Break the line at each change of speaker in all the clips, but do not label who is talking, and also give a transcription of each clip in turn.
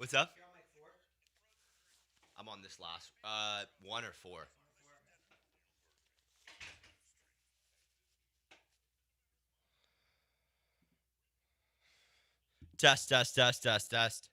What's up? I'm on this last one or four. Test, test, test, test, test.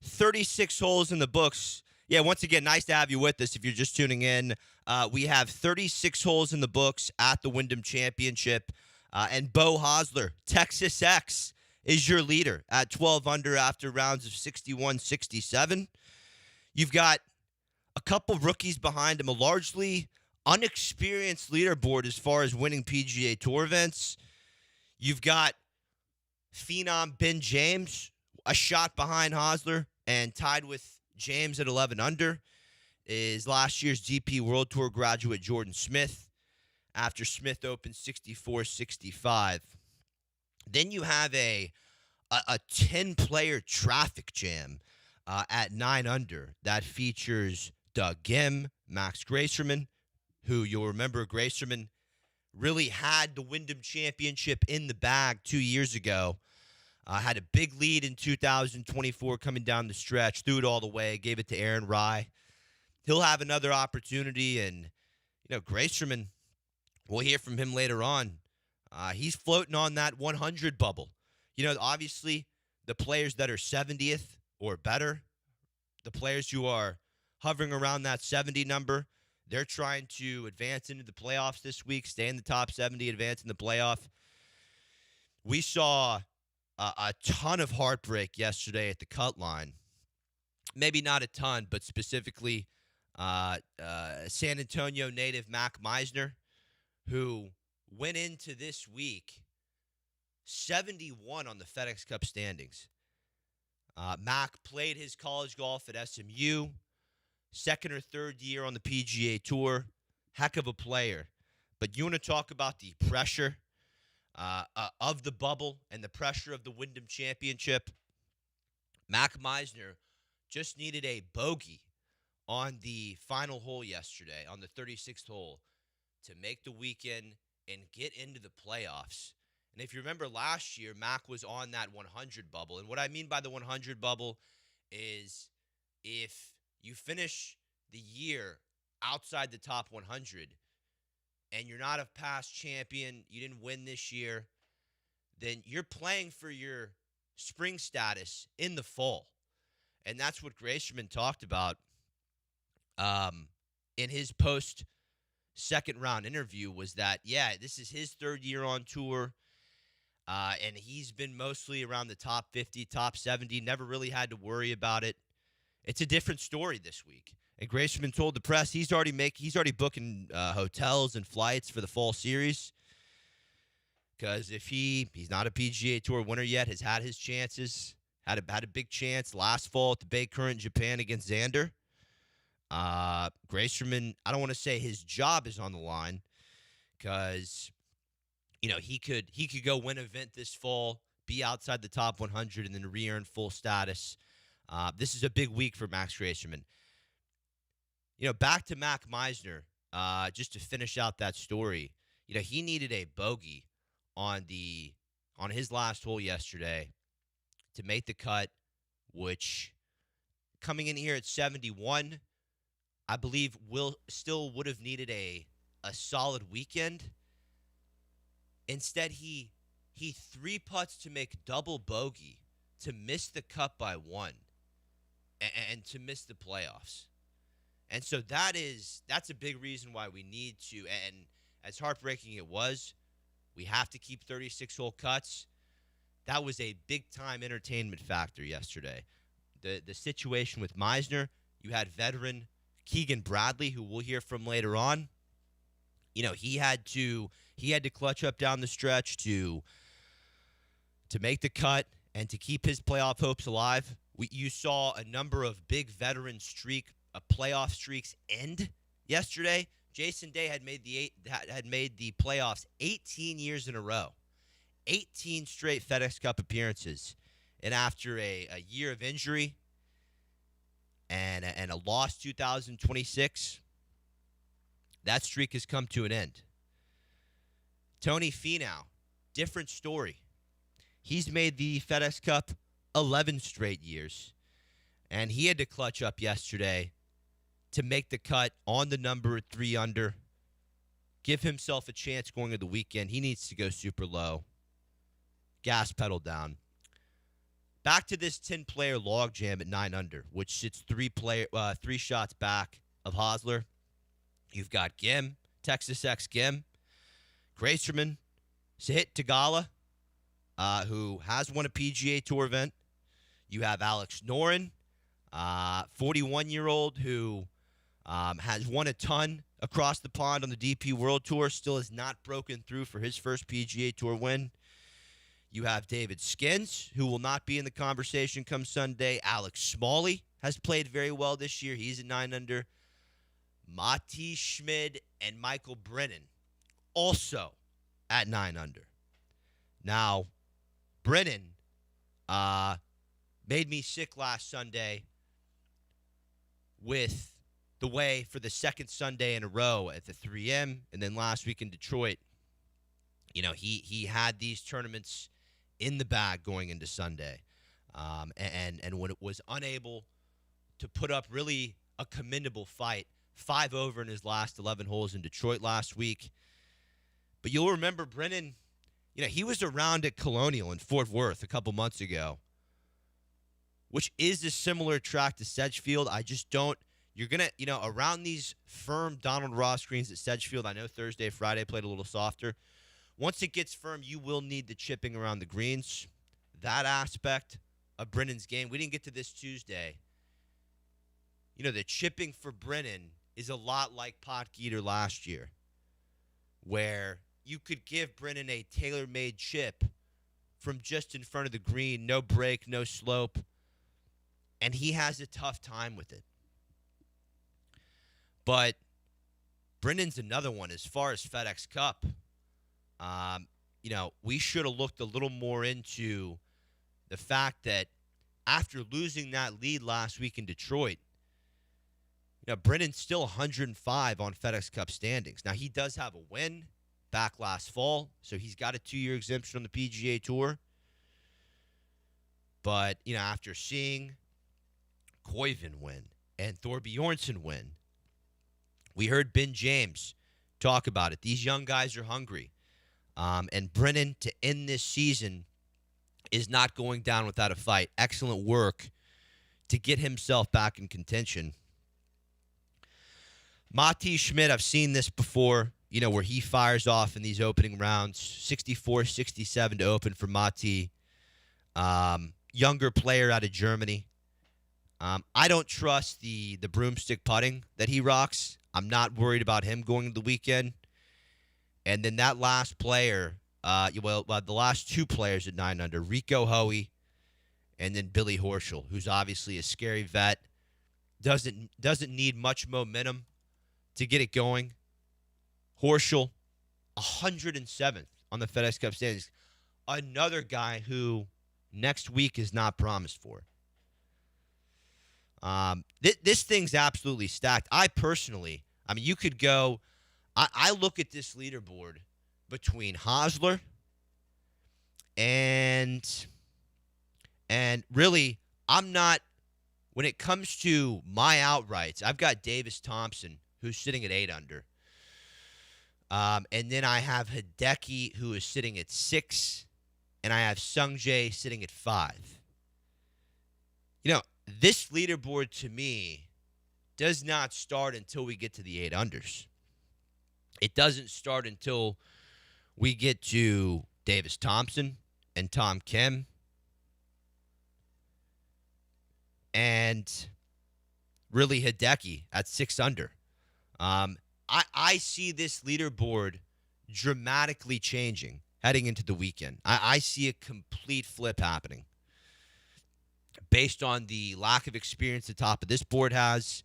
36 holes in the books. Yeah, once again, nice to have you with us. If you're just tuning in, we have 36 holes in the books at the Wyndham Championship. And Bo Hosler, Texas X, is your leader at 12 under after rounds of 61, 67. You've got a couple rookies behind him, a largely unexperienced leaderboard as far as winning PGA Tour events. You've got Phenom Ben James, a shot behind Hosler and tied with James at 11 under, is last year's DP World Tour graduate Jordan Smith after Smith opened 64-65. Then you have a 10-player traffic jam at 9 under that features Doug Gim, Max Gracerman, who you'll remember Gracerman really had the Wyndham Championship in the bag 2 years ago. Had a big lead in 2024 coming down the stretch, threw it all the way, gave it to Aaron Rye. He'll have another opportunity, and Gracerman, we'll hear from him later on. He's floating on that 100 bubble. Obviously, the players that are 70th or better, the players who are hovering around that 70 number, they're trying to advance into the playoffs this week, stay in the top 70, advance in the playoff. We saw a ton of heartbreak yesterday at the cut line. Maybe not a ton, but specifically San Antonio native Mac Meisner, who went into this week 71 on the FedEx Cup standings. Mac played his college golf at SMU, second or third year on the PGA Tour. Heck of a player. But you want to talk about the pressure of the bubble and the pressure of the Wyndham Championship. Mac Meisner just needed a bogey on the final hole yesterday, on the 36th hole, to make the weekend and get into the playoffs. And if you remember last year, Mac was on that 100 bubble. And what I mean by the 100 bubble is if you finish the year outside the top 100 and you're not a past champion, you didn't win this year, then you're playing for your spring status in the fall. And that's what Gracerman talked about in his post second round interview, was that, yeah, this is his third year on tour. And he's been mostly around the top 50, top 70, never really had to worry about it. It's a different story this week. And Grayson told the press he's already booking hotels and flights for the fall series. Because if he's not a PGA Tour winner yet, has had his chances, had a big chance last fall at the Bay Current Japan against Xander. Grayson, I don't want to say his job is on the line, because he could go win an event this fall, be outside the top 100, and then re-earn full status. This is a big week for Max Grayson. Back to Mac Meisner, just to finish out that story. He needed a bogey on his last hole yesterday to make the cut, which coming in here at 71, I believe would have needed a solid weekend. Instead, he three putts to make double bogey, to miss the cut by one, and to miss the playoffs. And so that's a big reason why we need to, and as heartbreaking it was, we have to keep 36-hole cuts. That was a big-time entertainment factor yesterday. The situation with Meisner, you had veteran Keegan Bradley, who we'll hear from later on. He had to clutch up down the stretch to make the cut and to keep his playoff hopes alive. You saw a number of big veteran playoff streaks end yesterday. Jason Day had made the playoffs 18 years in a row, 18 straight FedEx Cup appearances, and after a year of injury and a lost 2026, that streak has come to an end. Tony Finau, different story. He's made the FedEx Cup 11 straight years, and he had to clutch up yesterday to make the cut on the number at 3 under, give himself a chance going into the weekend. He needs to go super low, gas pedal down. Back to this 10-player logjam at 9 under, which sits 3 shots back of Hosler. You've got Gim, Texas X Gim, Grayson, Sahit Theegala, who has won a PGA Tour event. You have Alex Noren, 41-year-old who has won a ton across the pond on the DP World Tour, still has not broken through for his first PGA Tour win. You have David Skins, who will not be in the conversation come Sunday. Alex Smalley has played very well this year. He's at 9 under. Mati Schmid and Michael Brennan also at 9 under. Now, Brennan made me sick last Sunday with the way for the second Sunday in a row at the 3M, and then last week in Detroit. He had these tournaments in the bag going into Sunday, and when it was unable to put up really a commendable fight, 5 over in his last 11 holes in Detroit last week. But you'll remember Brennan, he was around at Colonial in Fort Worth a couple months ago, which is a similar track to Sedgefield. I just don't. You're going to, around these firm Donald Ross greens at Sedgefield, I know Thursday, Friday played a little softer. Once it gets firm, you will need the chipping around the greens. That aspect of Brennan's game, we didn't get to this Tuesday. The chipping for Brennan is a lot like Potgieter last year, where you could give Brennan a tailor-made chip from just in front of the green, no break, no slope, and he has a tough time with it. But Brennan's another one as far as FedEx Cup. We should have looked a little more into the fact that after losing that lead last week in Detroit, Brennan's still 105 on FedEx Cup standings. Now, he does have a win back last fall, so he's got a 2-year exemption on the PGA Tour. But, after seeing Koiven win and Thorbjornsen win, we heard Ben James talk about it. These young guys are hungry. And Brennan, to end this season, is not going down without a fight. Excellent work to get himself back in contention. Mati Schmid, I've seen this before, where he fires off in these opening rounds. 64-67 to open for Mati. Younger player out of Germany. I don't trust the broomstick putting that he rocks. I'm not worried about him going to the weekend. And then that last player, the last two players at 9 under, Rico Hoey and then Billy Horschel, who's obviously a scary vet, doesn't need much momentum to get it going. Horschel, 107th on the FedEx Cup standings. Another guy who next week is not promised for. This thing's absolutely stacked. You could go. I look at this leaderboard between Hosler and really, I'm not. When it comes to my outrights, I've got Davis Thompson, who's sitting at 8 under. And then I have Hideki, who is sitting at 6. And I have Sungjae sitting at 5. This leaderboard to me does not start until we get to the 8 unders. It doesn't start until we get to Davis Thompson and Tom Kim. And really Hideki at 6 under. I see this leaderboard dramatically changing heading into the weekend. I see a complete flip happening based on the lack of experience the top of this board has.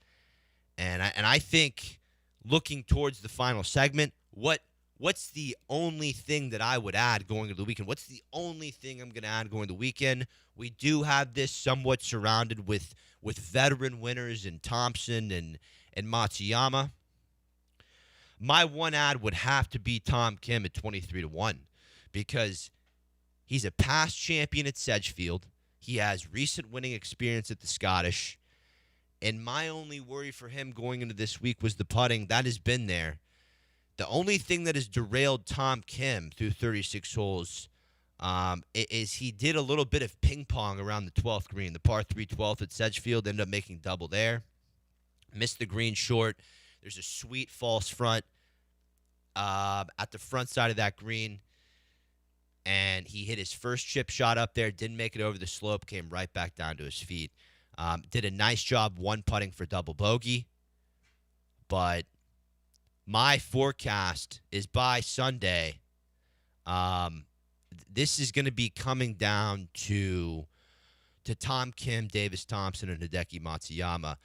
And I think looking towards the final segment, what's the only thing that I would add going into the weekend? What's the only thing I'm going to add going into the weekend? We do have this somewhat surrounded with veteran winners in Thompson and Matsuyama. My one ad would have to be Tom Kim at 23-1 because he's a past champion at Sedgefield. He has recent winning experience at the Scottish. And my only worry for him going into this week was the putting. That has been there. The only thing that has derailed Tom Kim through 36 holes is he did a little bit of ping pong around the 12th green. The par 3 12th at Sedgefield ended up making double there. Missed the green short. There's a sweet false front at the front side of that green. And he hit his first chip shot up there, didn't make it over the slope, came right back down to his feet. Did a nice job one putting for double bogey. But my forecast is by Sunday, this is going to be coming down to Tom Kim, Davis Thompson, and Hideki Matsuyama.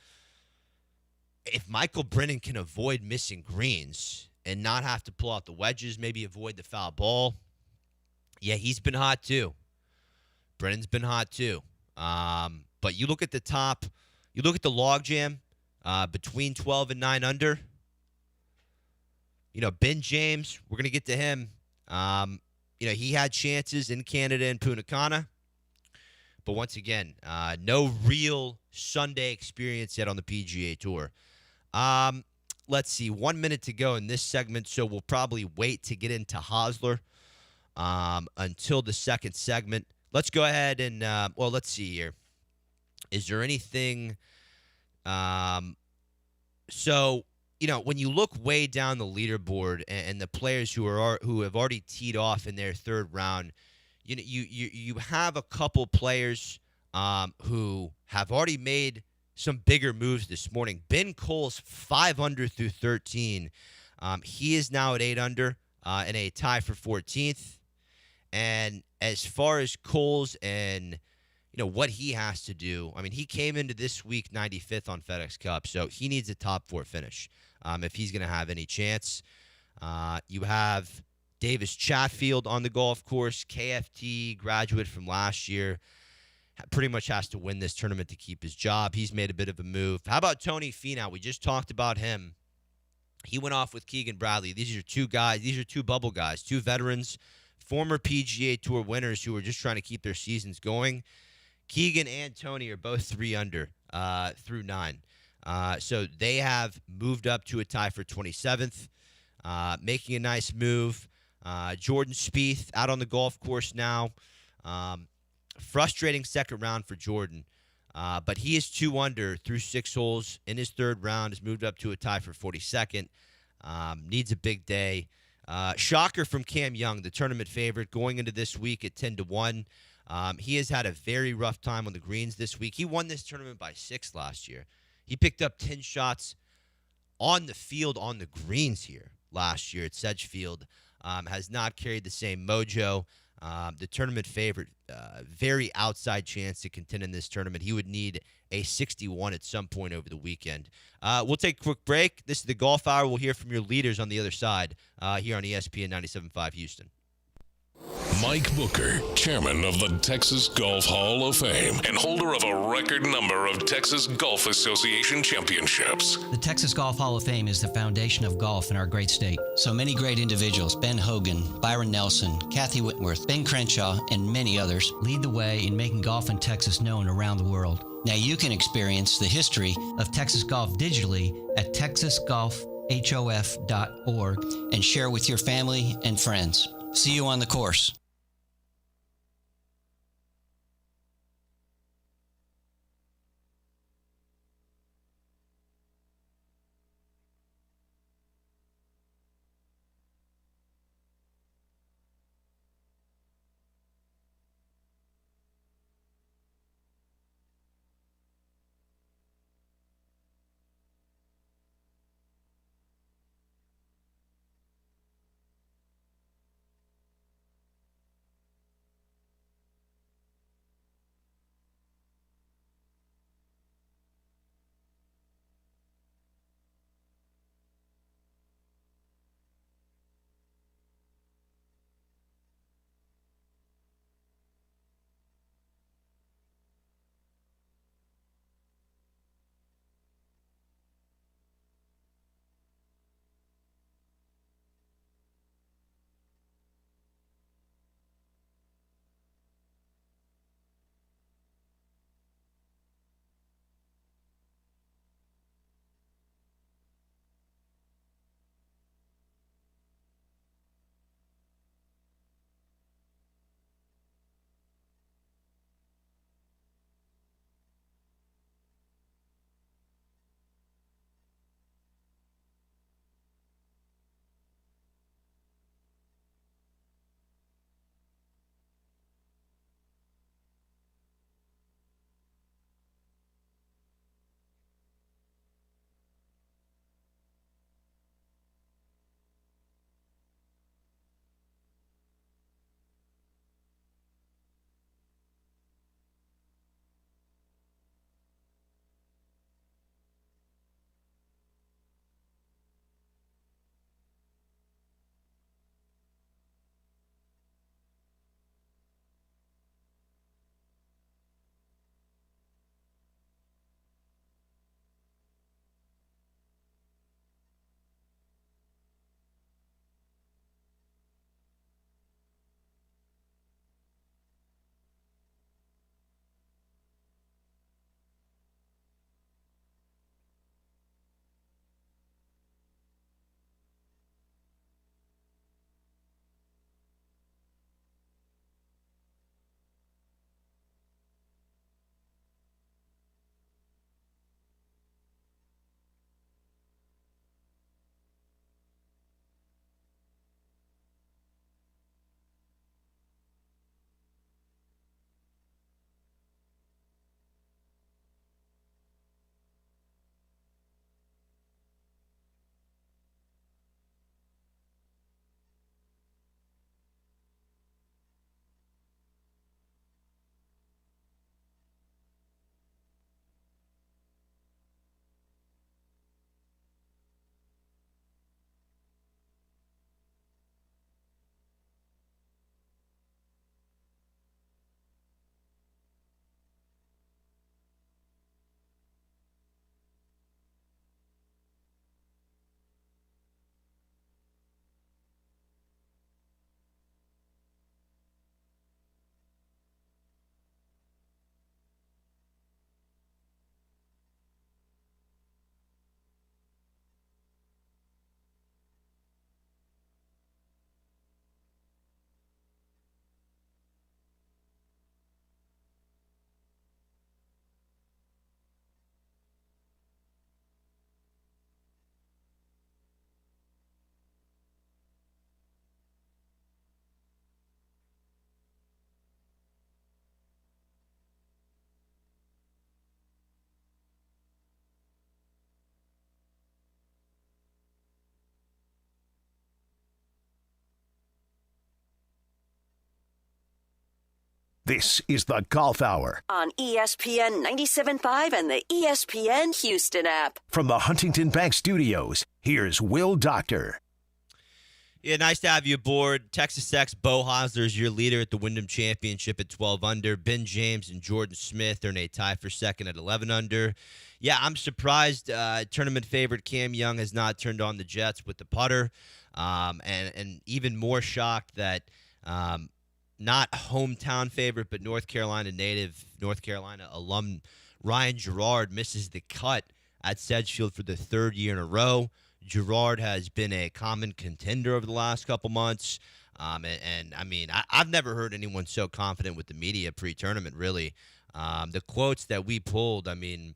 If Michael Brennan can avoid missing greens and not have to pull out the wedges, maybe avoid the foul ball, yeah, he's been hot too. Brennan's been hot too. But you look at the top, you look at the logjam between 12 and 9 under. Ben James, we're going to get to him. He had chances in Canada and Punta Cana. But once again, no real Sunday experience yet on the PGA Tour. Let's see, 1 minute to go in this segment, so we'll probably wait to get into Hosler until the second segment. Let's go ahead and, let's see here. Is there anything when you look way down the leaderboard and the players who have already teed off in their third round, you have a couple players who have already made some bigger moves this morning. Ben Cole's 5 under through 13. He is now at 8 under in a tie for 14th. And as far as Cole's and what he has to do, he came into this week 95th on FedEx Cup, so he needs a top 4 finish if he's going to have any chance. You have Davis Chatfield on the golf course, KFT graduate from last year, pretty much has to win this tournament to keep his job. He's made a bit of a move. How about Tony Finau? We just talked about him. He went off with Keegan Bradley. These are two guys. These are two bubble guys, two veterans, former PGA Tour winners who are just trying to keep their seasons going. Keegan and Tony are both 3 under through 9. So they have moved up to a tie for 27th, making a nice move. Jordan Spieth out on the golf course now. Frustrating second round for Jordan. But he is 2 under through 6 holes in his third round, has moved up to a tie for 42nd. Needs a big day. Shocker from Cam Young, the tournament favorite, going into this week at 10-1. He has had a very rough time on the greens this week. He won this tournament by 6 last year. He picked up 10 shots on the field on the greens here last year at Sedgefield. Has not carried the same mojo. The tournament favorite, very outside chance to contend in this tournament. He would need a 61 at some point over the weekend. We'll take a quick break. This is the Golf Hour. We'll hear from your leaders on the other side here on ESPN 97.5 Houston.
Mike Booker, chairman of the Texas Golf Hall of Fame and holder of a record number of Texas Golf Association championships.
The Texas Golf Hall of Fame is the foundation of golf in our great state. So many great individuals, Ben Hogan, Byron Nelson, Kathy Whitworth, Ben Crenshaw, and many others, lead the way in making golf in Texas known around the world. Now you can experience the history of Texas golf digitally at texasgolfhof.org and share with your family and friends. See you on the course.
This is the Golf Hour
on ESPN 97.5 and the ESPN Houston app.
From the Huntington Bank Studios, here's Will Doctor.
Yeah, nice to have you aboard. Texas Tech's Beau Hosler is your leader at the Wyndham Championship at 12 under. Ben James and Jordan Smith are in a tie for second at 11 under. Yeah, I'm surprised tournament favorite Cam Young has not turned on the Jets with the putter. And even more shocked that not hometown favorite, but North Carolina native, North Carolina alum Ryan Gerard misses the cut at Sedgefield for the third year in a row. Gerard has been a common contender over the last couple months. And I mean, I've never heard anyone so confident with the media pre-tournament, really. The quotes that we pulled, I mean,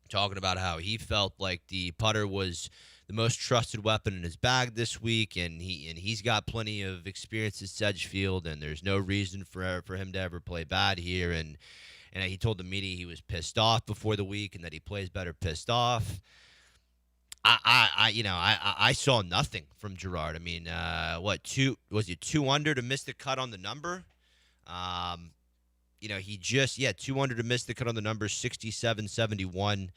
talking about how he felt like the putter was the most trusted weapon in his bag this week, and he's got plenty of experience at Sedgefield, and there's no reason for him to ever play bad here. And he told the media he was pissed off before the week and that he plays better pissed off. I saw nothing from Gerard. I mean, two under to miss the cut on the number? He just, 2 under to miss the cut on the number, 67-71.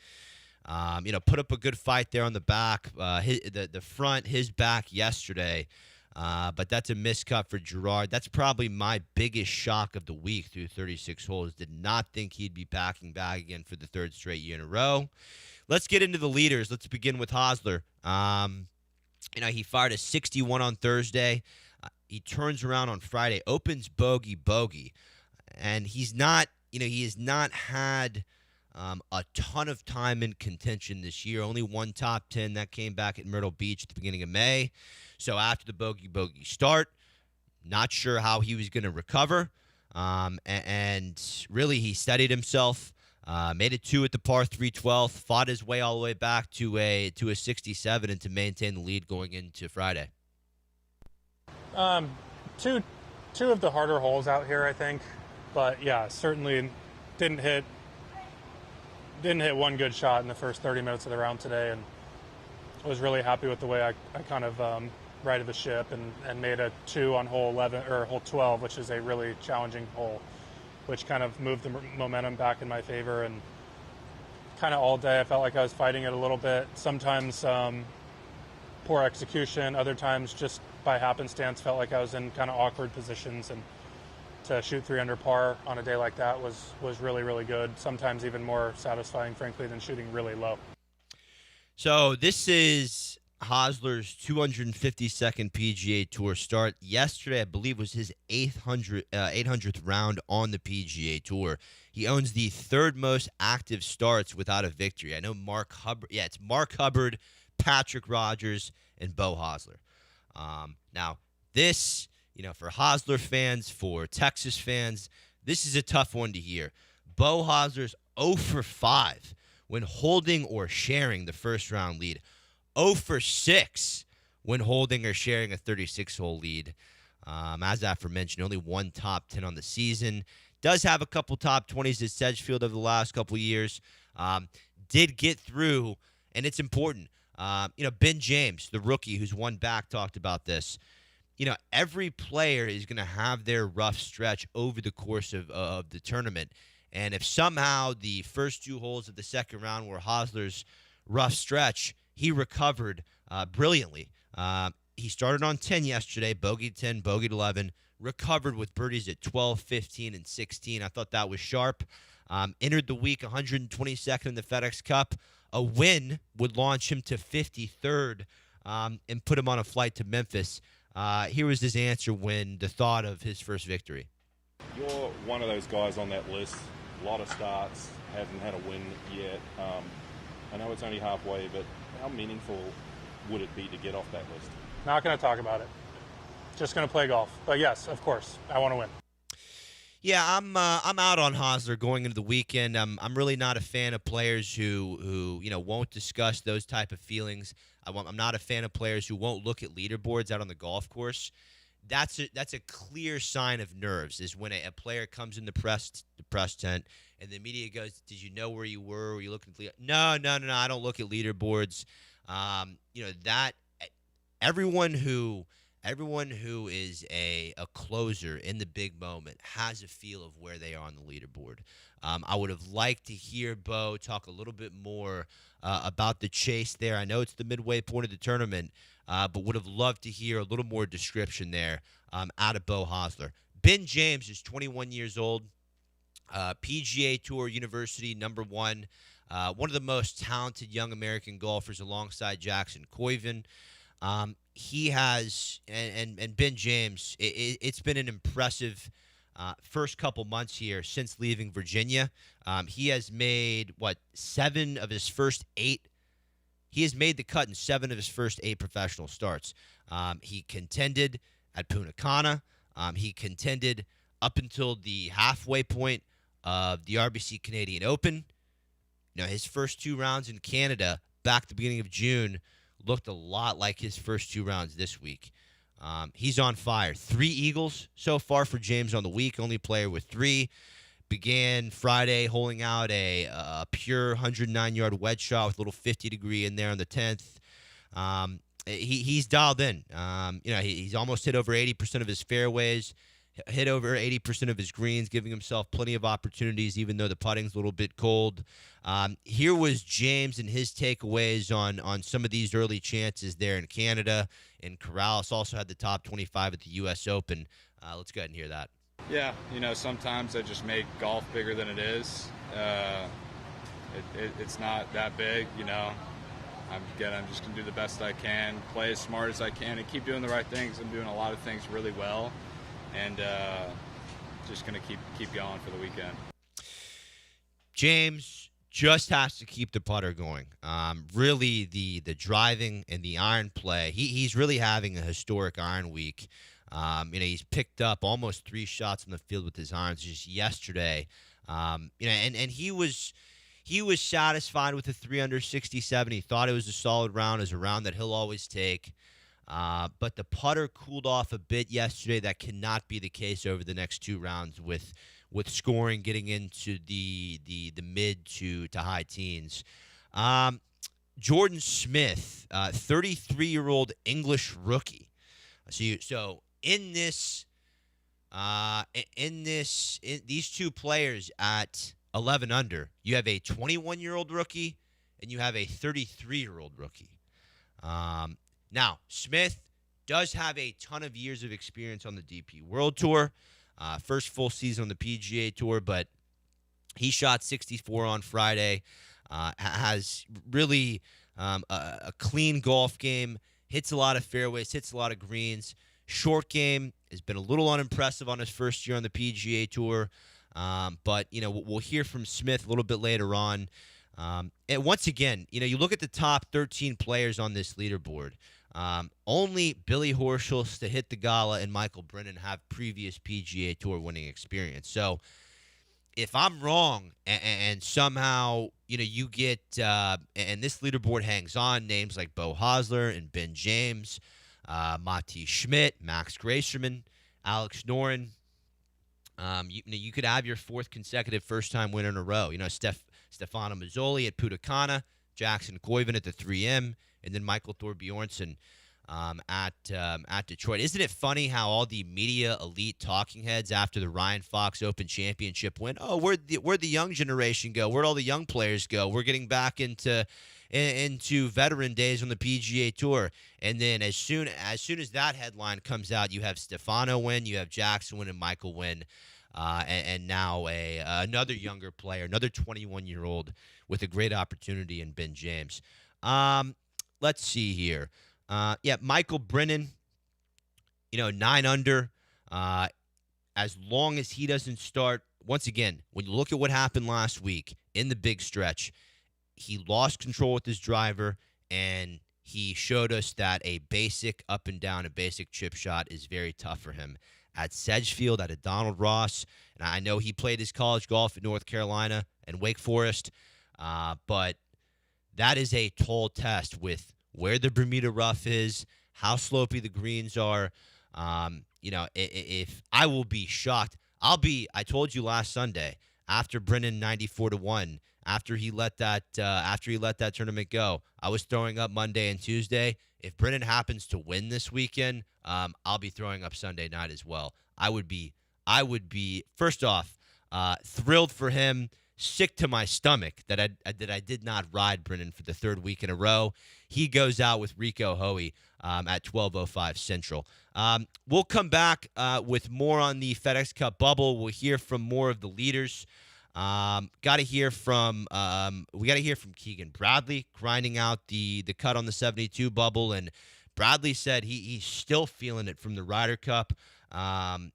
Put up a good fight there on the back, the front, his back yesterday. But that's a miscut for Gerard. That's probably my biggest shock of the week through 36 holes. Did not think he'd be packing bag again for the third straight year in a row. Let's get into the leaders. Let's begin with Hosler. He fired a 61 on Thursday. He turns around on Friday, opens bogey. And he has not had a ton of time in contention this year. Only one top 10 that came back at Myrtle Beach at the beginning of May. So after the bogey start, not sure how he was going to recover. And really, he steadied himself. Made it 2 at the par 3 12th, fought his way all the way back to a 67 and to maintain the lead going into Friday.
Two of the harder holes out here, I think. But yeah, certainly didn't hit one good shot in the first 30 minutes of the round today, and I was really happy with the way I kind of righted the ship and made a 2 on hole 11 or hole 12, which is a really challenging hole, which kind of moved the momentum back in my favor. And kind of all day I felt like I was fighting it a little bit. Sometimes poor execution, other times just by happenstance felt like I was in kind of awkward positions, and to shoot 3 under par on a day like that was really, really good. Sometimes even more satisfying, frankly, than shooting really low.
So this is Hosler's 252nd PGA Tour start. Yesterday, I believe, was his 800th round on the PGA Tour. He owns the third most active starts without a victory. I know Mark Hubbard. Yeah, it's Mark Hubbard, Patrick Rogers, and Beau Hosler. Now, this, for Hosler fans, for Texas fans, this is a tough one to hear. Beau Hosler's 0 for 5 when holding or sharing the first round lead. 0 for 6 when holding or sharing a 36-hole lead. As aforementioned, only one top 10 on the season. Does have a couple top 20s at Sedgefield over the last couple years. Did get through, and it's important. Ben James, the rookie who's won back, talked about this. Every player is going to have their rough stretch over the course of the tournament. And if somehow the first 2 holes of the second round were Hosler's rough stretch, he recovered brilliantly. He started on 10 yesterday, bogeyed 10, bogeyed 11, recovered with birdies at 12, 15, and 16. I thought that was sharp. Entered the week 122nd in the FedEx Cup. A win would launch him to 53rd and put him on a flight to Memphis. Here was his answer when the thought of his first victory.
You're one of those guys on that list. A lot of starts, haven't had a win yet. I know it's only halfway, but how meaningful would it be to get off that list?
Not going to talk about it. Just going to play golf. But yes, of course, I want to win.
Yeah, I'm out on Hosler going into the weekend. I'm really not a fan of players who won't discuss those type of feelings. I'm not a fan of players who won't look at leaderboards out on the golf course. That's a clear sign of nerves, is when a player comes in the press tent and the media goes, "Did you know where you were? Were you looking at No, I don't look at leaderboards." That everyone who everyone who is a closer in the big moment has a feel of where they are on the leaderboard. I would have liked to hear Bo talk a little bit more about the chase there. I know it's the midway point of the tournament, but would have loved to hear a little more description there out of Bo Hosler. Ben James is 21 years old, PGA Tour University #1, one of the most talented young American golfers alongside Jackson Coyven. He has, and Ben James, it's been an impressive first couple months here since leaving Virginia. He has made, seven of his first eight. He has made the cut in 7 of his first 8 professional starts. He contended at Punta Cana. He contended up until the halfway point of the RBC Canadian Open. His first 2 rounds in Canada back at the beginning of June looked a lot like his first 2 rounds this week. He's on fire. 3 eagles so far for James on the week, only player with 3. Began Friday holing out a pure 109-yard wedge shot with a little 50-degree in there on the 10th. He's dialed in. He's almost hit over 80% of his fairways, hit over 80% of his greens, giving himself plenty of opportunities, even though the putting's a little bit cold. Here was James and his takeaways on some of these early chances there in Canada. And Corrales also had the top 25 at the U.S. Open. Let's go ahead and hear that.
Yeah, sometimes I just make golf bigger than it is. It's not that big, I'm just going to do the best I can, play as smart as I can, and keep doing the right things. I'm doing a lot of things really well, and just going to keep going for the weekend.
James just has to keep the putter going. Really, the driving and the iron play, he's really having a historic iron week. He's picked up almost 3 shots in the field with his irons just yesterday. And he was satisfied with the 3 under 67. He thought it was a solid round, as a round that he'll always take. But the putter cooled off a bit yesterday. That cannot be the case over the next 2 rounds with scoring getting into the mid to high teens. Jordan Smith, 33-year-old English rookie. So in these 2 players at 11 under, you have a 21-year-old rookie and you have a 33-year-old rookie. Now, Smith does have a ton of years of experience on the DP World Tour. First full season on the PGA Tour, but he shot 64 on Friday. Has really a clean golf game, hits a lot of fairways, hits a lot of greens. Short game has been a little unimpressive on his first year on the PGA Tour. But, we'll hear from Smith a little bit later on. And once again, you look at the top 13 players on this leaderboard. Only Billy Horschel, to hit the gala, and Michael Brennan have previous PGA Tour winning experience. So if I'm wrong and somehow, you get and this leaderboard hangs on, names like Bo Hosler and Ben James, Mati Schmidt, Max Grayserman, Alex Noren, you could have your 4th consecutive first-time winner in a row. Stefano Mazzoli at Punta Cana, Jackson Coyven at the 3M, and then Michael Thorbjornsen at Detroit. Isn't it funny how all the media elite talking heads after the Ryan Fox Open Championship went, where'd the young generation go? Where'd all the young players go? We're getting back into veteran days on the PGA Tour. And then as soon as that headline comes out, you have Stefano win, you have Jackson win, and Michael win. And now another younger player, another 21-year-old with a great opportunity in Ben James. Let's see here. Michael Brennan, 9 under. As long as he doesn't start, once again, when you look at what happened last week in the big stretch, he lost control with his driver, and he showed us that a basic up and down, a basic chip shot is very tough for him. At Sedgefield, at a Donald Ross, and I know he played his college golf at North Carolina and Wake Forest, but that is a tall test with where the Bermuda rough is, how slopey the greens are. If I will be shocked, I told you last Sunday, after Brennan 94-1, after he let that tournament go. I was throwing up Monday and Tuesday. If Brennan happens to win this weekend, I'll be throwing up Sunday night as well. I would be first off thrilled for him, sick to my stomach that I did not ride Brennan for the third week in a row. He goes out with Rico Hoey at 12:05 Central. We'll come back with more on the FedEx Cup bubble. We'll hear from more of the leaders. We got to hear from Keegan Bradley grinding out the cut on the 72 bubble, and Bradley said he's still feeling it from the Ryder Cup, and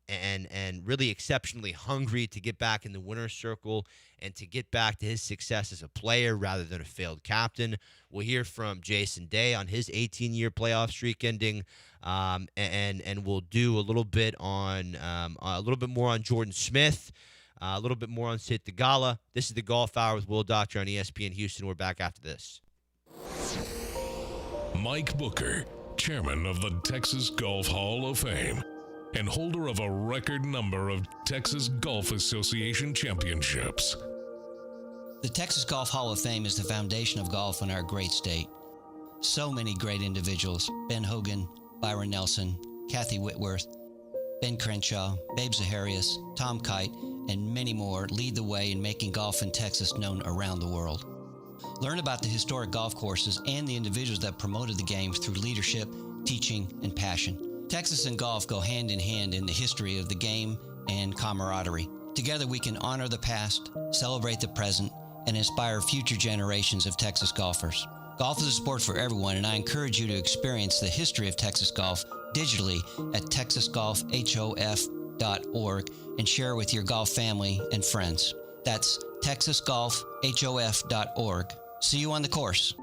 really exceptionally hungry to get back in the winner's circle and to get back to his success as a player rather than a failed captain. We'll hear from Jason Day on his 18-year playoff streak ending, and we'll do a little bit more on Jordan Smith. A little bit more on Sid Tagala. This is the Golf Hour with Will Doctor on ESPN Houston. We're back after this.
Mike Booker, chairman of the Texas Golf Hall of Fame and holder of a record number of Texas Golf Association championships.
The Texas Golf Hall of Fame is the foundation of golf in our great state. So many great individuals: Ben Hogan, Byron Nelson, Kathy Whitworth, Ben Crenshaw, Babe Zaharias, Tom Kite, and many more lead the way in making golf in Texas known around the world. Learn about the historic golf courses and the individuals that promoted the game through leadership, teaching, and passion. Texas and golf go hand in hand in the history of the game and camaraderie. Together we can honor the past, celebrate the present, and inspire future generations of Texas golfers. Golf is a sport for everyone, and I encourage you to experience the history of Texas golf digitally at texasgolfhof.org and share with your golf family and friends. That's texasgolfhof.org. See you on the course.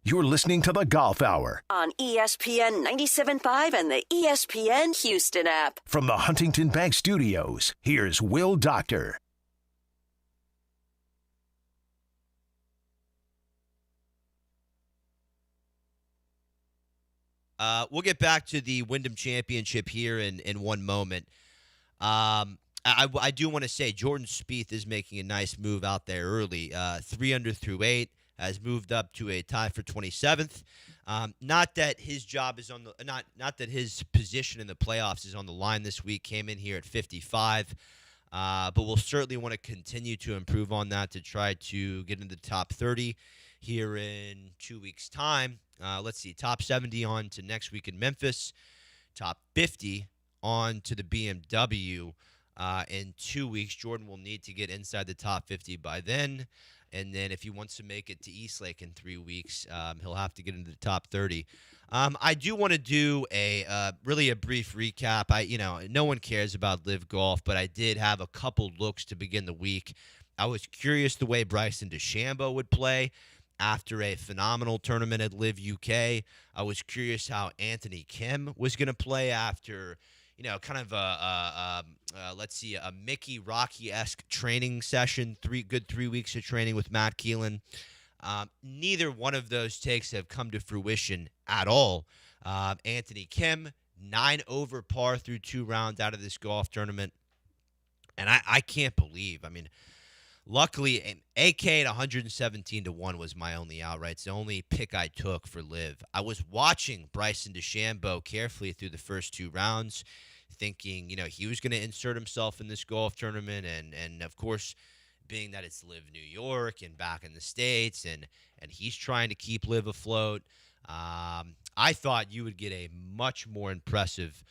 You're listening to the Golf Hour
on ESPN 97.5 and the ESPN Houston app.
from the Huntington Bank Studios. Here's Will Doctor.
We'll get back to the Wyndham Championship here in one moment. I do want to say Jordan Spieth is making a nice move out there early. 3 under through 8 has moved up to a tie for 27th. Not that his job is on the not that his position in the playoffs is on the line this week. Came in here at 55, but we'll certainly want to continue to improve on that to try to get into the top 30 here in 2 weeks' time. Let's see, top 70 on to next week in Memphis, top 50 on to the BMW in 2 weeks. Jordan will need to get inside the top 50 by then. And then if he wants to make it to Eastlake in 3 weeks, he'll have to get into the top 30. I do want to do really a brief recap. No one cares about Live Golf, but I did have a couple looks to begin the week. I was curious the way Bryson DeChambeau would play after a phenomenal tournament at Live UK. I was curious how Anthony Kim was going to play after, kind of a Mickey Rocky-esque training session, 3 weeks of training with Matt Keelan. Neither one of those takes have come to fruition at all. Anthony Kim, 9 over par through 2 rounds out of this golf tournament. And I can't believe, luckily, AK at 117-1 was my only outright. It's the only pick I took for Live. I was watching Bryson DeChambeau carefully through the first 2 rounds, thinking, he was going to insert himself in this golf tournament. And of course, being that it's Live New York and back in the States, and he's trying to keep Live afloat, I thought you would get a much more impressive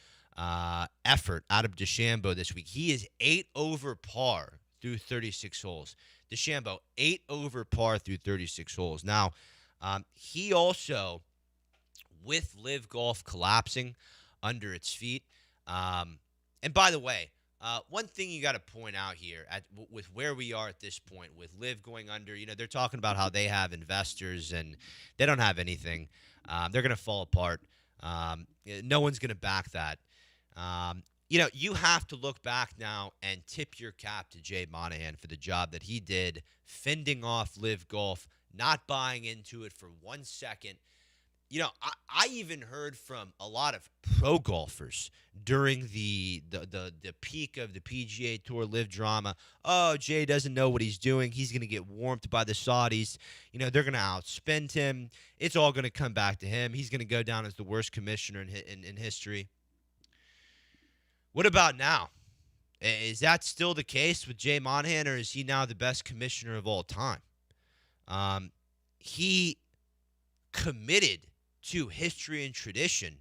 effort out of DeChambeau this week. He is 8 over par through 36 holes. DeChambeau, 8 over par through 36 holes. Now, he also, with Live Golf collapsing under its feet, and by the way, one thing you got to point out here with where we are at this point, with Live going under, they're talking about how they have investors and they don't have anything. They're going to fall apart. No one's going to back that. You have to look back now and tip your cap to Jay Monahan for the job that he did, fending off Live Golf, not buying into it for 1 second. I even heard from a lot of pro golfers during the peak of the PGA Tour Live drama. Oh, Jay doesn't know what he's doing. He's going to get warped by the Saudis. They're going to outspend him. It's all going to come back to him. He's going to go down as the worst commissioner in history. What about now? Is that still the case with Jay Monahan, or is he now the best commissioner of all time? He committed to history and tradition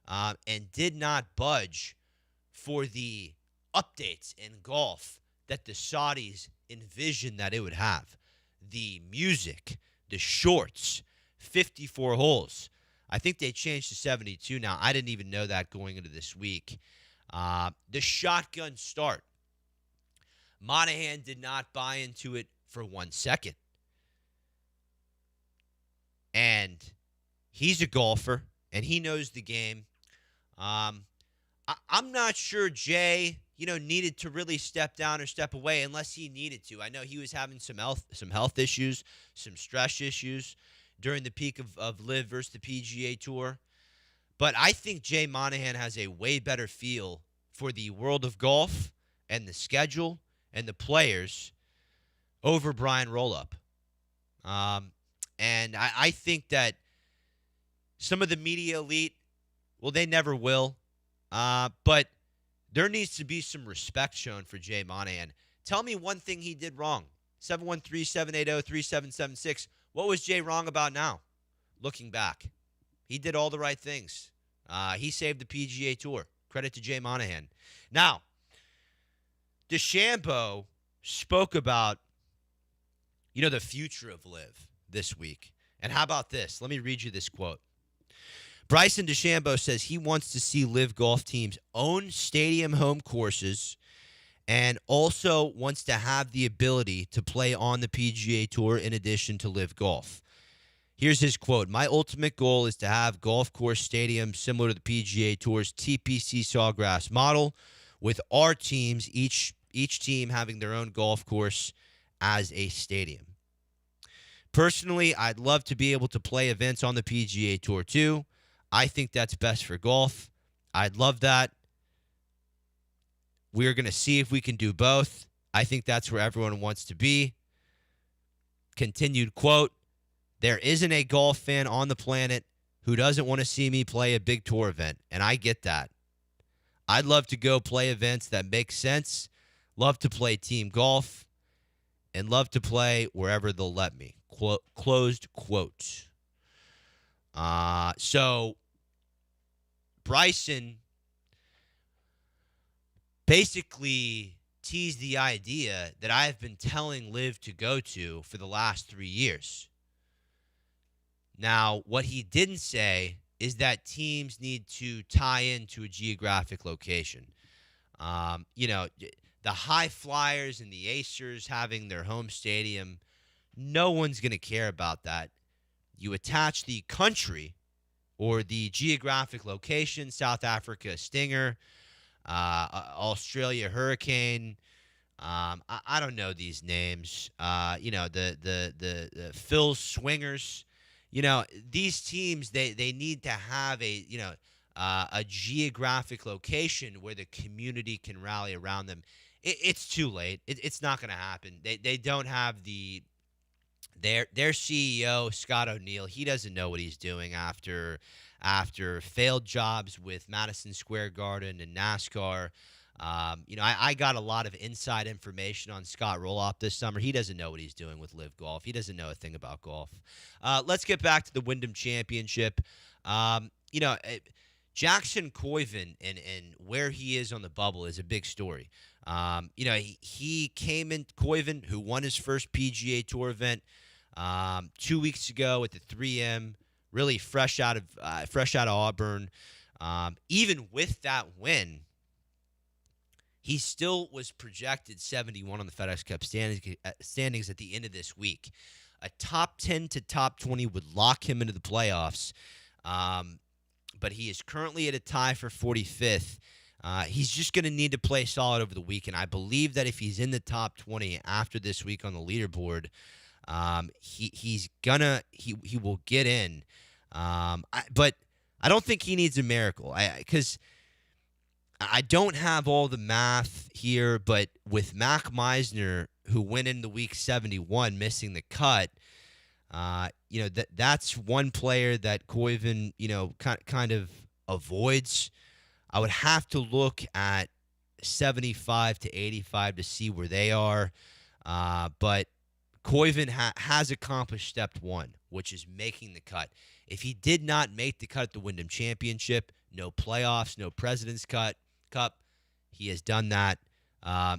and did not budge for the updates in golf that the Saudis envisioned that it would have. The music, the shorts, 54 holes. I think they changed to 72 now. I didn't even know that going into this week. The shotgun start. Monahan did not buy into it for 1 second. And he's a golfer, and he knows the game. I'm not sure Jay, needed to really step down or step away unless he needed to. I know he was having some health issues, some stress issues during the peak of Live versus the PGA Tour. But I think Jay Monahan has a way better feel for the world of golf and the schedule and the players over Brian Rolup. And I think that some of the media elite, well, they never will. But there needs to be some respect shown for Jay Monahan. Tell me one thing he did wrong. 713-780-3776. What was Jay wrong about now? Looking back, he did all the right things. He saved the PGA Tour. Credit to Jay Monahan. Now, DeChambeau spoke about, the future of Live this week. And how about this? Let me read you this quote. Bryson DeChambeau says he wants to see Live Golf teams own stadium home courses and also wants to have the ability to play on the PGA Tour in addition to Live Golf. Here's his quote. My ultimate goal is to have golf course stadiums similar to the PGA Tour's TPC Sawgrass model, with our teams, each team having their own golf course as a stadium. Personally, I'd love to be able to play events on the PGA Tour too. I think that's best for golf. I'd love that. We're going to see if we can do both. I think that's where everyone wants to be. Continued quote, there isn't a golf fan on the planet who doesn't want to see me play a big tour event, and I get that. I'd love to go play events that make sense, love to play team golf, and love to play wherever they'll let me. Closed quote. So Bryson basically teased the idea that I've been telling Liv to go to for the last 3 years. Now, what he didn't say is that teams need to tie into a geographic location. The high flyers and the Acers having their home stadium, no one's going to care about that. You attach the country or the geographic location, South Africa Stinger, Australia Hurricane. I don't know these names. The Phil Swingers. These teams, they need to have a geographic location where the community can rally around them. It's too late. It's not going to happen. They don't have their CEO, Scott O'Neill. He doesn't know what he's doing after failed jobs with Madison Square Garden and NASCAR. I got a lot of inside information on Scott Roloff this summer. He doesn't know what he's doing with Live Golf. He doesn't know a thing about golf. Let's get back to the Wyndham Championship. Jackson Koiven and where he is on the bubble is a big story. He came in, Koiven, who won his first PGA Tour event 2 weeks ago at the 3M, really fresh out of Auburn. Even with that win, he still was projected 71 on the FedEx Cup standings at the end of this week. A top 10 to top 20 would lock him into the playoffs, but he is currently at a tie for 45th. He's just going to need to play solid over the weekend. I believe that if he's in the top 20 after this week on the leaderboard, he will get in. But I don't think he needs a miracle. Because I don't have all the math here, but with Mac Meisner, who went in the week 71, missing the cut, that's one player that Koiven, kind of avoids. I would have to look at 75 to 85 to see where they are. But Koiven has accomplished step one, which is making the cut. If he did not make the cut at the Wyndham Championship, no playoffs, no President's Cup, he has done that.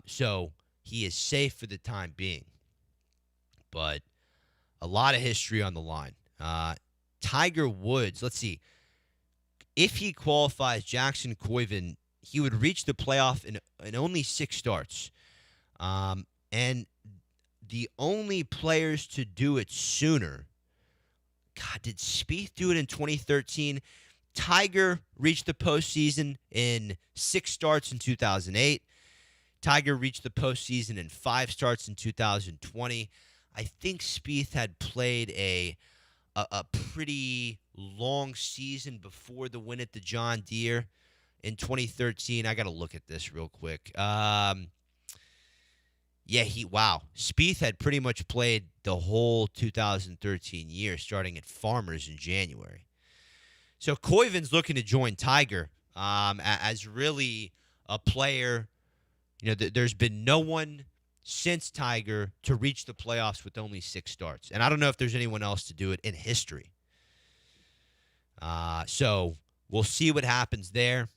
So he is safe for the time being. But a lot of history on the line. Tiger Woods, let's see. If he qualifies, Jackson Koiven, he would reach the playoff in only 6 starts. And the only players to do it sooner, God, did Spieth do it in 2013? Tiger reached the postseason in 6 starts in 2008. Tiger reached the postseason in 5 starts in 2020. I think Spieth had played a pretty long season before the win at the John Deere in 2013. I got to look at this real quick. Spieth had pretty much played the whole 2013 year, starting at Farmers in January. So Koiven's looking to join Tiger as really a player. There's been no one since Tiger to reach the playoffs with only 6 starts. And I don't know if there's anyone else to do it in history. So we'll see what happens there.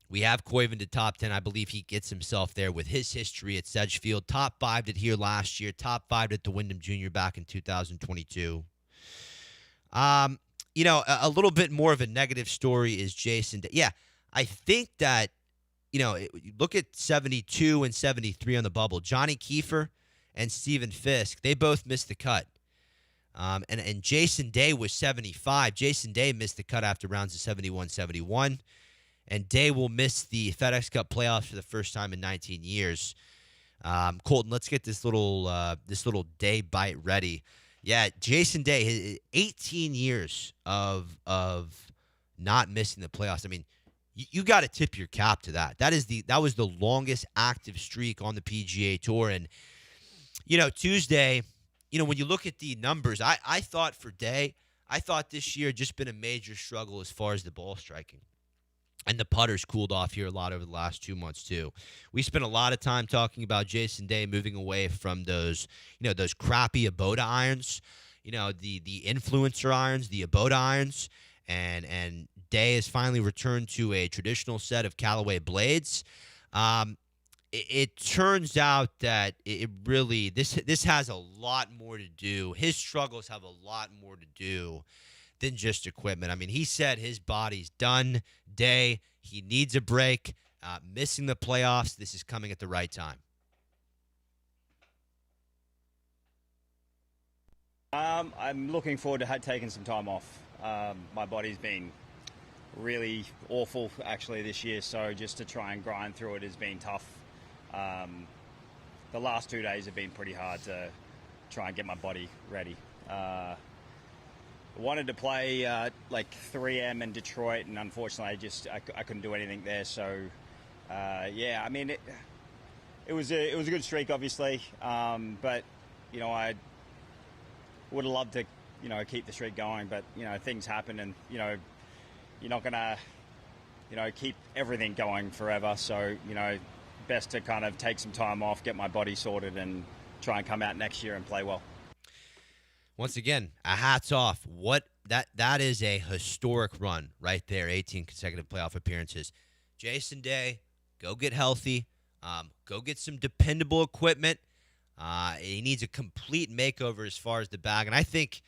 We have Koiven to top 10. I believe he gets himself there with his history at Sedgefield. Top 5 at here last year. Top 5 at the Wyndham Junior back in 2022. A little bit more of a negative story is Jason. I think that, look at 72 and 73 on the bubble. Johnny Kiefer and Stephen Fisk, they both missed the cut. And Jason Day was 75. Jason Day missed the cut after rounds of 71-71. And Day will miss the FedEx Cup playoffs for the first time in 19 years. Colton, let's get this little Day bite ready. Yeah, Jason Day, 18 years of not missing the playoffs. I mean, you got to tip your cap to that. That was the longest active streak on the PGA Tour. And Tuesday, when you look at the numbers, I thought for Day, I thought this year just been a major struggle as far as the ball striking. And the putters cooled off here a lot over the last 2 months, too. We spent a lot of time talking about Jason Day moving away from those crappy Abota irons, the influencer irons, the Abota irons. And Day has finally returned to a traditional set of Callaway blades. It turns out that it really this has a lot more to do. His struggles have a lot more to do than just equipment. I mean, he said his body's done. Day, he needs a break. Missing the playoffs, this is coming at the right time.
I'm looking forward to taking some time off. My body's been really awful actually this year, so just to try and grind through it has been tough. The last 2 days have been pretty hard to try and get my body ready. Wanted to play like 3M in Detroit, and unfortunately I couldn't do anything there. So yeah, I mean it was a good streak, obviously, but I would have loved to keep the streak going, but things happen, and you're not gonna keep everything going forever. So best to kind of take some time off, get my body sorted, and try and come out next year and play well.
Once again, a hats off. That is a historic run right there. 18 consecutive playoff appearances. Jason Day, go get healthy. Go get some dependable equipment. He needs a complete makeover as far as the bag, and I think,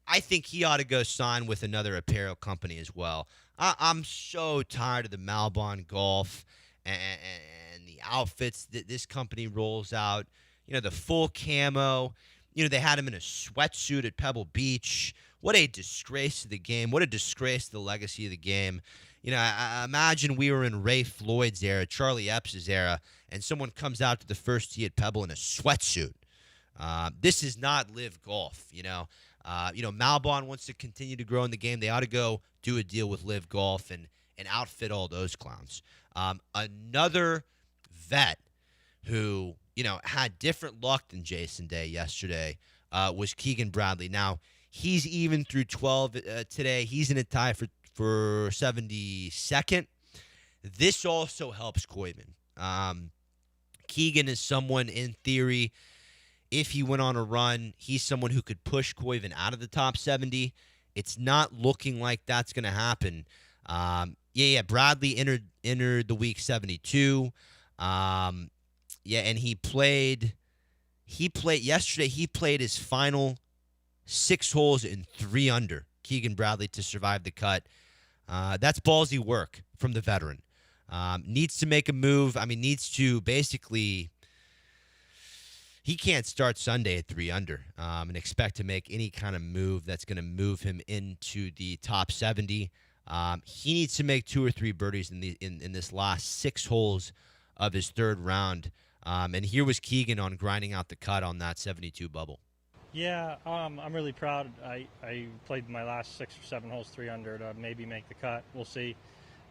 I think he ought to go sign with another apparel company as well. I'm so tired of the Malbon Golf and the outfits that this company rolls out. The full camo. They had him in a sweatsuit at Pebble Beach. What a disgrace to the game. What a disgrace to the legacy of the game. I imagine we were in Ray Floyd's era, Charlie Epps' era, and someone comes out to the first tee at Pebble in a sweatsuit. This is not live golf, Malbon wants to continue to grow in the game. They ought to go do a deal with live golf and outfit all those clowns. Another vet who had different luck than Jason Day yesterday was Keegan Bradley. Now, he's even through 12 today. He's in a tie for 72nd. This also helps Koyman. Keegan is someone, in theory, if he went on a run, he's someone who could push Koyman out of the top 70. It's not looking like that's going to happen. Bradley entered the week 72. And he played yesterday. He played his final 6 holes in 3 under. Keegan Bradley to survive the cut. That's ballsy work from the veteran. Needs to make a move. I mean, needs to basically. He can't start Sunday at 3 under and expect to make any kind of move that's going to move him into the top 70. He needs to make 2 or 3 birdies in this last 6 holes of his third round. And here was Keegan on grinding out the cut on that 72 bubble.
Yeah, I'm really proud. I played my last 6 or 7 holes 3 under to maybe make the cut. We'll see.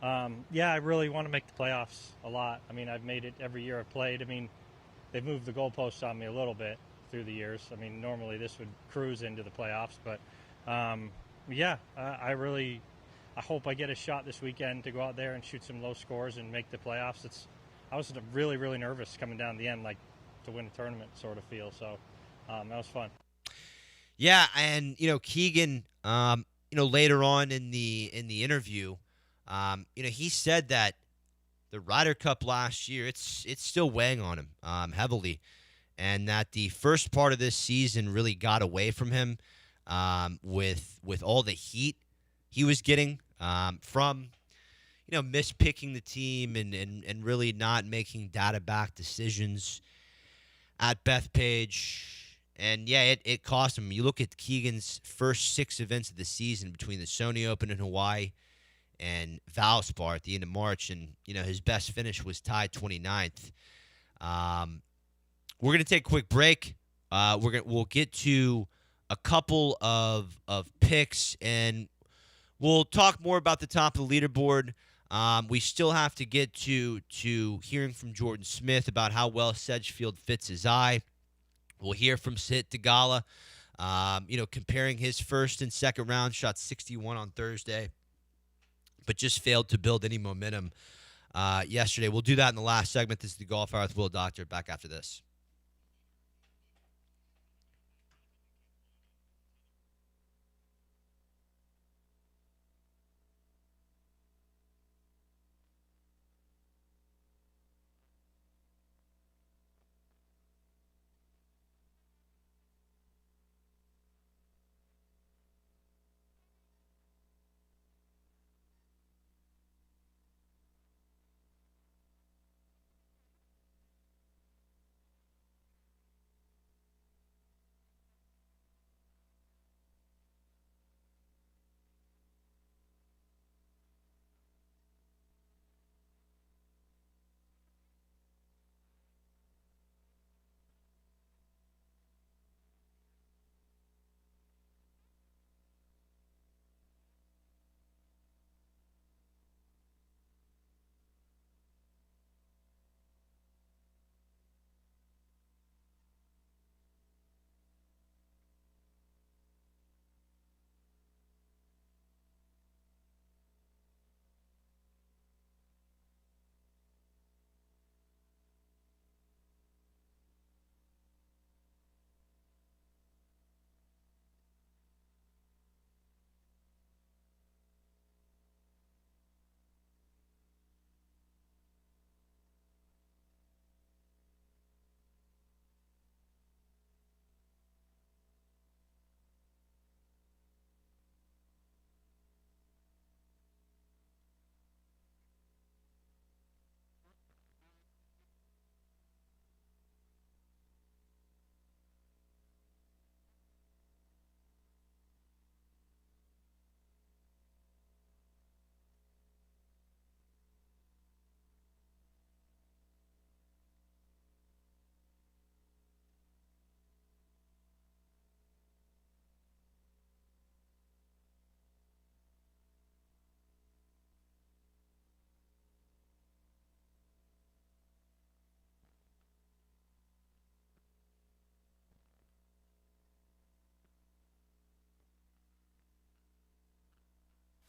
I really want to make the playoffs a lot. I mean, I've made it every year I've played. I mean, they've moved the goalposts on me a little bit through the years. I mean, normally this would cruise into the playoffs, but I hope I get a shot this weekend to go out there and shoot some low scores and make the playoffs. I was really, really nervous coming down the end, like to win a tournament sort of feel. So that was fun.
Yeah, and Keegan, later on in the interview, he said that the Ryder Cup last year, it's still weighing on him heavily, and that the first part of this season really got away from him with all the heat he was getting from mispicking the team and really not making data-backed decisions at Bethpage And, yeah, it cost him. You look at Keegan's first 6 events of the season between the Sony Open in Hawaii and Valspar at the end of March, and, his best finish was tied 29th. We're going to take a quick break. We'll get to a couple of picks, and we'll talk more about the top of the leaderboard. We still have to get to hearing from Jordan Smith about how well Sedgefield fits his eye. We'll hear from Sit Tagala, comparing his first and second round, shot 61 on Thursday, but just failed to build any momentum yesterday. We'll do that in the last segment. This is the Golf Hour with Will Doctor. Back after this.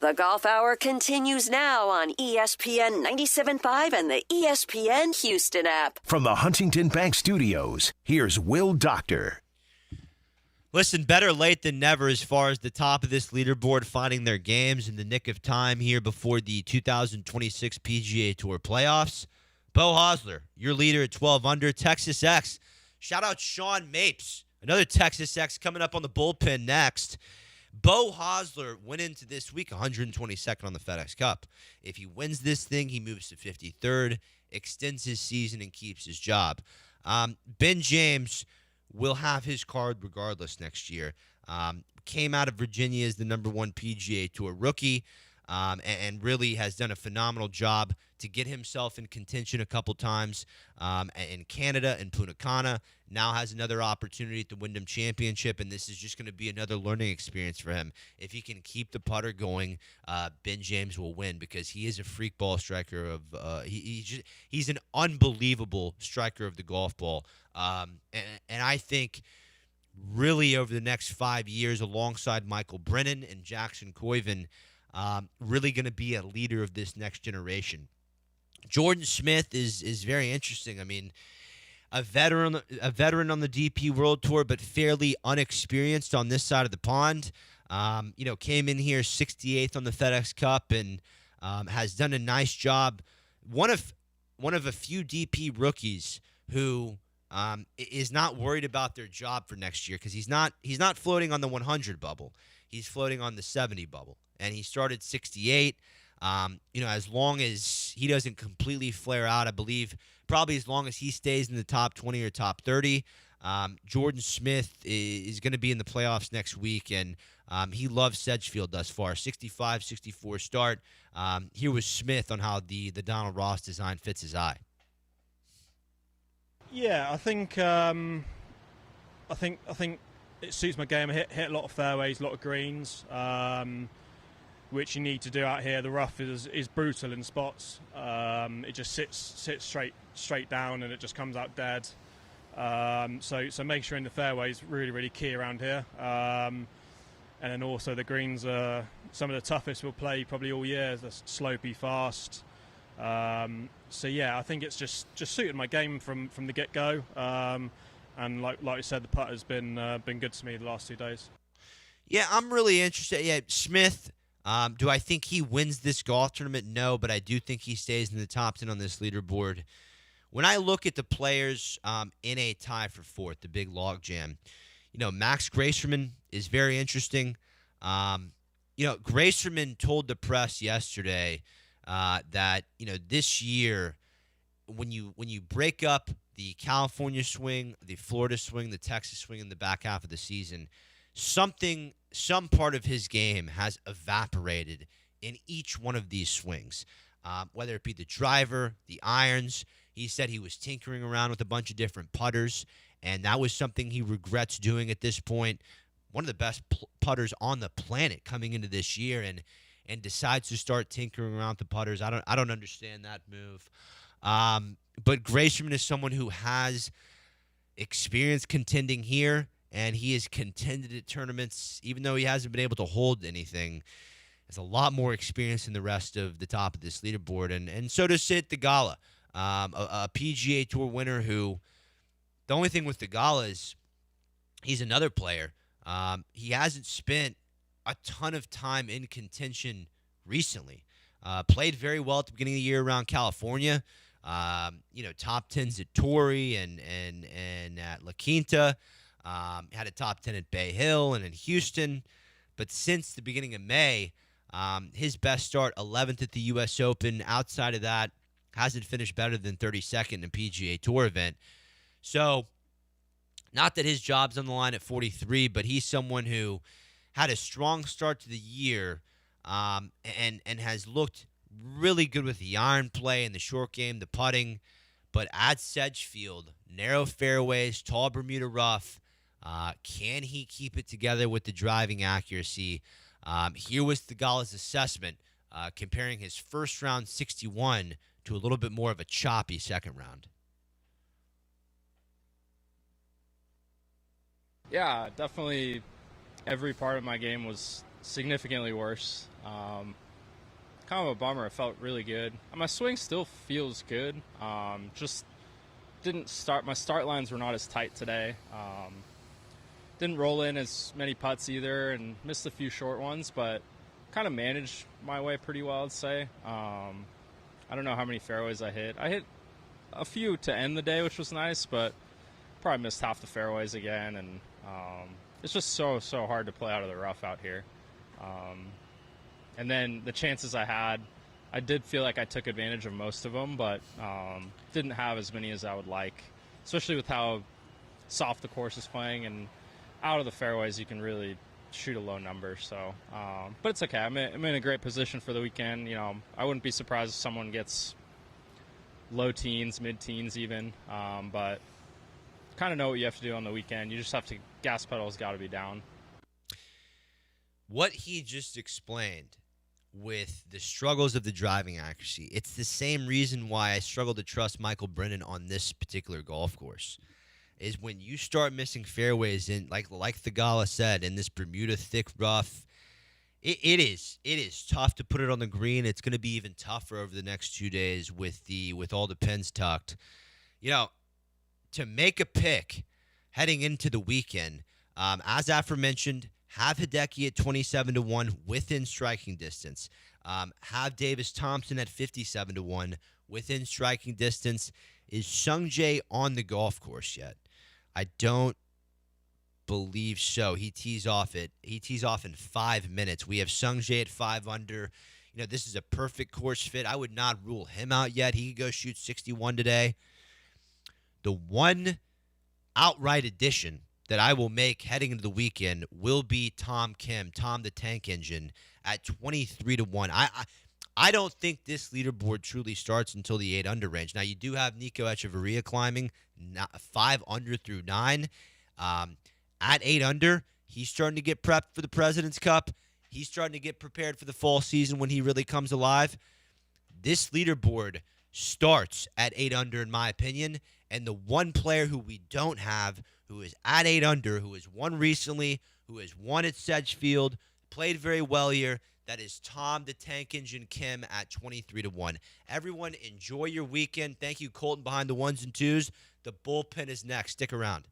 The Golf Hour continues now on ESPN 97.5 and the ESPN Houston app.
From the Huntington Bank Studios, here's Will Doctor.
Listen, better late than never as far as the top of this leaderboard finding their games in the nick of time here before the 2026 PGA Tour playoffs. Beau Hosler, your leader at 12 under. Texas X. Shout out Sean Mapes, another Texas X coming up on the bullpen next. Beau Hosler went into this week 122nd on the FedEx Cup. If he wins this thing, he moves to 53rd, extends his season, and keeps his job. Ben James will have his card regardless next year. Came out of Virginia as the number 1 PGA Tour rookie, and really has done a phenomenal job to get himself in contention a couple times in Canada and Punta Cana. Now has another opportunity at the Wyndham Championship, and this is just going to be another learning experience for him. If he can keep the putter going, Ben James will win because he is a freak ball striker. He's an unbelievable striker of the golf ball, and I think really over the next 5 years, alongside Michael Brennan and Jackson Coyven, really going to be a leader of this next generation. Jordan Smith is very interesting. I mean, a veteran on the DP World Tour, but fairly unexperienced on this side of the pond. Came in here 68th on the FedEx Cup and has done a nice job. One of a few DP rookies who is not worried about their job for next year because he's not floating on the 100 bubble. He's floating on the 70 bubble, and he started 68. As long as he doesn't completely flare out, I believe probably as long as he stays in the top 20 or top 30, Jordan Smith is going to be in the playoffs next week, and he loves Sedgefield thus far. 65-64 start. Here was Smith on how the Donald Ross design fits his eye.
Yeah, I think it suits my game. I hit a lot of fairways, a lot of greens, which you need to do out here. The rough is brutal in spots. It just sits straight down, and it just comes out dead. So make sure in the fairway is really, really key around here. And then also the greens are some of the toughest we'll play probably all year. They're slopey, fast. So yeah, I think it's just suited my game from the get-go. And like I said, the putter's been good to me the last 2 days.
Yeah, I'm really interested. Yeah, Smith, do I think he wins this golf tournament? No, but I do think he stays in the top 10 on this leaderboard. When I look at the players in a tie for fourth, the big log jam, Max Gracerman is very interesting. Gracerman told the press yesterday that, this year, when you break up the California swing, the Florida swing, the Texas swing in the back half of the season, some part of his game has evaporated in each one of these swings, whether it be the driver, the irons. He said he was tinkering around with a bunch of different putters, and that was something he regrets doing at this point. One of the best putters on the planet coming into this year, and decides to start tinkering around with the putters. I don't understand that move. But Gracerman is someone who has experience contending here, and he has contended at tournaments, even though he hasn't been able to hold anything. Has a lot more experience than the rest of the top of this leaderboard, and so does Sid Theegala, a PGA Tour winner who, the only thing with Theegala is he's another player. He hasn't spent a ton of time in contention recently. Played very well at the beginning of the year around California. Top 10s at Torrey and at La Quinta. Had a top 10 at Bay Hill and in Houston. But since the beginning of May, his best start, 11th at the U.S. Open. Outside of that, hasn't finished better than 32nd in a PGA Tour event. So, not that his job's on the line at 43, but he's someone who had a strong start to the year and has looked really good with the iron play and the short game, the putting. But at Sedgefield, narrow fairways, tall Bermuda rough, can he keep it together with the driving accuracy? Here was Theegala's assessment, comparing his first round 61 to a little bit more of a choppy second round.
Yeah, definitely every part of my game was significantly worse. Kind of a bummer. It felt really good. My swing still feels good. Just didn't start. My start lines were not as tight today. Didn't roll in as many putts either, and missed a few short ones, but kind of managed my way pretty well, I'd say. I don't know how many fairways I hit. I hit a few to end the day, which was nice, but probably missed half the fairways again, and it's just so hard to play out of the rough out here. And then the chances I had, I did feel like I took advantage of most of them, but didn't have as many as I would like, especially with how soft the course is playing, and out of the fairways you can really shoot a low number. So, but it's okay. I'm in a great position for the weekend. I wouldn't be surprised if someone gets low teens, mid-teens even, but kind of know what you have to do on the weekend. You just have to, gas pedal's got to be down.
What he just explained with the struggles of the driving accuracy, it's the same reason why I struggle to trust Michael Brennan on this particular golf course, is when you start missing fairways in, like Theegala said, in this Bermuda thick rough, it is tough to put it on the green. It's going to be even tougher over the next 2 days with all the pins tucked. To make a pick heading into the weekend, as aforementioned, have Hideki at 27-1 within striking distance. Have Davis Thompson at 57-1 within striking distance. Is Sungjae on the golf course yet? I don't believe so. He tees off in 5 minutes. We have Sungjae at 5 under. This is a perfect course fit. I would not rule him out yet. He could go shoot 61 today. The one outright addition that I will make heading into the weekend will be Tom Kim, Tom the Tank Engine, at 23-1. I don't think this leaderboard truly starts until the 8 under range. Now, you do have Nico Echeverria climbing 5 under through 9. At 8 under, he's starting to get prepped for the President's Cup. He's starting to get prepared for the fall season when he really comes alive. This leaderboard starts at 8 under, in my opinion. And the one player who we don't have, who is at 8 under, who has won recently, who has won at Sedgefield, played very well here, that is Tom the Tank Engine Kim at 23-1. Everyone, enjoy your weekend. Thank you, Colton, behind the ones and twos. The bullpen is next. Stick around.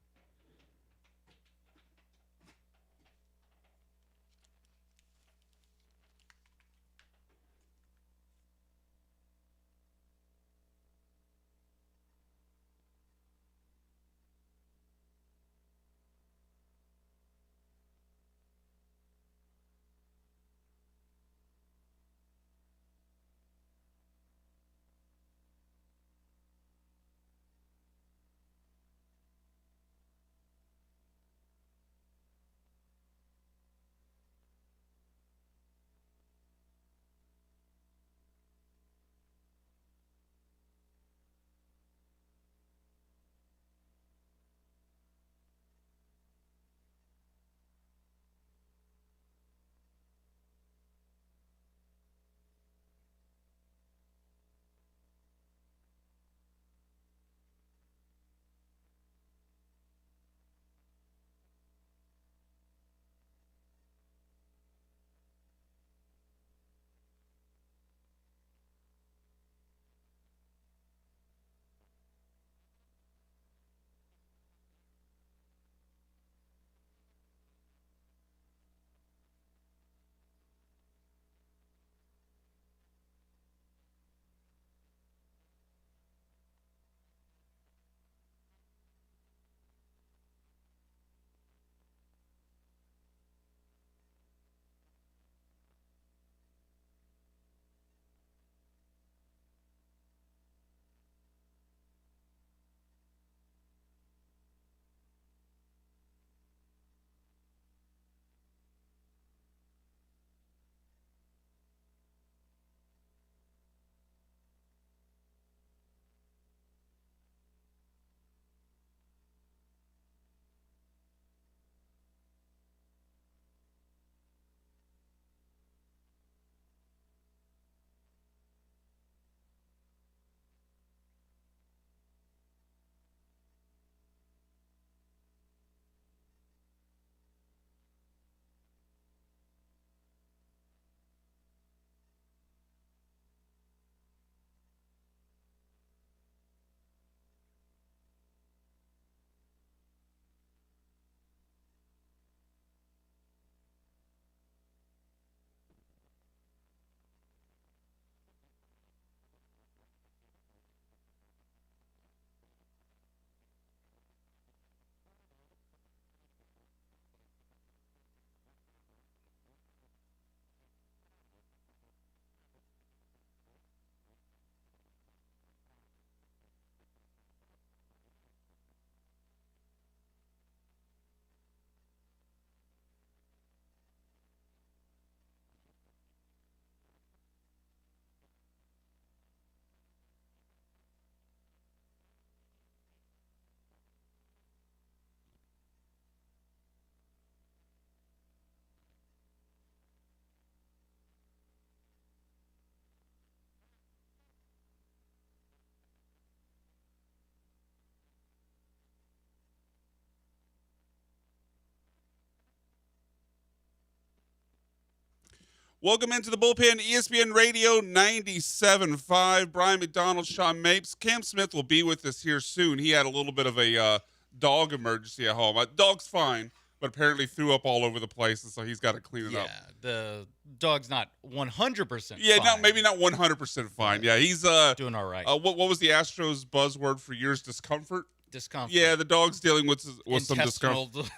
Welcome into the bullpen, ESPN Radio 97.5. Brian McDonald, Sean Mapes. Cam Smith will be with us here soon. He had a little bit of a dog emergency at home. Dog's fine, but apparently threw up all over the place, and so he's got to clean it up.
Yeah, the dog's not 100%
Yeah,
fine.
maybe not 100% fine. Yeah, he's
doing all right.
What was the Astros buzzword for years? Discomfort?
Discomfort.
Yeah, the dog's dealing with some discomfort.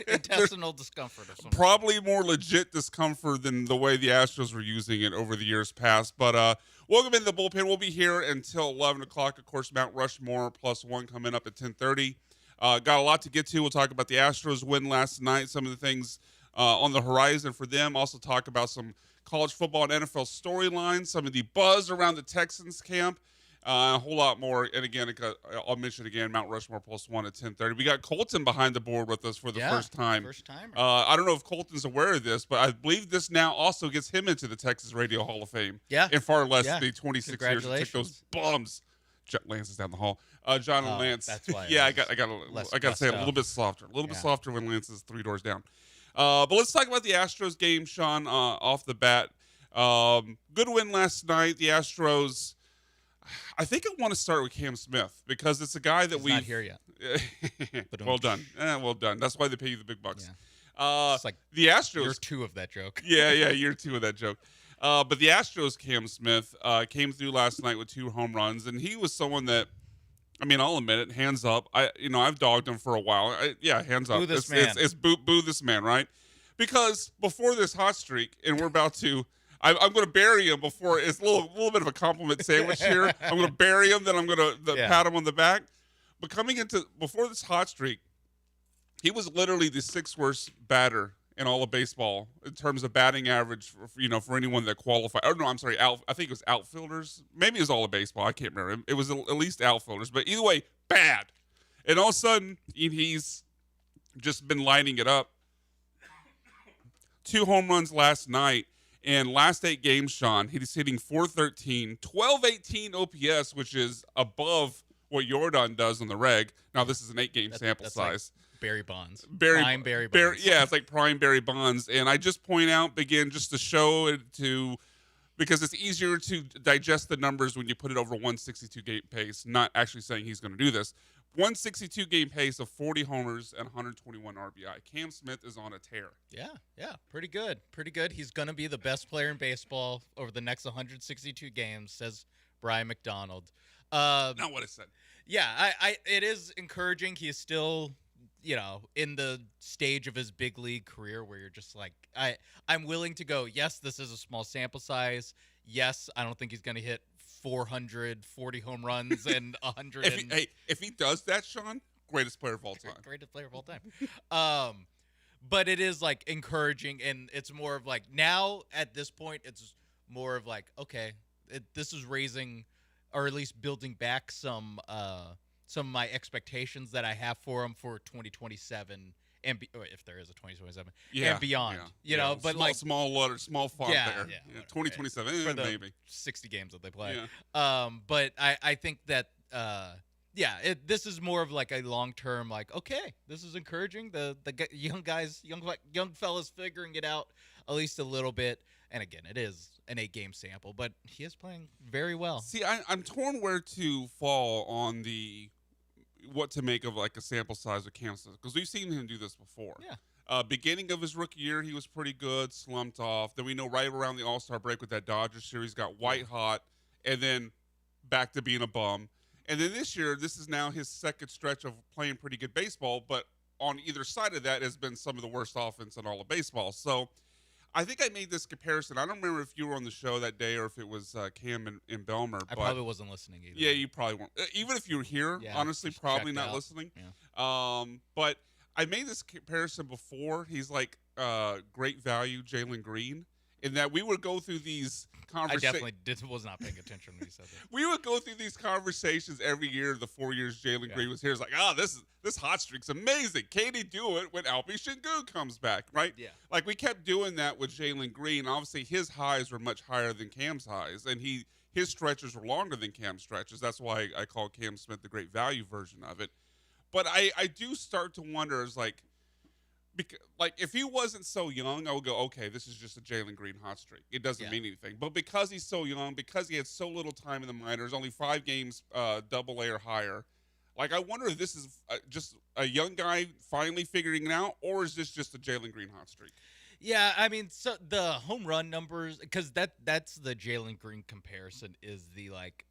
Intestinal discomfort or something.
Probably more legit discomfort than the way the Astros were using it over the years past. But welcome into the bullpen. We'll be here until 11 o'clock. Of course, Mount Rushmore +1 coming up at 10:30. Got a lot to get to. We'll talk about the Astros win last night, some of the things on the horizon for them. Also talk about some college football and NFL storylines, some of the buzz around the Texans camp, a whole lot more. And again, I'll mention again, Mount Rushmore Pulse 1 at 10:30. We got Colton behind the board with us for the first time.
First timer.
I don't know if Colton's aware of this, but I believe this now also gets him into the Texas Radio Hall of Fame.
Yeah.
In far less
Yeah.
than 26 years to take those bums. Lance is down the hall. John and Lance.
That's why.
Yeah, I got to say it a little bit softer. A little bit softer when Lance is 3 doors down. But let's talk about the Astros game, Sean, off the bat. Good win last night. The Astros, I think I want to start with Cam Smith because it's a guy that
He's not here yet.
Well done. Well done. That's why they pay you the big bucks.
Yeah. It's like
the Astros.
year 2 of that joke.
Yeah, year 2 of that joke. But the Astros, Cam Smith, came through last night with 2 home runs, and he was someone that, I mean, I'll admit it, hands up. I've dogged him for a while. Hands up.
Boo this man.
It's boo this man, right? Because before this hot streak, and we're about to, I'm going to bury him before. It's a little bit of a compliment sandwich here. I'm going to bury him, then I'm going to pat him on the back. But before this hot streak, he was literally the 6th worst batter in all of baseball in terms of batting average for anyone that qualified. Oh, no, I'm sorry. I think it was outfielders. Maybe it was all of baseball. I can't remember. It was at least outfielders. But either way, bad. And all of a sudden, he's just been lighting it up. 2 home runs last night. And last 8 games, Sean, he's hitting .413, 1218 OPS, which is above what Jordan does on the reg. Now, this is an 8-game sample size.
Like Barry Bonds.
Prime
Barry Bonds.
Yeah, it's like prime Barry Bonds. And I just point out, again, just to show it because it's easier to digest the numbers when you put it over 162 game pace, not actually saying he's going to do this. 162 game pace of 40 homers and 121 RBI. Cam Smith is on a tear.
Yeah, pretty good. He's going to be the best player in baseball over the next 162 games, says Brian McDonald.
Not what I said.
Yeah, it is encouraging. He's still, in the stage of his big league career where you're just like, I'm willing to go, yes, this is a small sample size. Yes, I don't think he's going to hit 440 home runs and 100.
If he does that, Sean, greatest player of all time.
Greatest player of all time. But it is like encouraging, and it's more of like now at this point, it's more of like, okay, this is raising, or at least building back some of my expectations that I have for him for 2027 and if there is a 2027 and beyond, but
small font there. 2027
for the
maybe
60 games that they play. But I think that this is more of like a long-term, like, okay, this is encouraging. The young fellas figuring it out at least a little bit. And again, it is an 8-game sample, but he is playing very well.
See, I'm torn where to fall on what to make of like a sample size of Cam Smith, because we've seen him do this before.
Yeah.
Beginning of his rookie year, he was pretty good, slumped off. Then we know right around the All-Star break with that Dodgers series, got white hot, and then back to being a bum. And then this year, this is now his second stretch of playing pretty good baseball, but on either side of that has been some of the worst offense in all of baseball. So I think I made this comparison. I don't remember if you were on the show that day or if it was Cam and Belmer.
I probably wasn't listening either.
Yeah, you probably weren't. Even if you were here, honestly, probably not listening.
Yeah.
But I made this comparison before. He's like great value Jalen Green, in that we would go through these conversations.
I definitely was not paying attention when you said that.
We would go through these conversations every year. The 4 years Jalen Green was here, it's like, this hot streak's amazing. Can he do it when Alpi Shingu comes back, right?
Yeah.
Like we kept doing that with Jalen Green. Obviously, his highs were much higher than Cam's highs, and his stretches were longer than Cam's stretches. That's why I call Cam Smith the great value version of it. But I do start to wonder, is like if he wasn't so young, I would go, okay, this is just a Jalen Green hot streak. It doesn't mean anything. But because he's so young, because he had so little time in the minors, only 5 games Double-A or higher, like I wonder if this is just a young guy finally figuring it out, or is this just a Jalen Green hot streak?
Yeah, I mean, so the home run numbers, because that's the Jalen Green comparison, is the like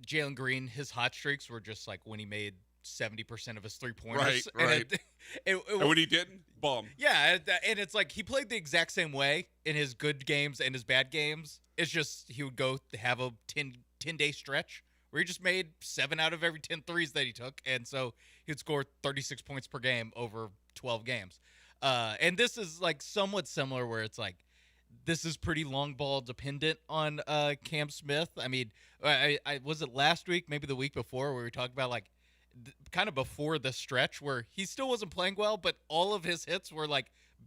Jalen Green, his hot streaks were just like when he made 70% of his 3-pointers.
Right. And when he didn't, bum.
Yeah, and it's like he played the exact same way in his good games and his bad games. It's just he would go have a 10-day stretch where he just made 7 out of every 10 threes that he took, and so he'd score 36 points per game over 12 games. And this is like somewhat similar, where it's like this is pretty long ball dependent on Cam Smith. I mean, I was it last week, maybe the week before, where we talked about like kind of before the stretch where he still wasn't playing well, but all of his hits were like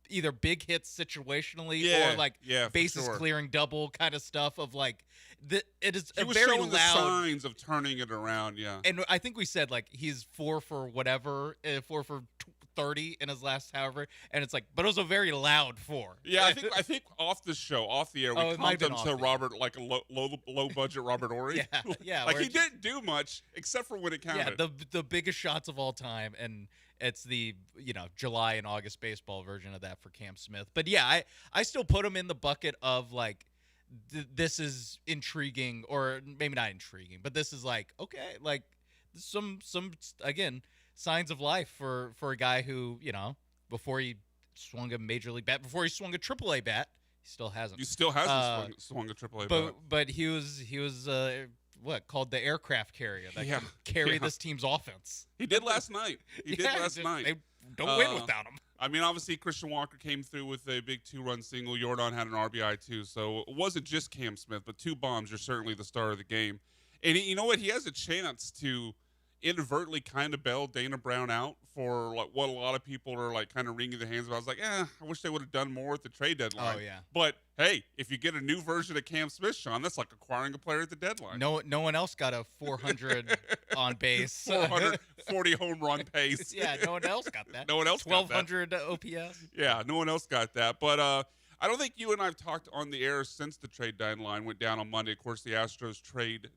either big hits situationally or like bases clearing double kind of stuff of like it is
he
a
was
very
showing
loud
the signs of turning it around. Yeah,
and I think we said like he's 4 for whatever, 4 for 30 in his last however, and it's like, but it was a very loud 4.
Yeah, I think off the show, off the air, we comped him to Robert, like a low budget Robert Ory.
Yeah,
like he didn't do much except for when it counted.
Yeah, the biggest shots of all time, and it's the July and August baseball version of that for Cam Smith. But yeah, I still put him in the bucket of like this is intriguing, or maybe not intriguing, but this is like okay, like some again signs of life for a guy who before he swung a major league bat, before he swung a AAA bat, he still hasn't.
He still hasn't swung a AAA bat.
But he was what called the aircraft carrier that can carry this team's offense.
He did last night. He did last night.
They don't win without him.
I mean, obviously, Christian Walker came through with a big 2-run single. Jordan had an RBI, too. So it wasn't just Cam Smith, but 2 bombs. You're certainly the star of the game. And you know what? He has a chance to inadvertently kind of bail Dana Brown out for like what a lot of people are like kind of wringing their hands about. I was like, I wish they would have done more at the trade deadline.
Oh, yeah.
But, hey, if you get a new version of Cam Smith, Sean, that's like acquiring a player at the deadline.
No one else got a 400 on base.
440 home run pace.
Yeah, no one else got that.
No one else got that.
1,200 OPS.
Yeah, no one else got that. But I don't think you and I have talked on the air since the trade deadline went down on Monday. Of course, the Astros trade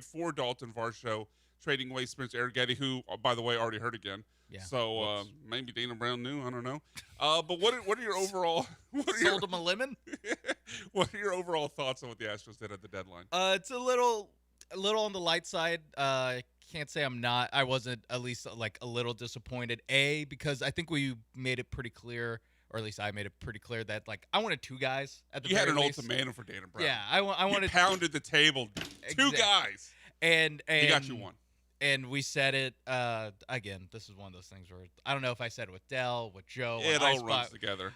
for Dalton Varsho, trading away Spencer Arrighetti, who, by the way, already hurt again.
Yeah.
So maybe Dana Brown knew. I don't know. But what are your overall?
Sold him a lemon.
What are your overall thoughts on what the Astros did at the deadline?
It's a little on the light side. Can't say I'm not. I wasn't at least like a little disappointed. Because I think we made it pretty clear, or at least I made it pretty clear that like I wanted 2 guys at the.
You had an
least.
ultimatum for Dana Brown.
Yeah, I wanted.
You pounded the table. 2 guys.
And
he got you 1.
And we said it again. This is one of those things where I don't know if I said it with Dell, with Joe.
It all runs together.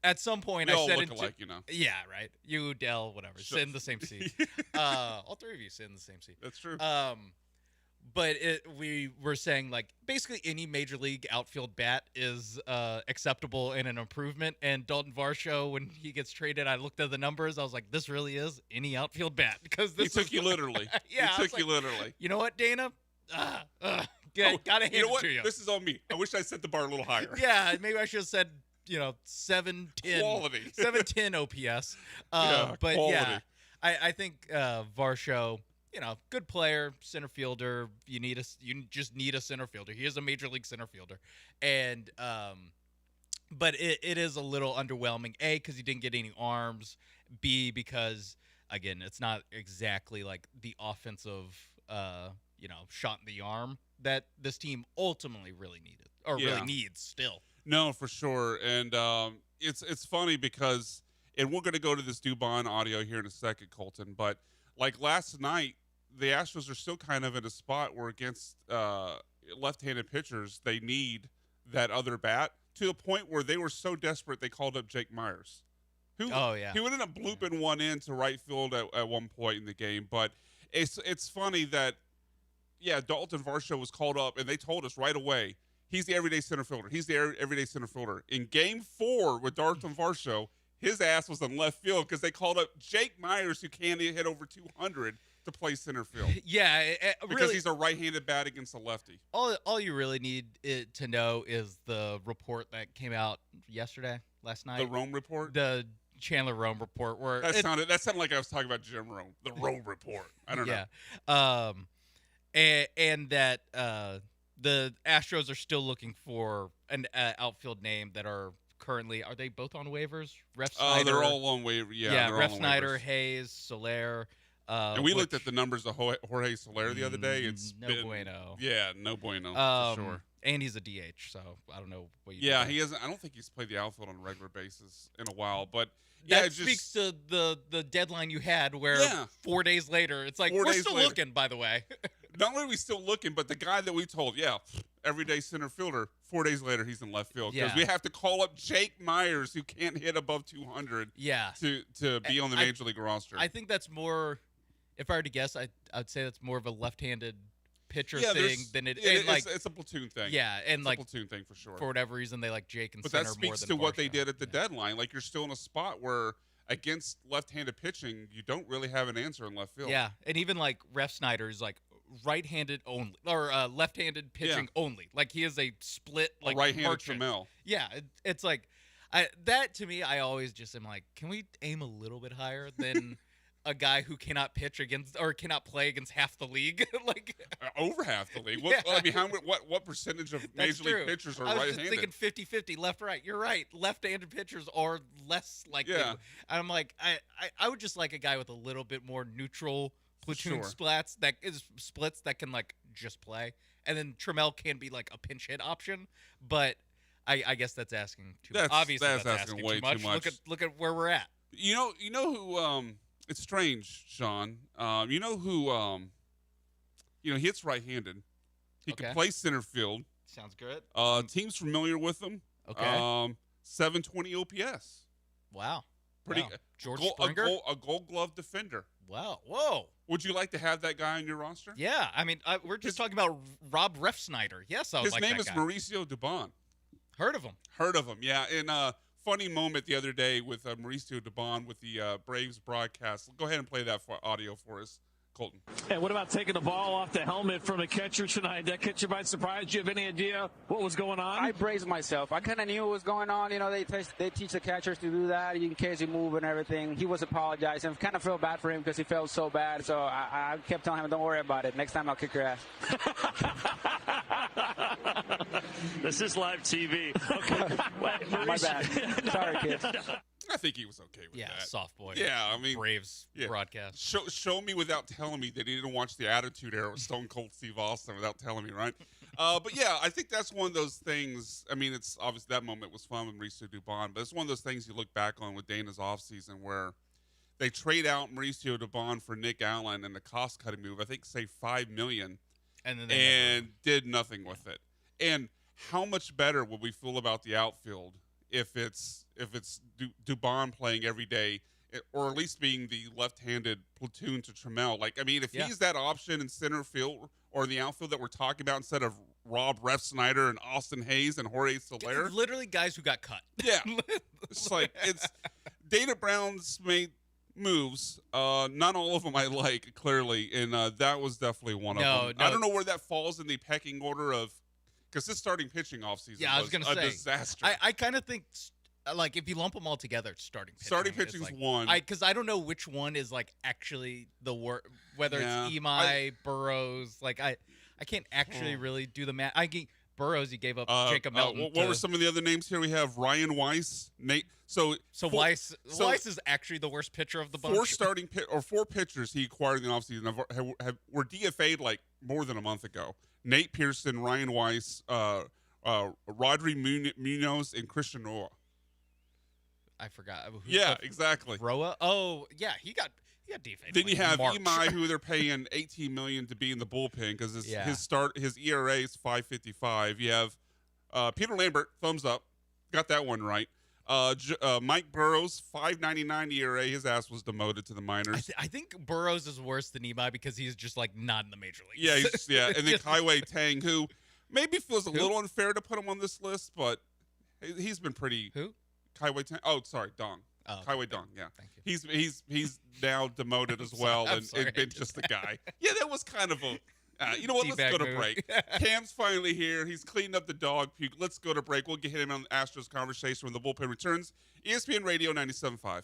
At some point,
we
I
all
said
look
it.
Alike,
Yeah, right. You, Dell, whatever. Sit in the same seat. All 3 of you sit in the same seat.
That's true.
But we were saying like basically any major league outfield bat is acceptable and an improvement. And Dalton Varsho, when he gets traded, I looked at the numbers. I was like, this really is any outfield bat because this
he took you literally.
Yeah,
he took you literally.
You know what, Dana? Gotta hand it to you.
This is on me. I wish I set the bar a little higher.
Yeah, maybe I should have said 710
quality
710 OPS. But
quality.
yeah, I think Varsho, good player, center fielder. You just need a center fielder. He is a major league center fielder, and but it is a little underwhelming. A, because he didn't get any arms. B, because again, it's not exactly like the offensive shot in the arm that this team ultimately really needed or really needs still.
No, for sure. And it's funny because, and we're going to go to this Dubon audio here in a second, Colton, but like last night, the Astros are still kind of in a spot where against left-handed pitchers, they need that other bat to the point where they were so desperate they called up Jake Myers. He would end up blooping one in to right field at one point in the game. But it's funny that, Dalton Varsho was called up, and they told us right away, he's the everyday center fielder. He's the everyday center fielder. In Game 4 with Dalton Varsho, his ass was in left field because they called up Jake Myers, who can't hit over 200, to play center field.
Yeah,
because
really,
he's a right-handed bat against a lefty.
All you really need to know is the report that came out last night.
The Rome report?
The Chandler Rome report. Where
that sounded like I was talking about Jim Rome. The Rome report. I don't know.
Yeah. And that the Astros are still looking for an outfield name that are they both on waivers? Ref Snyder.
They're all on waiver. Yeah,
Ref Snyder, Hayes, Soler.
And we looked at the numbers of Jorge Soler the other day. It's
no bueno.
Yeah, no bueno, for sure.
and he's a DH, so I don't know what you.
Yeah,
do
he hasn't. I don't think he's played the outfield on a regular basis in a while. But
that
it
speaks
just,
to the deadline you had, where
Yeah.
4 days later, it's like
4
we're
days
still
later.
looking. By the way,
not only are we still looking, but the guy that we told, everyday center fielder, 4 days later he's in left field because
Yeah.
we have to call up Jake Myers, who can't hit above 200.
Yeah.
To be on the major league roster.
I think that's more. If I were to guess, I'd say that's more of a left-handed pitcher
Yeah,
thing than
it's a platoon thing.
Yeah, and
it's
like
a platoon thing for sure.
For whatever reason, they like Jake and
But
center
that
more
speaks
than
to what they
Varsho.
did at the deadline. Like, you're still in a spot where against left-handed pitching, you don't really have an answer in left field.
Yeah, and even like Ref Snyder is like right-handed only or left-handed pitching only. Like he is a split like
right-handed
merchant.
Trammell.
Yeah, it's like that to me. I always just am like, can we aim a little bit higher than a guy who cannot pitch against or cannot play against half the league? Like
over half the league.
Yeah.
I mean, what percentage of
That's
major
true.
league pitchers are
I was
right-handed?
just thinking 50-50 left-right. You're right. Left-handed pitchers are less likely.
Yeah.
And I'm like, I would just like a guy with a little bit more neutral platoon
Sure.
splits that can like just play. And then Trammell can be like a pinch hit option, but I guess that's asking too much. Obviously,
that's
that's
asking
asking
way
too much.
too much.
Look at where we're at.
You know who? It's strange, Sean. You know who? He hits right-handed. He
Okay.
can play center field.
Sounds good.
Team's familiar with him.
Okay.
720 OPS.
Wow.
Pretty.
Wow. George
a
Springer?
Gold Glove defender.
Wow. Whoa.
Would you like to have that guy on your roster?
Yeah. I mean, we're just talking about Rob Refsnyder. Yes, I would
His
like
name
that
is
guy.
Mauricio Dubon.
Heard of him?
Heard of him? Yeah. In a funny moment the other day with Mauricio Dubon with the Braves broadcast. Go ahead and play that audio for us, Colton.
And what about taking the ball off the helmet from a catcher tonight? That catcher by surprise. Do you have any idea what was going on?
I braced myself. I kind of knew what was going on. You know, they teach the catchers to do that in case you move and everything. He was apologizing. I kind of felt bad for him because he felt so bad. So I kept telling him, don't worry about it. Next time I'll kick your ass.
This is live TV. Okay.
My bad. Sorry, kids.
I think he was okay with that.
Soft boy.
Yeah, I mean,
Braves broadcast.
Show me without telling me that he didn't watch the Attitude Era with Stone Cold Steve Austin without telling me, right? But yeah, I think that's one of those things. I mean, it's obviously that moment was fun with Mauricio Dubon, but it's one of those things you look back on with Dana's offseason where they trade out Mauricio Dubon for Nick Allen and the cost-cutting move. I think say $5 million,
and then
did nothing with it. And how much better would we feel about the outfield if it's Dubon playing every day, or at least being the left-handed platoon to Trammell? Like, I mean, if he's that option in center field or the outfield that we're talking about instead of Rob Refsnyder and Austin Hayes and Jorge Soler,
Literally guys who got cut.
Yeah, it's like it's Dana Brown's made moves. Not all of them I like, clearly, and that was definitely one of them.
No.
I don't know where that falls in the pecking order of. Because this starting pitching offseason
I was gonna
a
say,
disaster.
I kind of think, like, if you lump them all together, it's starting pitching.
Starting pitching's
like,
one.
Because I don't know which one is, like, actually the worst. Whether it's Imai, Burrows. Like, I can't actually really do the math. Burrows, he gave up Jacob Melton.
What were some of the other names here? We have Ryan Weiss, Nate. So
Weiss is actually the worst pitcher of the bunch.
Four pitchers he acquired in the offseason were DFA'd like more than a month ago. Nate Pearson, Ryan Weiss, Rodri Munoz, and Christian Roa.
I forgot.
Exactly.
Roa? Oh, yeah, he got defaced.
Then you have Imai, who they're paying $18 million to be in the bullpen because his ERA is 5.55. You have Peter Lambert, thumbs up, got that one right. Mike Burrows, 5.99 ERA. His ass was demoted to the minors.
I think Burrows is worse than Imai because he's just like not in the major leagues.
Yeah, and then Kaiwei Tang, who maybe feels a little unfair to put him on this list, but he's been pretty.
Who?
Kaiwei Tang. Oh, sorry, Dong.
Oh,
Kaiwei Dong. Yeah,
thank you.
He's now demoted as well, and been just the guy. Yeah, that was kind of a. You know what? Let's go to break. Cam's finally here. He's cleaned up the dog puke. Let's go to break. We'll get him on the Astros conversation when the bullpen returns. ESPN Radio 97.5.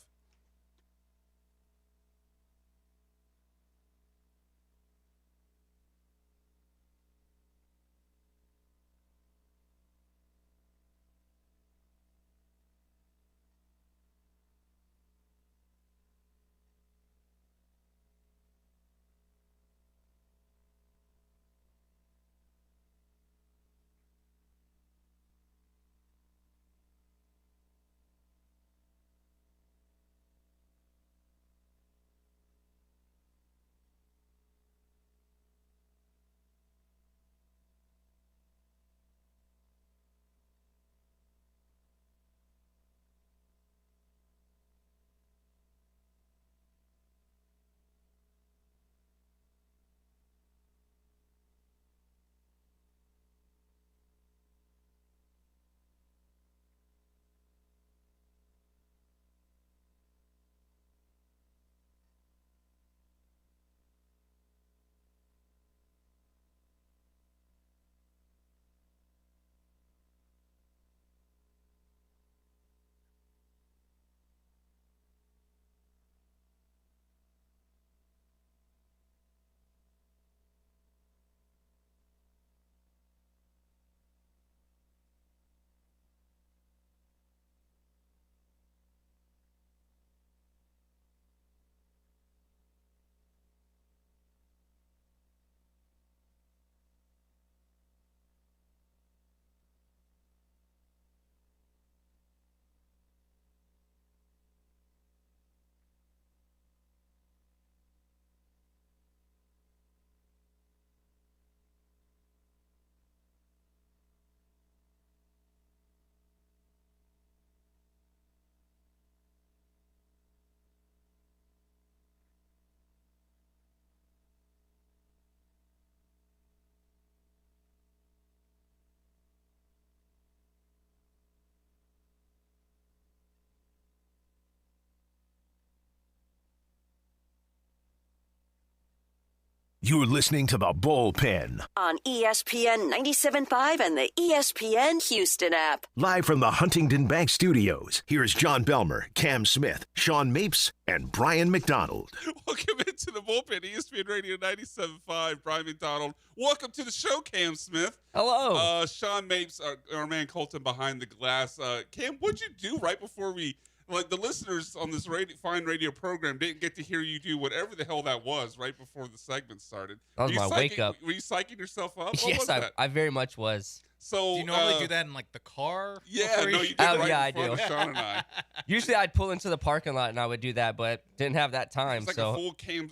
You're listening to The Bullpen.
On ESPN 97.5 and the ESPN Houston app.
Live from the Huntington Bank Studios, here's John Belmer, Cam Smith, Sean Mapes, and Brian McDonald.
Welcome into The Bullpen, ESPN Radio 97.5. Brian McDonald. Welcome to the show, Cam Smith.
Hello.
Sean Mapes, our man Colton behind the glass. Cam, what'd you do right before we... Like, the listeners on this fine radio program didn't get to hear you do whatever the hell that was right before the segment started.
That was my wake-up.
Were you psyching yourself up? What
Yes,
was that?
I very much was.
So,
Do you normally do that in like the car?
Yeah,
before
no,
you
you did right
yeah,
in
I
front
do.
of Sean and I.
Usually I'd pull into the parking lot and I would do that, but didn't have that time.
It's like
so
a full Cam.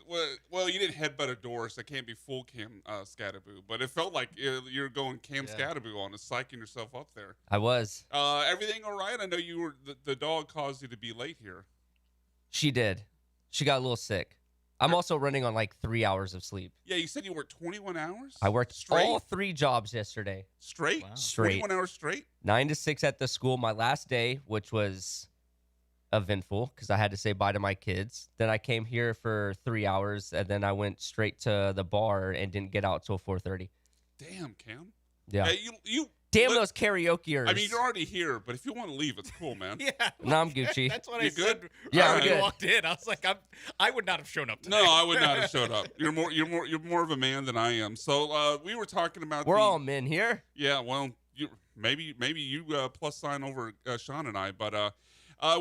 Well, you didn't headbutt a door, so it can't be full Cam Scattaboo. But it felt like you're going Cam Scattaboo on it, psyching yourself up there.
I was.
Everything all right? I know you were. The dog caused you to be late here.
She did. She got a little sick. I'm also running on like 3 hours of sleep.
Yeah, you said you worked 21 hours?
I worked
straight?
all 3 jobs yesterday.
Straight?
Wow.
Straight.
21 hours straight?
9 to 6 at the school. My last day, which was eventful because I had to say bye to my kids. Then I came here for 3 hours, and then I went straight to the bar and didn't get out till 4:30.
Damn, Cam.
Yeah.
Hey, you
Damn those karaokeers.
I mean, you're already here, but if you want to leave, it's cool, man.
Yeah.
No, I'm Gucci.
That's what
You
I said.
good?
Yeah,
when
I'm
you
good.
walked in. I was like, I would not have shown up today.
No, I would not have showed up. You're more of a man than I am. So we were talking about.
We're all men here.
Yeah, well, maybe you plus sign over Sean and I, but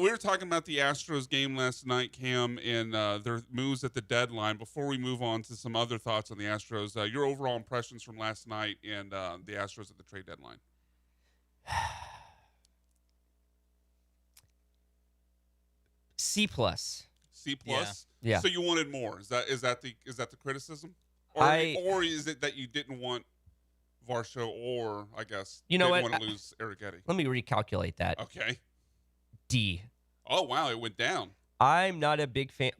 we were talking about the Astros game last night, Cam, and their moves at the deadline. Before we move on to some other thoughts on the Astros, your overall impressions from last night and the Astros at the trade deadline.
C plus.
C plus.
Yeah.
So you wanted more? Is that the criticism, or is it that you didn't want Varsho, or I guess
You know
didn't
what?
want to lose Eric Eddy?
Let me recalculate that.
Okay.
D.
Oh wow, it went down.
I'm not a big fan.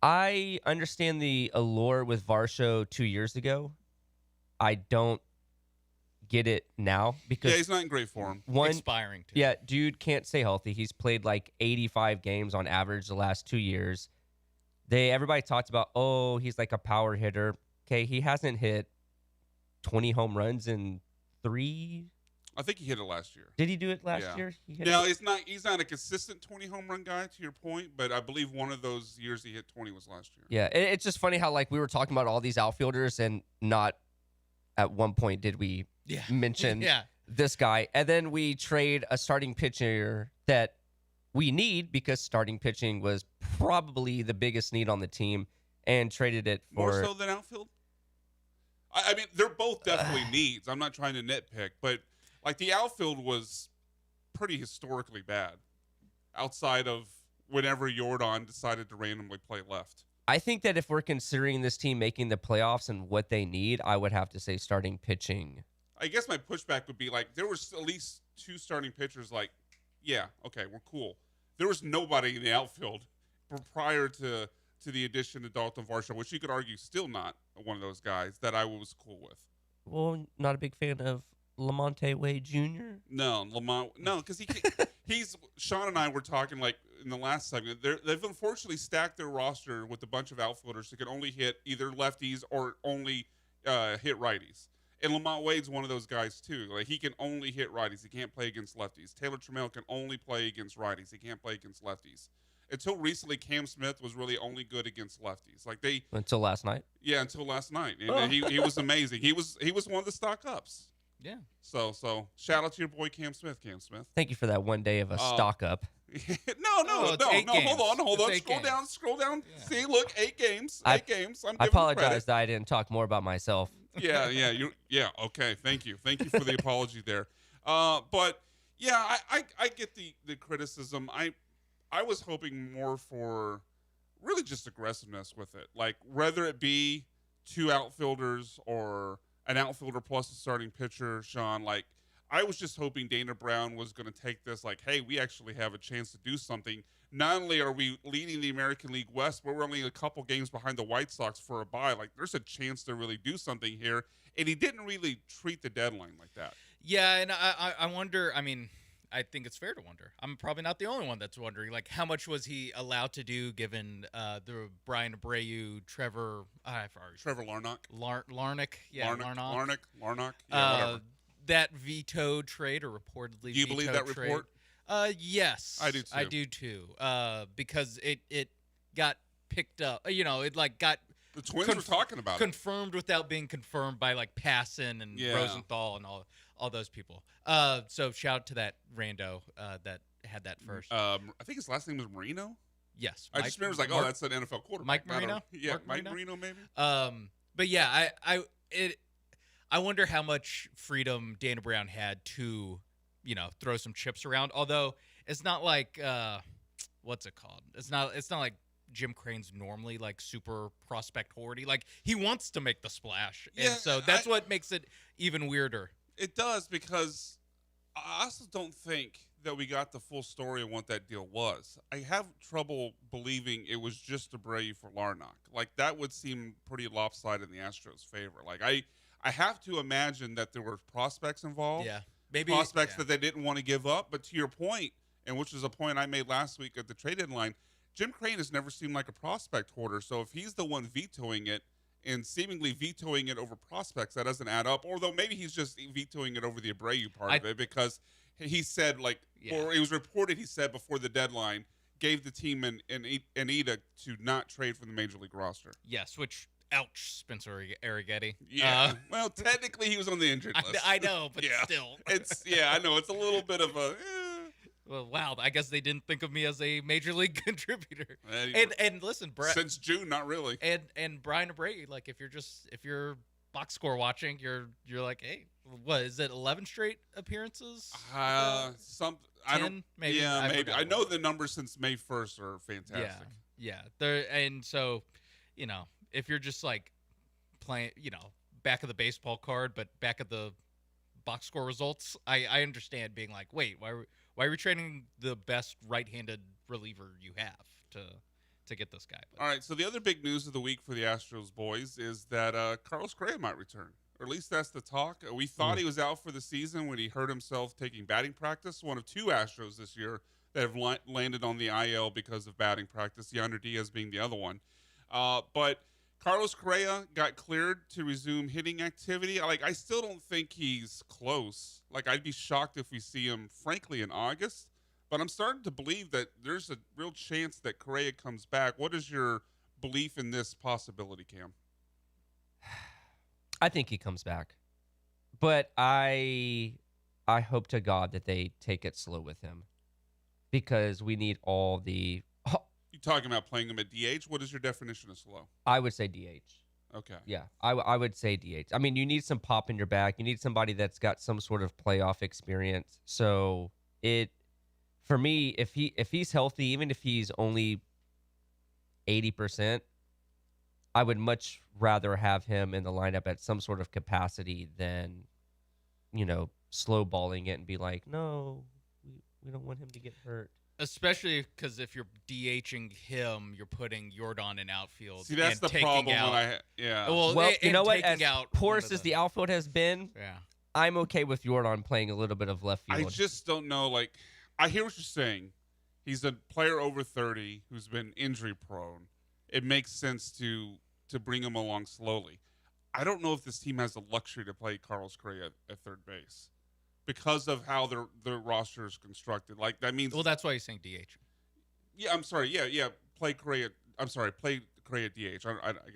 I understand the allure with Varsho 2 years ago. I don't get it now because
Yeah, he's not in great form.
Expiring too.
Yeah, dude can't stay healthy. He's played like 85 games on average the last 2 years. Everybody talked about, oh, he's like a power hitter. Okay, he hasn't hit 20 home runs in 3.
I think he hit it last year.
Did he do it last year? He hit
No,
it?
he's not a consistent 20 home run guy, to your point, but I believe one of those years he hit 20 was last year.
Yeah, it's just funny how like we were talking about all these outfielders and not at one point did we mention this guy. And then we trade a starting pitcher that we need because starting pitching was probably the biggest need on the team and traded it for...
More so than outfield? I mean, they're both definitely needs. I'm not trying to nitpick, but like the outfield was pretty historically bad outside of whenever Jordan decided to randomly play left.
I think that if we're considering this team making the playoffs and what they need, I would have to say starting pitching.
I guess my pushback would be like there was at least 2 starting pitchers like, yeah, okay, we're cool. There was nobody in the outfield prior to the addition of Dalton Varsho, which you could argue still not one of those guys that I was cool with.
Well, not a big fan of Lamonte Wade Jr.?
No, Lamont. No, because he's Sean and I were talking like in the last segment. They've unfortunately stacked their roster with a bunch of outfielders who can only hit either lefties or only hit righties. And Lamont Wade's one of those guys too. Like he can only hit righties. He can't play against lefties. Taylor Trammell can only play against righties. He can't play against lefties. Until recently, Cam Smith was really only good against lefties. Like
until last night.
Yeah, until last night, and he was amazing. He was one of the stock ups.
Yeah.
So shout out to your boy Cam Smith. Cam Smith.
Thank you for that one day of a stock up.
No.
Hold on.
Scroll down. Yeah. See, look, 8 games. 8 games.
I apologize that I didn't talk more about myself.
Yeah. Okay. Thank you for the apology there. But yeah, I get the criticism. I was hoping more for really just aggressiveness with it. Like whether it be 2 outfielders or an outfielder plus a starting pitcher, Sean, like I was just hoping Dana Brown was going to take this like, hey, we actually have a chance to do something. Not only are we leading the American League West, but we're only a couple games behind the White Sox for a bye. Like there's a chance to really do something here. And he didn't really treat the deadline like that.
Yeah, and I wonder, I mean, I think it's fair to wonder. I'm probably not the only one that's wondering, like, how much was he allowed to do given the Brian Abreu, Trevor
Larnach.
Larnach. Yeah,
Larnach. Yeah, whatever.
That vetoed trade, or reportedly
Do you believe that
trade.
report?
Yes.
I do too.
I do too. Because it got picked up. It like got
the Twins were talking about
confirmed without being confirmed by like Passan and Rosenthal and all those people. So shout out to that rando that had that first.
I think his last name was Marino.
Yes.
I just remember it was like, that's an NFL quarterback.
Mike Marino?
Mike Marino maybe.
But yeah, I wonder how much freedom Dana Brown had to, throw some chips around. Although it's not like what's it called? It's not like Jim Crane's normally like super prospect hoardy. Like he wants to make the splash.
Yeah,
and so that's what makes it even weirder.
It does, because I also don't think that we got the full story of what that deal was. I have trouble believing it was just Abreu for Larnach. Like that would seem pretty lopsided in the Astros' favor. Like I have to imagine that there were prospects involved.
Yeah. Maybe
prospects that they didn't want to give up. But to your point, and which is a point I made last week at the trade deadline, Jim Crane has never seemed like a prospect hoarder. So if he's the one vetoing it and seemingly vetoing it over prospects, that doesn't add up. Although maybe he's just vetoing it over the Abreu part of it, because he said, or it was reported he said before the deadline, gave the team an edict to not trade from the Major League roster.
Yes, which, ouch, Spencer Arrighetti.
Yeah. Well, technically he was on the injured list.
I know, but still.
I know. It's a little bit of a...
Well, wow, I guess they didn't think of me as a Major League contributor. And listen,
since June, not really.
And Brian Abreu, like if you're box score watching, you're like, hey, what is it? 11 straight appearances?
10, I don't.
Maybe.
Yeah, maybe. I know the numbers since May 1st are fantastic.
Yeah. And so, if you're just like playing, back of the baseball card, but back of the box score results, I understand being like, wait, why are we trading the best right-handed reliever you have to get this guy?
All right, so the other big news of the week for the Astros boys is that Carlos Correa might return. Or at least that's the talk. We thought he was out for the season when he hurt himself taking batting practice. One of two Astros this year that have landed on the IL because of batting practice, Yonder Diaz being the other one. But Carlos Correa got cleared to resume hitting activity. I still don't think he's close. I'd be shocked if we see him, frankly, in August. But I'm starting to believe that there's a real chance that Correa comes back. What is your belief in this possibility, Cam?
I think he comes back. But I hope to God that they take it slow with him, because we need all the...
You talking about playing him at DH? What is your definition of slow?
I would say DH.
Okay.
Yeah, I would say DH. I mean, you need some pop in your back. You need somebody that's got some sort of playoff experience. So for me, if he's healthy, even if he's only 80%, I would much rather have him in the lineup at some sort of capacity than, slow balling it and be like, no, we don't want him to get hurt.
Especially because if you're DHing him, you're putting Jordan in outfield.
See, that's the problem.
Well, you know what? As porous as the outfield has been,
yeah,
I'm okay with Jordan playing a little bit of left field.
I just don't know. I hear what you're saying. He's a player over 30 who's been injury prone. It makes sense to bring him along slowly. I don't know if this team has the luxury to play Carlos Correa at third base, because of how their roster is constructed. That means...
Well, that's why he's saying DH.
Yeah, I'm sorry. Yeah. Play Correa. I'm sorry. Play Correa DH.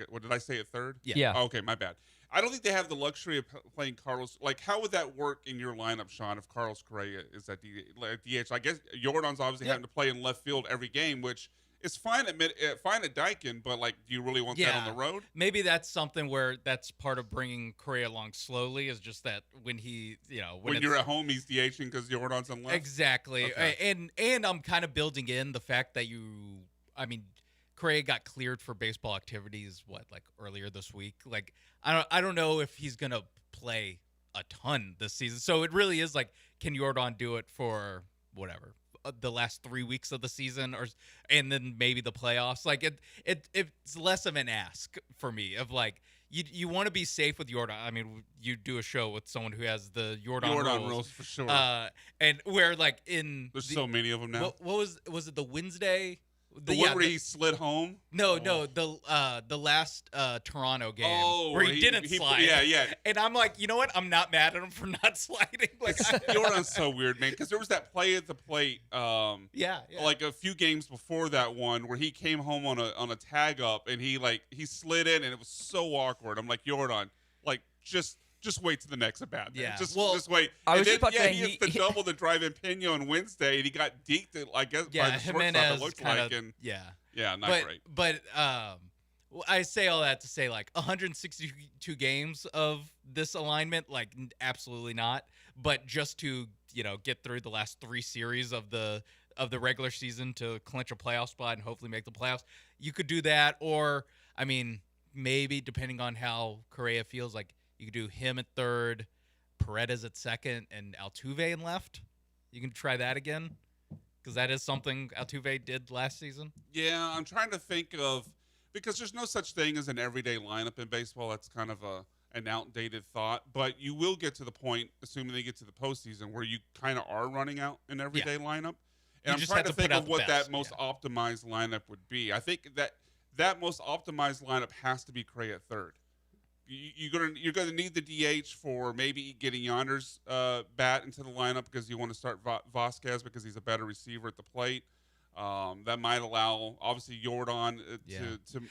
What did I say at third?
Yeah.
Oh, okay, my bad. I don't think they have the luxury of playing Carlos. How would that work in your lineup, Sean, if Carlos Correa is at DH? I guess Jordan's obviously having to play in left field every game, which... It's fine at Daikin, but do you really want that on the road?
Maybe that's something where that's part of bringing Correa along slowly, is just that when he,
when you're at home, he's DHing because Jordan's on left.
Exactly, okay. And I'm kind of building in the fact that Correa got cleared for baseball activities earlier this week. I don't know if he's gonna play a ton this season, so it really is can Jordan do it for whatever the last 3 weeks of the season, and then maybe the playoffs? It's less of an ask for me of you want to be safe with Jordan. I mean, you do a show with someone who has the Jordan
rules for sure.
And where like
there's so many of them now.
What was it? The Wednesday.
The one where he slid home?
No, the last Toronto game where he didn't slide.
Yeah.
And I'm like, you know what? I'm not mad at him for not sliding. Like,
Jordan's so weird, man, because there was that play at the plate
yeah.
like a few games before that one where he came home on a tag up and he slid in and it was so awkward. I'm like, Jordan, like just wait to the next at bat.
Yeah.
Just wait.
I was
and
just
then,
about to
he
say,
hits the double to drive in Pena on Wednesday, and he got deked, I guess, by the shortstop, it looked like. And, yeah, not great.
But I say all that to say, like, 162 games of this alignment, like, absolutely not. But just to, get through the last 3 series of the regular season to clinch a playoff spot and hopefully make the playoffs, you could do that. Or, I mean, maybe depending on how Correa feels, like, you could do him at third, Paredes at second, and Altuve in left. You can try that again, because that is something Altuve did last season.
Yeah, I'm trying to think of, because there's no such thing as an everyday lineup in baseball. That's kind of an outdated thought. But you will get to the point, assuming they get to the postseason, where you kind of are running out an everyday lineup. And I'm trying to think of what that most optimized lineup would be. I think that most optimized lineup has to be Correa at third. You're gonna need the DH for maybe getting Yonder's bat into the lineup because you want to start Vasquez because he's a better receiver at the plate. That might allow obviously Jordan to.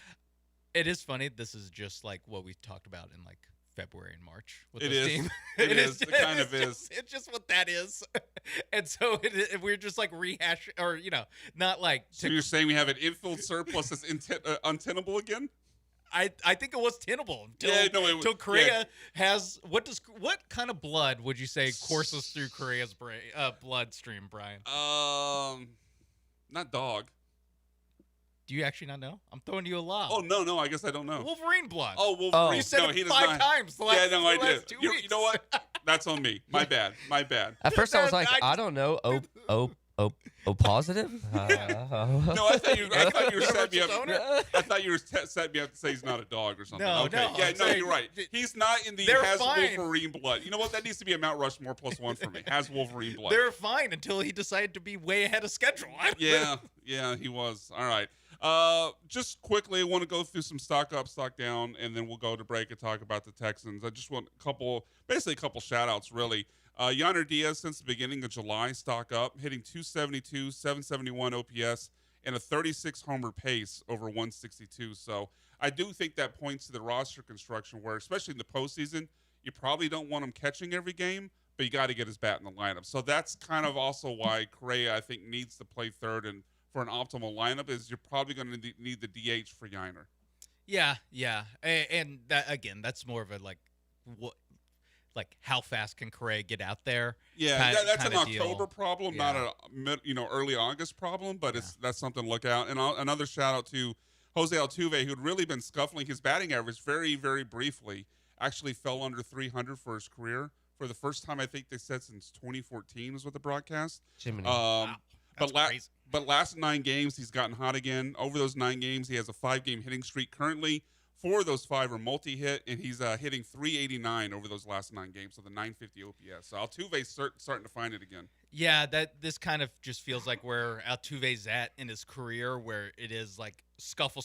It is funny. This is just like what we talked about in like February and March with
it
this
is.
team.
It is. It kind of is.
It's just what that is, and so we're just like rehash or not like.
So you're saying we have an infield surplus that's untenable again?
I think it was tenable until Correa has what kind of blood would you say courses through Correa's bloodstream, Brian?
Not dog.
Do you actually not know? I'm throwing you a lob.
Oh no, I guess I don't know.
Wolverine blood.
Oh, Wolverine.
You said it 5 times.
I did. You know what? That's on me. My bad.
At first, I was like, I don't know. Oh, positive?
No, I thought you were setting me up. I thought you were setting me up to say he's not a dog or something.
No,
okay.
no.
You're right. He's not in the has Wolverine blood. You know what? That needs to be a Mount Rushmore +1 for me. Has Wolverine blood.
They're fine until he decided to be way ahead of schedule.
Yeah, he was. All right. Just quickly, I want to go through some stock up, stock down, and then we'll go to break and talk about the Texans. I just want a couple shout outs, really. Yonder Diaz, since the beginning of July, stock up, hitting 272, 771 OPS, and a 36 homer pace over 162. So I do think that points to the roster construction where, especially in the postseason, you probably don't want him catching every game, but you got to get his bat in the lineup. So that's kind of also why Correa, I think, needs to play third, and for an optimal lineup is you're probably going to need the DH for Yiner.
Yeah. And that, again, that's more of a like how fast can Correa get out there?
Yeah, that's an October problem, not a early August problem, but that's something to look out. And another shout out to Jose Altuve, who had really been scuffling his batting average very, very briefly. Actually fell under 300 for his career for the first time I think they said since 2014 was what the broadcast.
Jiminy.
Wow.
But last 9 games he's gotten hot again. Over those 9 games he has a 5-game hitting streak currently. 4 of those 5 are multi-hit, and he's hitting 389 over those last 9 games, so the 950 OPS. So Altuve's starting to find it again.
Yeah, this kind of just feels like where Altuve's at in his career, where it is like scuffle,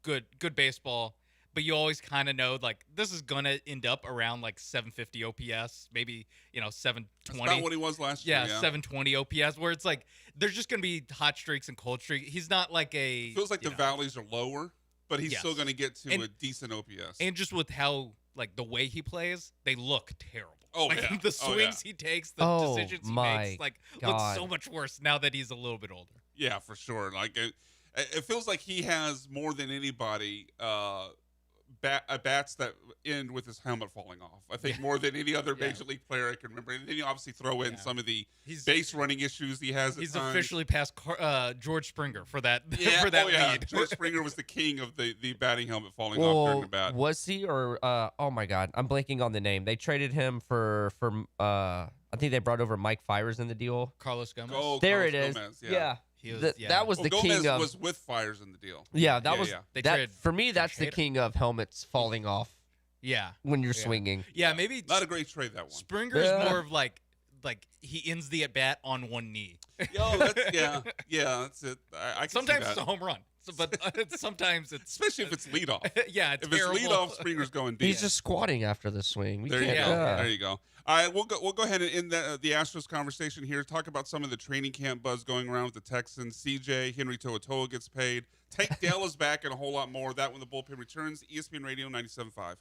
good baseball. But you always kind of know, like, this is going to end up around, like, 750 OPS, maybe, 720.
That's about what he was last year, yeah.
720 OPS, where it's like, there's just going to be hot streaks and cold streaks. He's not like a...
Feels like the valleys are lower, but he's still going to get to a decent OPS.
And just with how, like, the way he plays, they look terrible.
Oh,
like,
yeah.
The swings he takes, the decisions he makes, like, look so much worse now that he's a little bit older.
Yeah, for sure. Like, it feels like he has more than anybody... bats that end with his helmet falling off. I think more than any other major league player I can remember. And then you obviously throw in some of the base running issues he has.
He's officially passed George Springer for that. For that lead.
George Springer was the king of the batting helmet falling off during the bat.
Was he or oh my God, I'm blanking on the name. They traded him for I think they brought over Mike Fires in the deal.
Carlos Gomez.
Oh,
there
Carlos
it is.
Gomez,
yeah.
He was,
that was the
Gomez
king of.
was with Fires in the deal.
Yeah, that was
They
that
traded
for me. That's the
Hader.
king of helmets falling off.
Yeah.
When you're swinging.
Yeah, maybe
Not a great trade, that one.
Springer's more of like he ends the at bat on one knee.
Yo, that's, yeah, that's it. I can
Sometimes
see
it's
that.
a home run, but sometimes it's
especially if it's leadoff.
Yeah,
if
terrible.
it's leadoff, Springer's going deep.
He's just squatting after the swing. We
There you
can't,
go.
yeah.
There you go. All right, we'll go ahead and end the Astros conversation here. Talk about some of the training camp buzz going around with the Texans. CJ Henry To'oto'o gets paid. Tank Dell is back, and a whole lot more. That when the bullpen returns. ESPN Radio 97.5.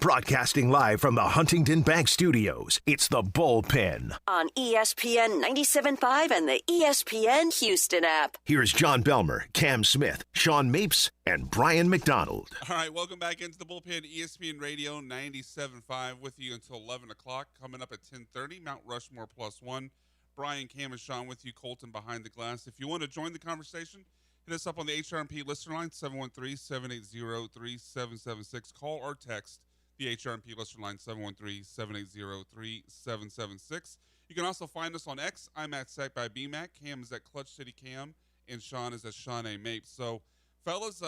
Broadcasting live from the Huntington Bank Studios, it's the Bullpen.
On ESPN 97.5 and the ESPN Houston app.
Here's John Belmer, Cam Smith, Sean Mapes, and Brian McDonald.
All right, welcome back into the Bullpen, ESPN Radio 97.5 with you until 11 o'clock. Coming up at 10:30, Mount Rushmore plus one. Brian, Cam, and Sean with you, Colton behind the glass. If you want to join the conversation, hit us up on the HRMP listener line, 713-780-3776. Call or text the HRMP listener line, 713-780-3776. You can also find us on X. I'm at Sack by BMAC. Cam is at Clutch City Cam, and Sean is at Sean A. Mapes. So, fellas,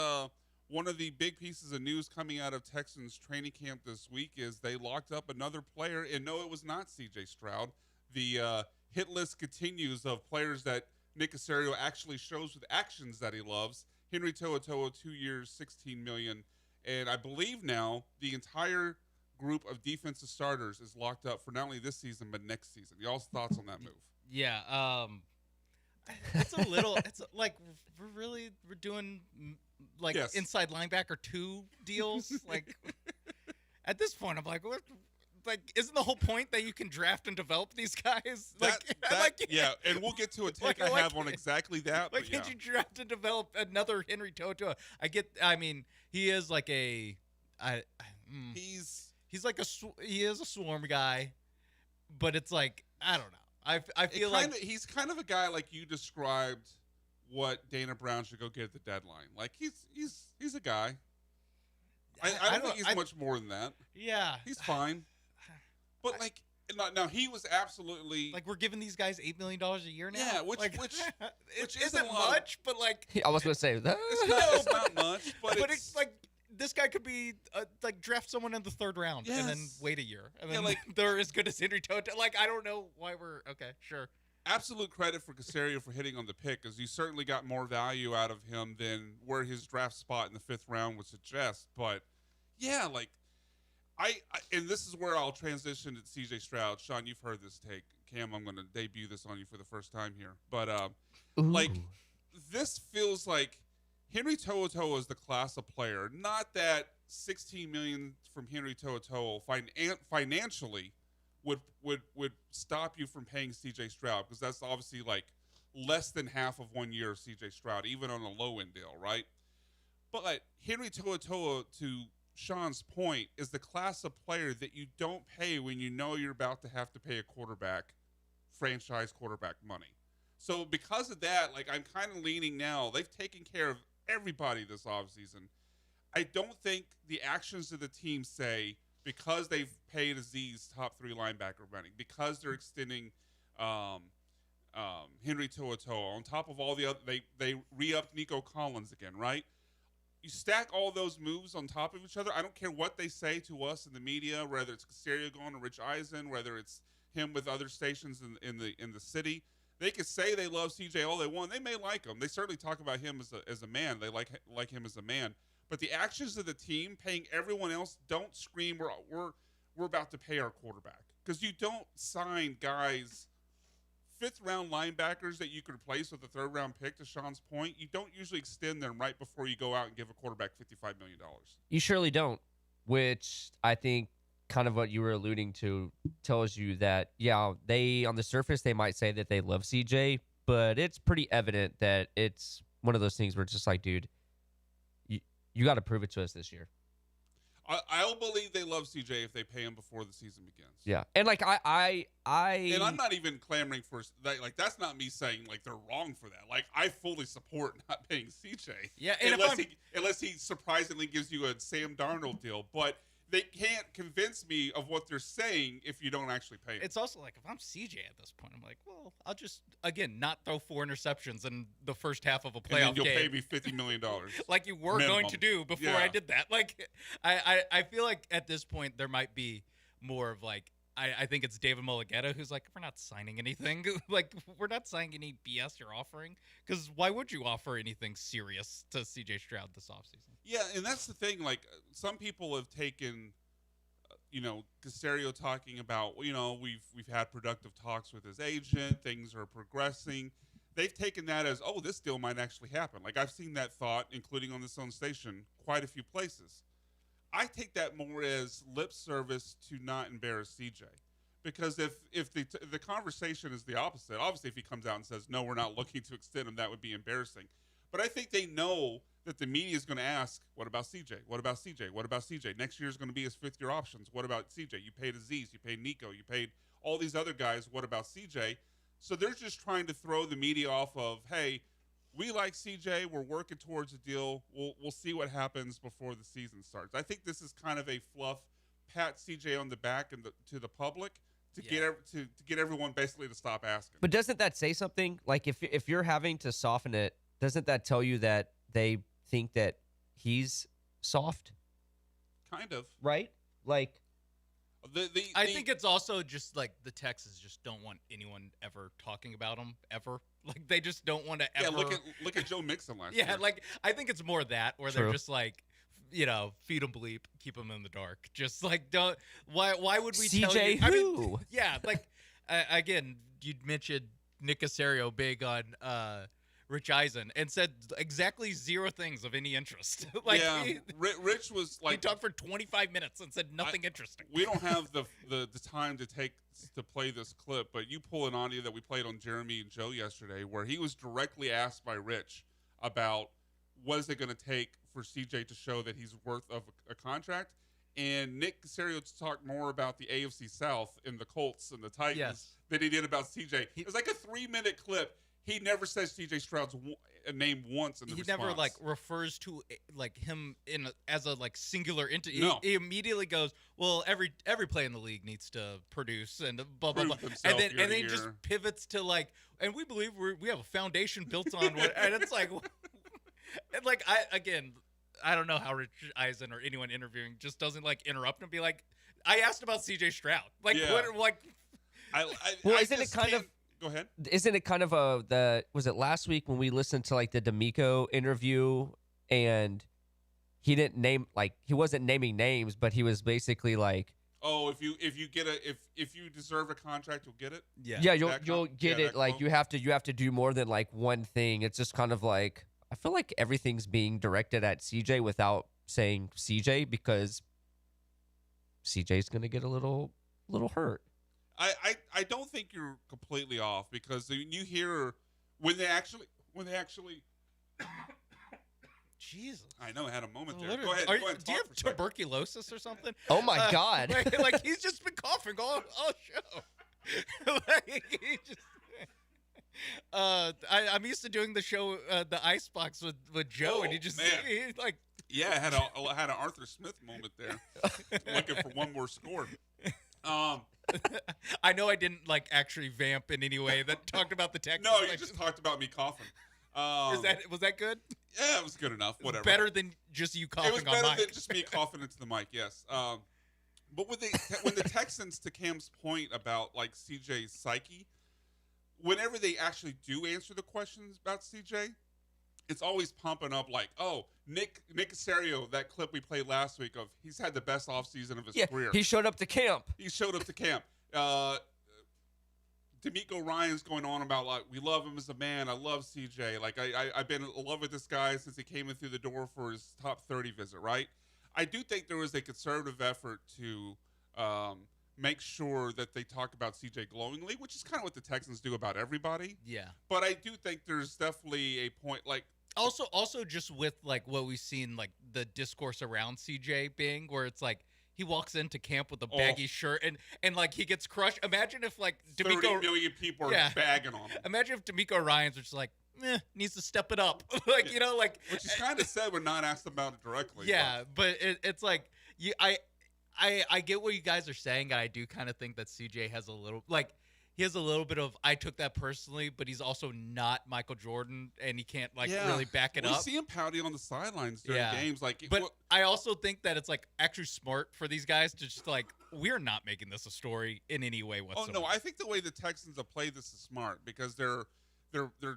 one of the big pieces of news coming out of Texans training camp this week is they locked up another player, and no, it was not C.J. Stroud. The hit list continues of players that Nick Caserio actually shows with actions that he loves. Henry To'oTo'o, 2 years, $16 million. And I believe now the entire group of defensive starters is locked up for not only this season, but next season. Y'all's thoughts on that move?
Yeah. It's a little, it's like we're doing like inside linebacker 2 deals. Like at this point, I'm like, what? Like, isn't the whole point that you can draft and develop these guys?
Yeah, and we'll get to a take I have on exactly that.
Why can't you draft and develop another Henry To'oTo'o? I mean, he is like he is a swarm guy, but it's like, I don't know. I feel like
he's kind of a guy like you described what Dana Brown should go get at the deadline. Like he's a guy. I don't think he's much more than that.
Yeah,
he's fine. But like now he was absolutely
like we're giving these guys $8 million a year now.
Yeah, which
isn't much, but like
I was going to say that.
It's not much, but
it's like this guy could be like draft someone in the 3rd round and then wait a year and then they're as good as Henry To'oTo'o. Like I don't know why we're okay. Sure.
Absolute credit for Caserio for hitting on the pick, because you certainly got more value out of him than where his draft spot in the 5th round would suggest. But yeah, like. I and this is where I'll transition to C.J. Stroud. Sean, you've heard this take. Cam, I'm going to debut this on you for the first time here. But, like, this feels like Henry To'oTo'o is the class of player. Not that $16 million from Henry To'oTo'o financially would stop you from paying C.J. Stroud, because that's obviously, like, less than half of 1 year of C.J. Stroud, even on a low-end deal, right? But, like, Henry To'oTo'o, to Sean's point, is the class of player that you don't pay when you know you're about to have to pay a franchise quarterback money. So because of that, like, I'm kind of leaning now. They've taken care of everybody this offseason. I don't think the actions of the team say, because they've paid Azeez top 3 linebacker money, because they're extending Henry To'oTo'o, on top of all the other, they re-upped Nico Collins again, right? You stack all those moves on top of each other. I don't care what they say to us in the media, whether it's Caserio going to Rich Eisen, whether it's him with other stations in the city. They could say they love CJ all they want. They may like him. They certainly talk about him as a man. They like him as a man. But the actions of the team paying everyone else don't scream we're about to pay our quarterback, because you don't sign guys. 5th round linebackers that you could replace with a 3rd round pick, to Sean's point, you don't usually extend them right before you go out and give a quarterback $55 million.
You surely don't, which I think kind of what you were alluding to tells you that, yeah, they, on the surface, they might say that they love CJ, but it's pretty evident that it's one of those things where it's just like, dude, you got to prove it to us this year.
I'll believe they love CJ if they pay him before the season begins.
Yeah, and like I
and I'm not even clamoring for that. Like, that's not me saying like they're wrong for that. Like, I fully support not paying CJ.
Yeah, and
unless he surprisingly gives you a Sam Darnold deal, but they can't convince me of what they're saying if you don't actually pay him.
It's also like, if I'm CJ at this point, I'm like, well, I'll just, again, not throw 4 interceptions in the first half of a playoff
and then you'll
game.
pay me $50 million.
Like you were
minimum.
Going to do before I did that. Like, I feel like at this point there might be more of like, I think it's David Mulligetta who's like, we're not signing anything. Like, we're not signing any BS you're offering. Because why would you offer anything serious to CJ Stroud this offseason?
Yeah, and that's the thing. Like, some people have taken, Caserio talking about, we've had productive talks with his agent. Things are progressing. They've taken that as, oh, this deal might actually happen. Like, I've seen that thought, including on this own station, quite a few places. I take that more as lip service to not embarrass CJ. Because if the conversation is the opposite, obviously if he comes out and says, no, we're not looking to extend him, that would be embarrassing. But I think they know that the media is going to ask, what about CJ? What about CJ? What about CJ? Next year is going to be his fifth-year options. What about CJ? You paid Aziz. You paid Nico. You paid all these other guys. What about CJ? So they're just trying to throw the media off of, hey, we like CJ. We're working towards a deal. We'll see what happens before the season starts. I think this is kind of a fluff, pat CJ on the back and to the public to get everyone basically to stop asking.
But doesn't that say something? Like if you're having to soften it, doesn't that tell you that they think that he's soft?
Kind of.
Right? Like
I think it's also just like the Texans just don't want anyone ever talking about him ever. Like they just don't want to ever.
Yeah, look at Joe Mixon last year.
Yeah, like I think it's more that where
True.
they're just like, feed him bleep, keep him in the dark. Just like don't. Why would we tell you?
CJ who?
Yeah, like again, you mentioned Nick Caserio big on Rich Eisen and said exactly zero things of any interest.
Rich was like
he talked for 25 minutes and said nothing interesting.
We don't have the time to play this clip, but you pull an audio that we played on Jeremy and Joe yesterday where he was directly asked by Rich about what is it going to take for CJ to show that he's worth of a contract. And Nick Caserio talked more about the AFC South and the Colts and the Titans than he did about CJ. It was like a 3-minute clip. He never says CJ Stroud's name once in the response.
Never refers to him as a singular entity.
No.
He immediately goes, "Well, every play in the league needs to produce and blah blah blah,"
himself
and then
year to
just
year.
pivots to and we believe we have a foundation built on what, and it's like, and I don't know how Rich Eisen or anyone interviewing just doesn't interrupt and be like, "I asked about CJ Stroud."
Isn't it kind of?
Go ahead.
Isn't it kind of was it last week when we listened to the D'Amico interview and he didn't name he wasn't naming names, but he was basically like,
oh, if you deserve a contract, you'll get it.
Yeah, you'll get it. You have to do more than one thing. It's just kind of I feel like everything's being directed at CJ without saying CJ because CJ's gonna get a little hurt.
I don't think you're completely off because you hear when they actually
Jesus.
I know I had a moment there.
Literally.
Go ahead.
Do you have tuberculosis or something?
Oh my God.
He's just been coughing all show. I'm used to doing the show, the Icebox with Joe, and he
yeah, I had an Arthur Smith moment there, looking for one more score.
I know I didn't actually vamp in any way that talked about the Texans.
No, you just talked about me coughing.
Was that good?
Yeah, it was good enough. Whatever.
Better than just you coughing on mic.
It was better than just me coughing into the mic. Yes. But when the Texans, to Cam's point about CJ's psyche, whenever they actually do answer the questions about CJ, it's always pumping up oh, Nick Caserio, that clip we played last week of he's had the best offseason of his career.
He showed up to camp.
D'Amico Ryan's going on about we love him as a man. I love CJ. I've been in love with this guy since he came in through the door for his top 30 visit, right? I do think there was a conservative effort to make sure that they talk about CJ glowingly, which is kind of what the Texans do about everybody.
Yeah.
But I do think there's definitely a point
Also just with what we've seen the discourse around CJ being where it's he walks into camp with a baggy shirt and he gets crushed. Imagine if D'Amico
30 million people are bagging on him.
Imagine if D'Amico Ryans are just needs to step it up.
which is kind of said when not asked about it directly.
Yeah, but it's I get what you guys are saying. I do kind of think that CJ has a little he has a little bit of I took that personally, but he's also not Michael Jordan, and he can't really back it up.
We see him pouting on the sidelines during games,
But I also think that it's actually smart for these guys to just we're not making this a story in any way whatsoever.
Oh no, I think the way the Texans have played this is smart because they're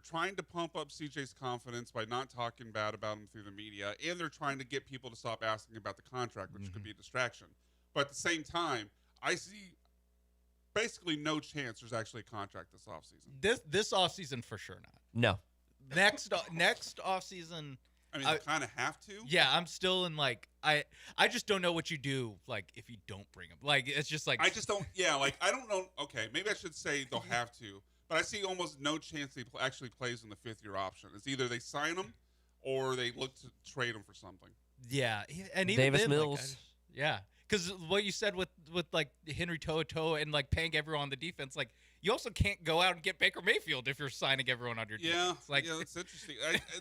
trying to pump up CJ's confidence by not talking bad about him through the media, and they're trying to get people to stop asking about the contract, which could be a distraction. But at the same time, I see basically no chance there's actually a contract this offseason.
This offseason for sure not.
No.
Next offseason.
I mean, they kind of have to.
Yeah, I'm still in like I just don't know what you do like if you don't bring him. Like it's just like
I just don't. Yeah, like I don't know. Okay, maybe I should say they'll have to, but I see almost no chance he actually plays in the 5th-year option. It's either they sign him or they look to trade him for something.
Yeah, and even
Davis
then,
Mills.
Yeah, because what you said with like Henry To'oTo'o and like paying everyone on the defense, like you also can't go out and get Baker Mayfield if you're signing everyone on your defense. Like,
yeah, that's interesting.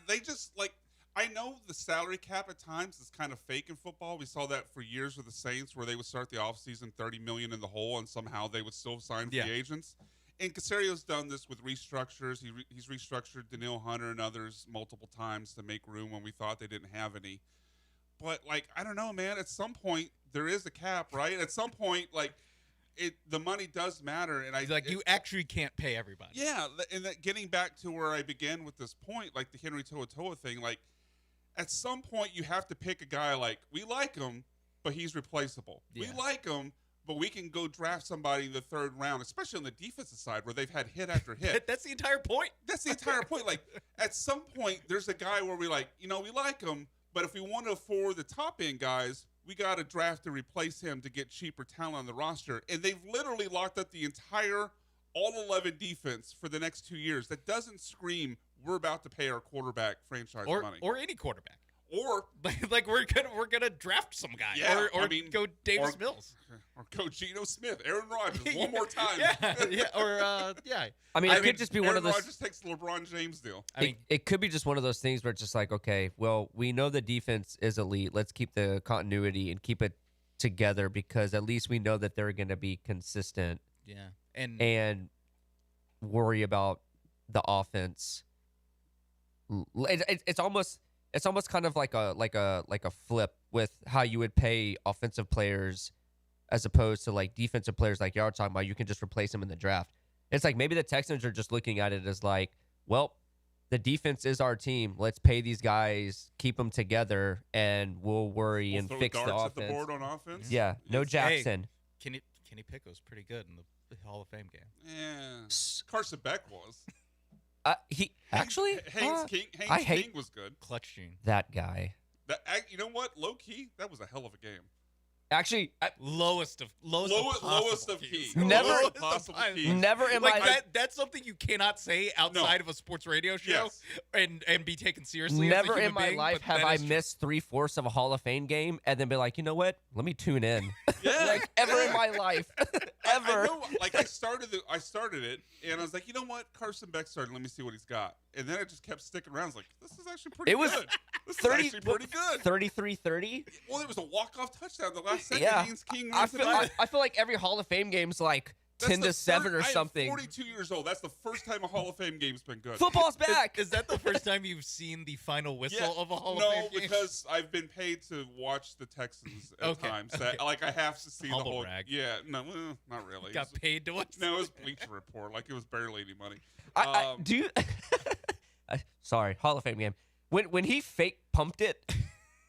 They just like. I know the salary cap at times is kind of fake in football. We saw that for years with the Saints, where they would start the offseason $30 million in the hole, and somehow they would still sign free agents. And Casario's done this with restructures. He's restructured Daniil Hunter and others multiple times to make room when we thought they didn't have any. But like, I don't know, man. At some point, there is a cap, right? At some point, like, the money does matter, and
you actually can't pay everybody.
Yeah, and getting back to where I began with this point, like the Henry To'oTo'o thing, like. At some point, you have to pick a guy like, we like him, but he's replaceable. Yeah. We like him, but we can go draft somebody in the 3rd round, especially on the defensive side where they've had hit after hit.
That's the entire point.
That's the entire point. Like, at some point, there's a guy where we like, we like him, but if we want to afford the top-end guys, we got to draft to replace him to get cheaper talent on the roster. And they've literally locked up the entire all-11 defense for the next 2 years. That doesn't scream we're about to pay our quarterback franchise money,
or any quarterback,
or
like we're gonna draft some guy, or go Davis Mills,
or go Geno Smith, Aaron Rodgers one more time,
I mean, it could just be one of those.
Aaron Rodgers takes the LeBron James deal.
It could be just one of those things where it's just like, okay, well, we know the defense is elite. Let's keep the continuity and keep it together because at least we know that they're going to be consistent.
Yeah,
and worry about the offense. It's almost kind of like a flip with how you would pay offensive players as opposed to like defensive players like y'all are talking about. You can just replace them in the draft. It's like maybe the Texans are just looking at it as like, well, the defense is our team. Let's pay these guys, keep them together, and we'll worry and fix the offense.
At the board on offense?
Yeah, no Jackson.
Kenny Pickett's pretty good in the Hall of Fame game.
Yeah, Carson Beck was.
He actually
Haynes King was good.
Clutch Gene.
That guy.
You know what? Low key, that was a hell of a game.
Actually,
lowest of
keys.
Never in my life.
That's something you cannot say outside of a sports radio show and be taken seriously.
Never in my life have I missed 3/4 of a Hall of Fame game and then be like, you know what? Let me tune in.
Yeah,
like ever in my life, ever.
I know, like I started it, and I was like, you know what? Carson Beck started. Let me see what he's got. And then I just kept sticking around. I was like, this is actually pretty good. This is actually pretty good.
33-30.
Well, there was a walk-off touchdown the last second.
Yeah.
Haynes King
I feel like every Hall of Fame game's like 10-7 or something.
I'm 42 years old. That's the first time a Hall of Fame game's been good.
Football's back.
Is that the first time you've seen the final whistle of a Hall of Fame game?
No, because I've been paid to watch the Texans at times. That, like I have to see the whole.
Brag.
Yeah, no, not really.
Got paid to watch.
No, it was Bleacher Report. Like it was barely any money.
Do you? Sorry, Hall of Fame game. When he fake pumped it,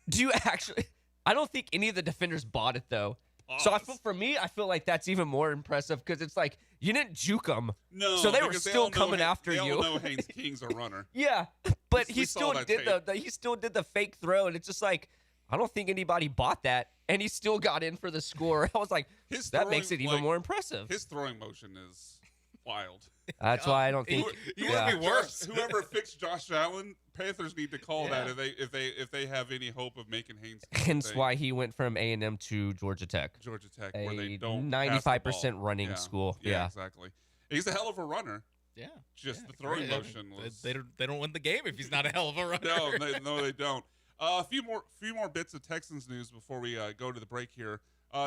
do you actually? I don't think any of the defenders bought it though. So I feel like that's even more impressive because it's like you didn't juke them.
No,
so they were still coming after you.
They all know Haynes King's a runner.
Yeah, but he still did the fake throw, and it's just like I don't think anybody bought that, and he still got in for the score. I was like, that makes it even more impressive.
His throwing motion is wild.
That's why I don't think
he would be worse. Whoever fixed Josh Allen, Panthers need to call that if they have any hope of making Haynes.
Hence why he went from A&M to Georgia Tech.
Georgia Tech, where they don't
95% running school. Yeah,
exactly. He's a hell of a runner.
Yeah,
just the throwing motion was.
They don't win the game if he's not a hell of a runner.
No, they don't. A few more bits of Texans news before we go to the break here.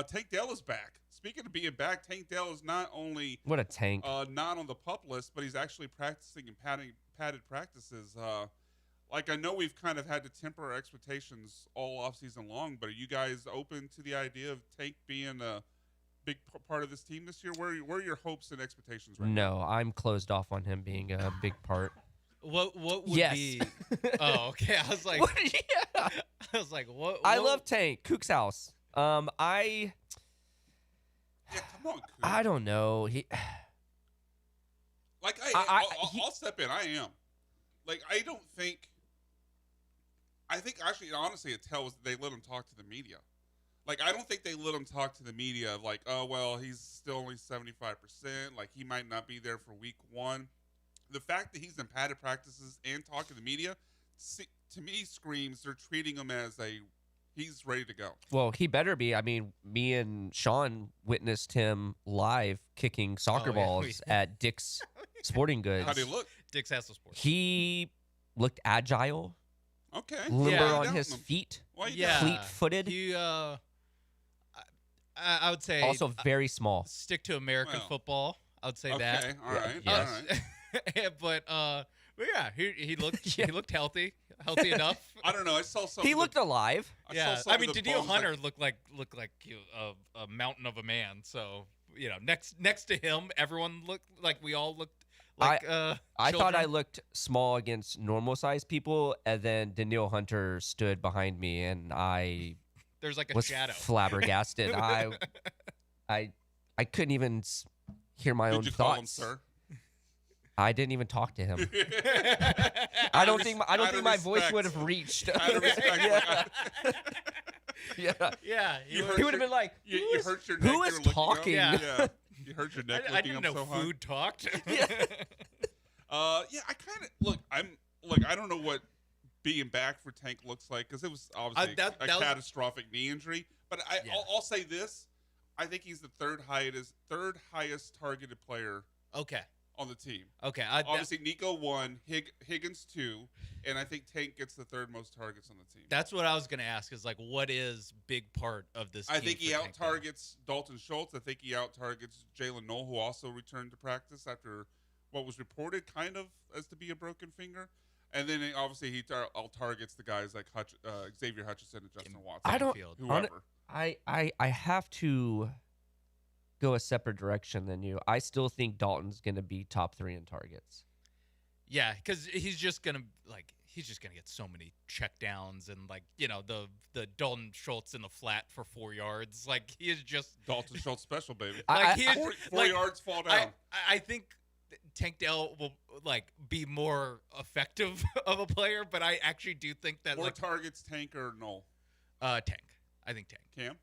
Tank Dell is back. Speaking of being back, Tank Dell is not only
what a tank,
not on the PUP list, but he's actually practicing in padded practices. Like I know we've kind of had to temper our expectations all offseason long, but are you guys open to the idea of Tank being a big part of this team this year? Where are your hopes and expectations right now?
No, I'm closed off on him being a big part.
What would be? Oh, okay. I was like,
I
was like, what?
I love Tank. Cook's house.
Yeah, come on, Cook.
I don't know.
I'll step in. I am. Like, I don't think. I think actually, honestly, it tells they let him talk to the media. Like, I don't think they let him talk to the media of like, oh, well, he's still only 75%. Like, he might not be there for week 1. The fact that he's in padded practices and talking to the media, to me, screams they're treating him as he's ready to go.
Well, he better be. I mean, me and Sean witnessed him live kicking soccer balls at Dick's Sporting Goods.
How did he look?
Dick's Hassel Sports.
He looked agile.
Okay.
Limber on his feet. Fleet-footed.
He, I would say
Also very small.
Stick to American football. I would say that.
Okay, all right.
Yes.
All right.
but yeah, he looked he looked healthy enough.
I don't know. I saw some.
He looked alive.
I mean, Daniil Hunter looked like a mountain of a man. So next to him, everyone looked like we all looked like.
I thought I looked small against normal sized people, and then Daniil Hunter stood behind me, and I
there's like a
was
shadow.
Flabbergasted. I couldn't even hear my own
Did you
thoughts.
call him sir?
I didn't even talk to him. I don't think my voice would have reached.
Out of respect.
Yeah.
You
He would have been like,
you hurt your neck.
who is
looking up?
talking?
Yeah. You hurt your neck.
I didn't know
so hard.
food talked.
Yeah, I kind of I don't know what being back for Tank looks like because it was obviously a catastrophic knee injury. But I'll say this: I think he's the third highest targeted player.
Okay.
On the team.
Okay.
Obviously, Nico 1, Higgins 2, and I think Tank gets the third most targets on the team.
That's what I was going to ask is, like, what is big part of this
I
team
think he
for Tank
out-targets Dalton Schultz. I think he out-targets Jalen Knoll, who also returned to practice after what was reported kind of as to be a broken finger. And then obviously he out-targets the guys like Xavier Hutchinson and Justin Watson.
I don't.
Whoever.
I have to go a separate direction than you. I still think Dalton's going to be top 3 in targets.
Yeah, because he's just gonna get so many checkdowns and the Dalton Schultz in the flat for 4 yards. Like he is just
Dalton Schultz special, baby.
Like
four yards fall down.
I think Tank Dell will be more effective of a player, but I actually do think that
more targets Tank or Knoll.
Tank. I think Tank.
Cam.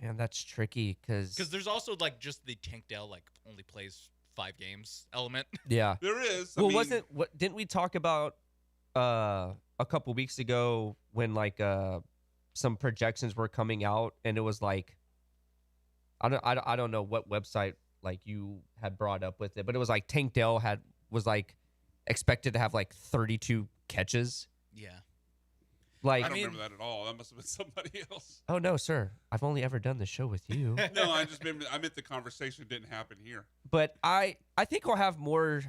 Man, that's tricky because
there's also just the Tank Dell only plays 5 games element.
Yeah,
there is.
Didn't we talk about a couple weeks ago when some projections were coming out and it was like I don't know what website you had brought up with it, but it was like Tank Dell was expected to have 32 catches.
Yeah.
I don't remember that at all. That must have been somebody else.
Oh no, sir! I've only ever done the show with you.
No, I meant the conversation didn't happen here.
But I think he'll have more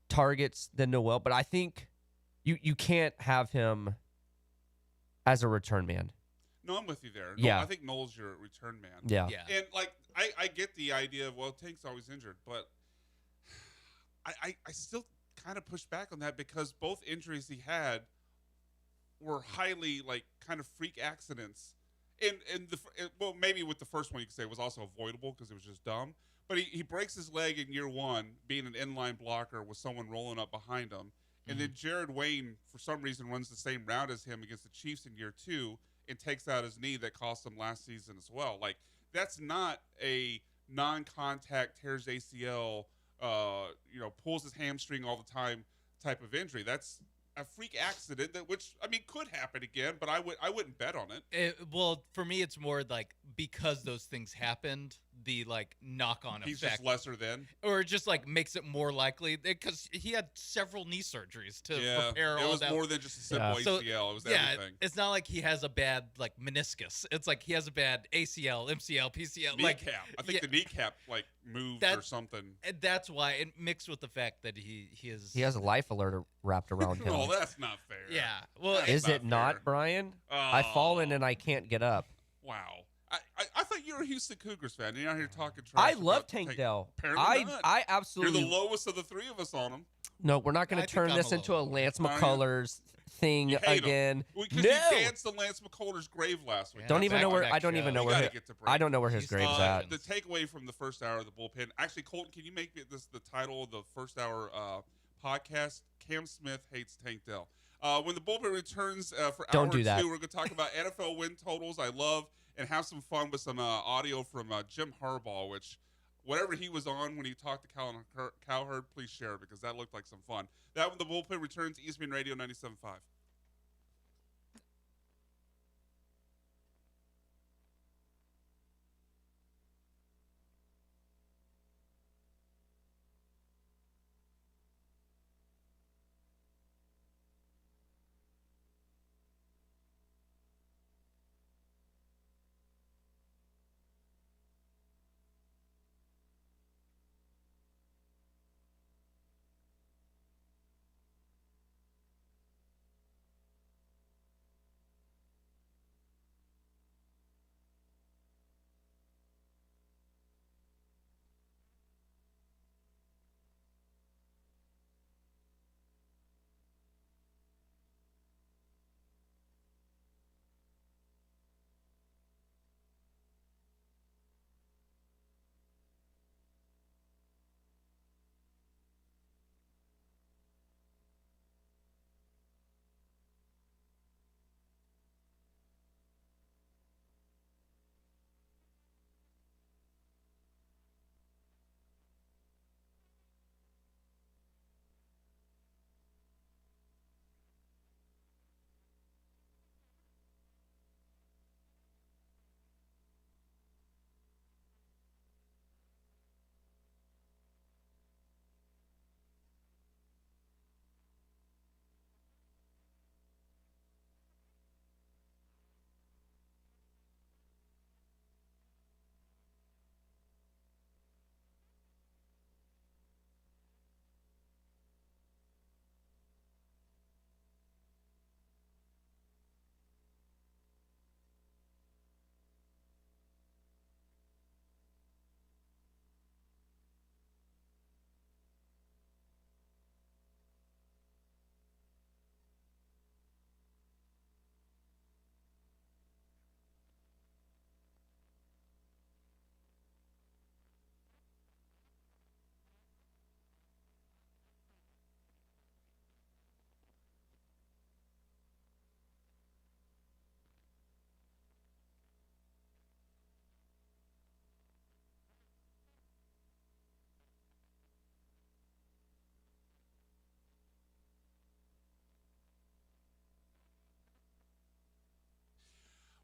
targets than Noel. But I think you can't have him as a return man.
No, I'm with you there.
Yeah,
I think Noel's your return man.
Yeah.
And I get the idea of Tank's always injured, but I still kind of push back on that because both injuries he had were highly kind of freak accidents, and maybe with the first one you could say it was also avoidable because it was just dumb. But he breaks his leg in year 1, being an inline blocker with someone rolling up behind him, and then Jared Wayne for some reason runs the same route as him against the Chiefs in year 2 and takes out his knee that cost him last season as well. That's not a non-contact tears ACL, pulls his hamstring all the time type of injury. That's a freak accident which could happen again, but I wouldn't bet on it.
Well, for me, it's more because those things happened, the knock-on effect.
He's just lesser than,
or it just makes it more likely because he had several knee surgeries to prepare all that.
It was more than just a simple ACL. It was everything.
It's not like he has a bad meniscus. It's like he has a bad ACL, MCL, PCL.
Kneecap. I think the kneecap moved or something.
And that's why it mixed with the fact that he
has a life alert wrapped around him.
Oh, that's not fair.
Yeah. Well,
is it not, Brian? I've fallen and I can't get up.
Wow. I thought you were a Houston Cougars fan. You're out here talking trash.
I love Tank Dell. I absolutely.
You're the lowest of the 3 of us on him.
No, we're not going to turn this into a Lance McCullers thing again.
Because
no.
you danced on Lance McCullers' grave last week.
I don't even know where his grave's at.
The takeaway from the first hour of the bullpen. Actually, Colton, can you make this the title of the first hour podcast. Cam Smith hates Tank Dell. When the bullpen returns for
Don't
hour
do that.
2, we're going to talk about NFL win totals. I love, and have some fun with some audio from Jim Harbaugh, which whatever he was on when he talked to Cowherd, please share it because that looked like some fun. That when the bullpen returns, ESPN Radio 97.5.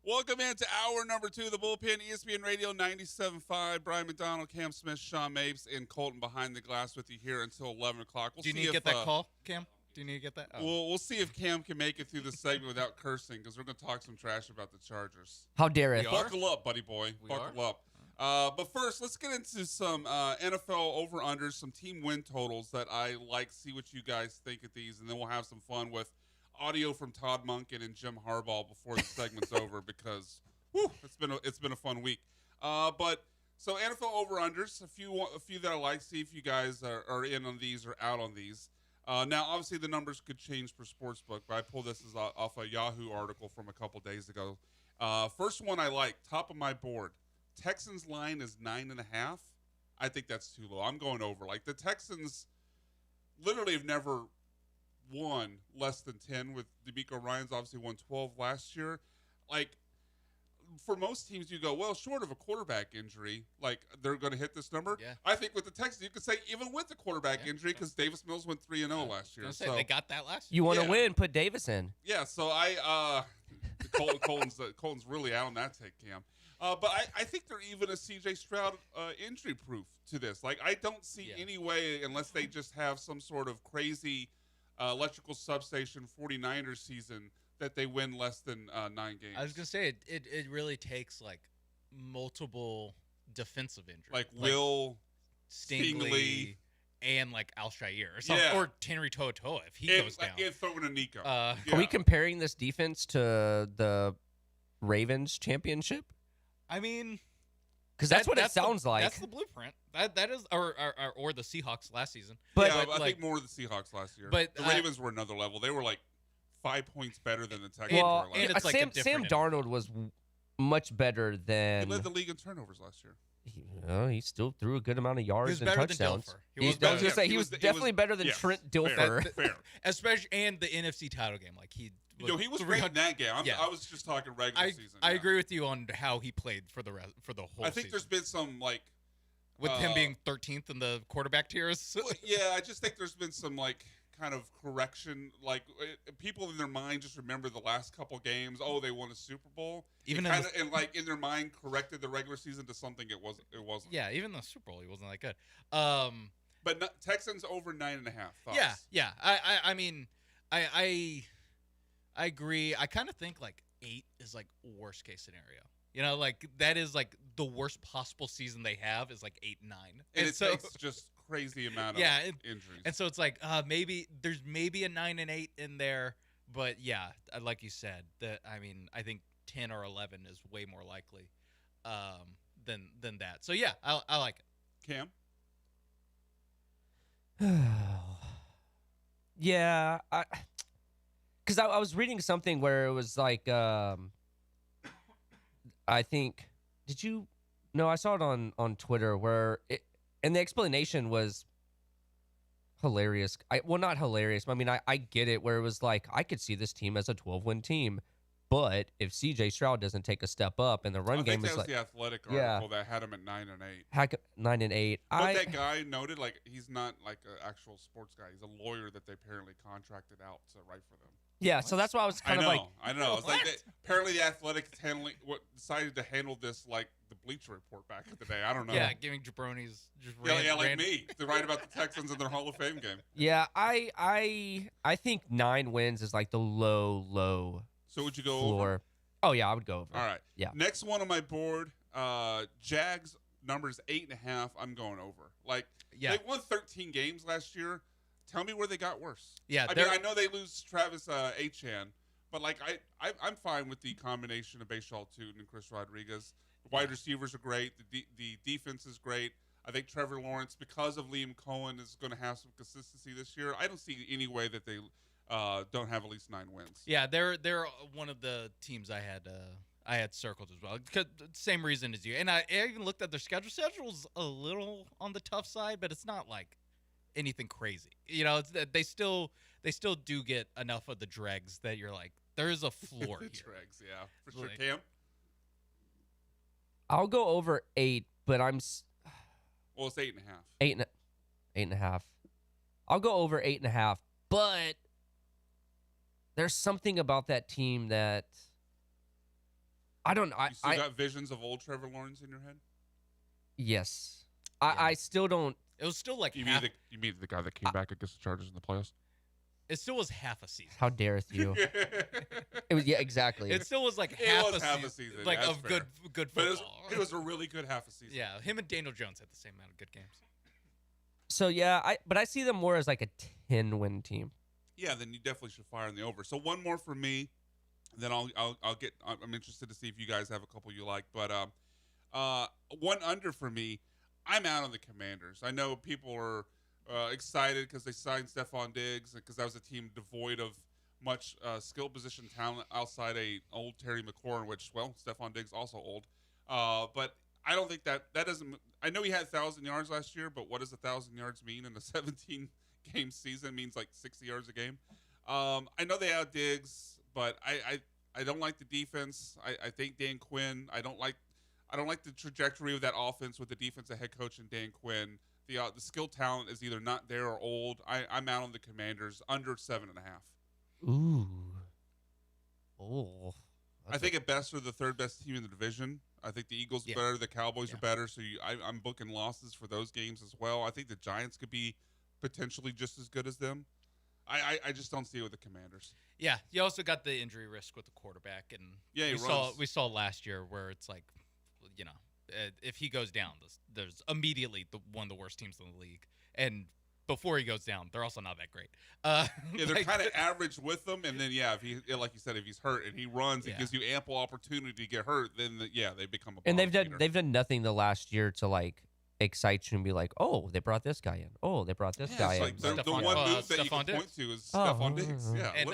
Welcome into hour number 2 of the bullpen, ESPN Radio 97.5. Brian McDonald, Cam Smith, Sean Mapes, and Colton behind the glass with you here until 11 o'clock.
Do you need to get that call, Cam? Do you need to get that? Oh.
We'll see if Cam can make it through the segment without cursing because we're going to talk some trash about the Chargers.
How dare it?
Buckle up, buddy boy. Buckle up. But first, let's get into some NFL over-unders, some team win totals that I like, see what you guys think of these, and then we'll have some fun with audio from Todd Monken and Jim Harbaugh before the segment's over because it's been a fun week. But so NFL over-unders, a few that I like, see if you guys are in on these or out on these. Now, obviously, the numbers could change per sportsbook, but I pulled this off a Yahoo article from a couple days ago. First one I like, top of my board. Texans line is 9.5. I think that's too low. I'm going over. Like, the Texans literally have never won less than 10 with DeMeco Ryans obviously won 12 last year. Like, for most teams, you go, well, short of a quarterback injury, like, they're going to hit this number.
Yeah.
I think with the Texans, you could say even with the quarterback injury because Davis Mills went 3-0 last year.
So they got that last year.
You want to win, put Davis in.
Yeah, so Colton's really out on that take, Cam. But I think they're even a C.J. Stroud injury proof to this. Like, I don't see any way, unless they just have some sort of crazy electrical substation 49ers season, that they win less than 9 games.
I was going to say, it really takes, like, multiple defensive injuries.
Like Will
Stingley and, like, Al-Shaair or something.
Yeah.
Or Henry To'oTo'o if he goes down.
And throw in a Nico.
Are we comparing this defense to the Ravens championship?
I mean,
because that's what it sounds like.
That's the blueprint. That is, or the Seahawks last season.
But I think more of the Seahawks last year.
But
the Ravens were another level. They were like 5 points better than the Texans.
Well,
were last year.
Sam Darnold was much better than.
He led the league in turnovers last year.
he still threw a good amount of yards
was
and
better
touchdowns.
than Dilfer.
I was going to say he was definitely better than Trent Dilfer.
Fair.
Especially and the NFC title game, like he
was great in that game. I was just talking regular season.
I agree with you on how he played for the whole.
I think
season.
there's been some
with him being 13th in the quarterback tiers.
Yeah, I just think there's been some kind of correction. People in their mind just remember the last couple games. Oh, they won a Super Bowl.
Even
and in their mind corrected the regular season to something it wasn't.
Yeah, even the Super Bowl he wasn't that good.
But Texans over 9.5. Thoughts?
Yeah. I mean, I agree. I kind of think 8 is worst case scenario. That is the worst possible season they have is 8 and 9.
And it takes just crazy amount of injuries.
And so it's maybe there's a 9 and 8 in there, but yeah, like you said, I think 10 or 11 is way more likely than that. So yeah, I like it.
Cam?
Yeah, because I was reading something where it was I think, did you? No, I saw it on Twitter where and the explanation was hilarious. Well, not hilarious. I mean, I get it where it was I could see this team as a 12-win team, but if C.J. Stroud doesn't take a step up and the run game is
that was the Athletic article that had him at 9 and 8.
9 and 8.
But that guy noted he's not an actual sports guy. He's a lawyer that they apparently contracted out to write for them.
Yeah, so that's why I was kind of
I know. It's apparently the Athletic decided to handle this the Bleacher Report back in the day. I don't know.
Yeah, giving jabronis just
like me to write about the Texans in their Hall of Fame game.
Yeah, I think 9 wins is the low.
So would you go
floor.
over?
Oh yeah, I would go over.
All right.
Yeah.
Next one on my board, Jags numbers 8.5. I'm going over. They won 13 games last year. Tell me where they got worse.
Yeah,
I mean, I know they lose Travis Achan, but I'm fine with the combination of Bashaw Tootin and Chris Rodriguez. The wide receivers are great. The defense is great. I think Trevor Lawrence, because of Liam Cohen, is going to have some consistency this year. I don't see any way that they don't have at least 9 wins.
Yeah, they're one of the teams I had circled as well. Same reason as you. And I even looked at their schedule. Schedule's a little on the tough side, but it's not anything crazy. It's they still do get enough of the dregs that you're there is a floor here.
Dregs, yeah, for sure. Cam?
I'll go over 8, but I'm.
Well, it's 8.5.
8.5. I'll go over 8.5, but there's something about that team that I don't know.
You still got visions of old Trevor Lawrence in your head?
Yes. I still don't.
It was still
you mean the guy that came back against the Chargers in the playoffs?
It still was half a season.
How dareth you? It was exactly.
It still was half a season. Of
fair.
good
but
football.
It was a really good half a season.
Yeah, him and Daniel Jones had the same amount of good games.
So yeah, but I see them more as a 10-win team.
Yeah, then you definitely should fire in the over. So one more for me, then I'll get. I'm interested to see if you guys have a couple you like, but one under for me. I'm out on the Commanders. I know people are excited because they signed Stephon Diggs because that was a team devoid of much skill position talent outside a old Terry McLaurin, which Stephon Diggs also old, but I don't think that doesn't. I know he had 1,000 yards last year, but what does 1,000 yards mean in a 17-game season? It means 60 yards a game. I know they have Diggs, but I don't like the defense. I think Dan Quinn. I don't like the trajectory of that offense with the defensive head coach and Dan Quinn. The skill talent is either not there or old. I'm out on the Commanders under 7.5.
Ooh. Oh.
I think at best they're the third best team in the division. I think the Eagles are better. The Cowboys are better. So I'm booking losses for those games as well. I think the Giants could be potentially just as good as them. I just don't see it with the Commanders.
Yeah, you also got the injury risk with the quarterback, and we saw last year where it's if he goes down, there's immediately one of the worst teams in the league, and before he goes down, they're also not that great.
They're kind of average with them, and then if he, like you said, if he's hurt and he runs, it gives you ample opportunity to get hurt. Then they become a.
And they've done nothing the last year to excite you and be oh, they brought this guy in. Oh, they brought this guy in.
The one move that you can point to is Stephon Diggs. Yeah,
and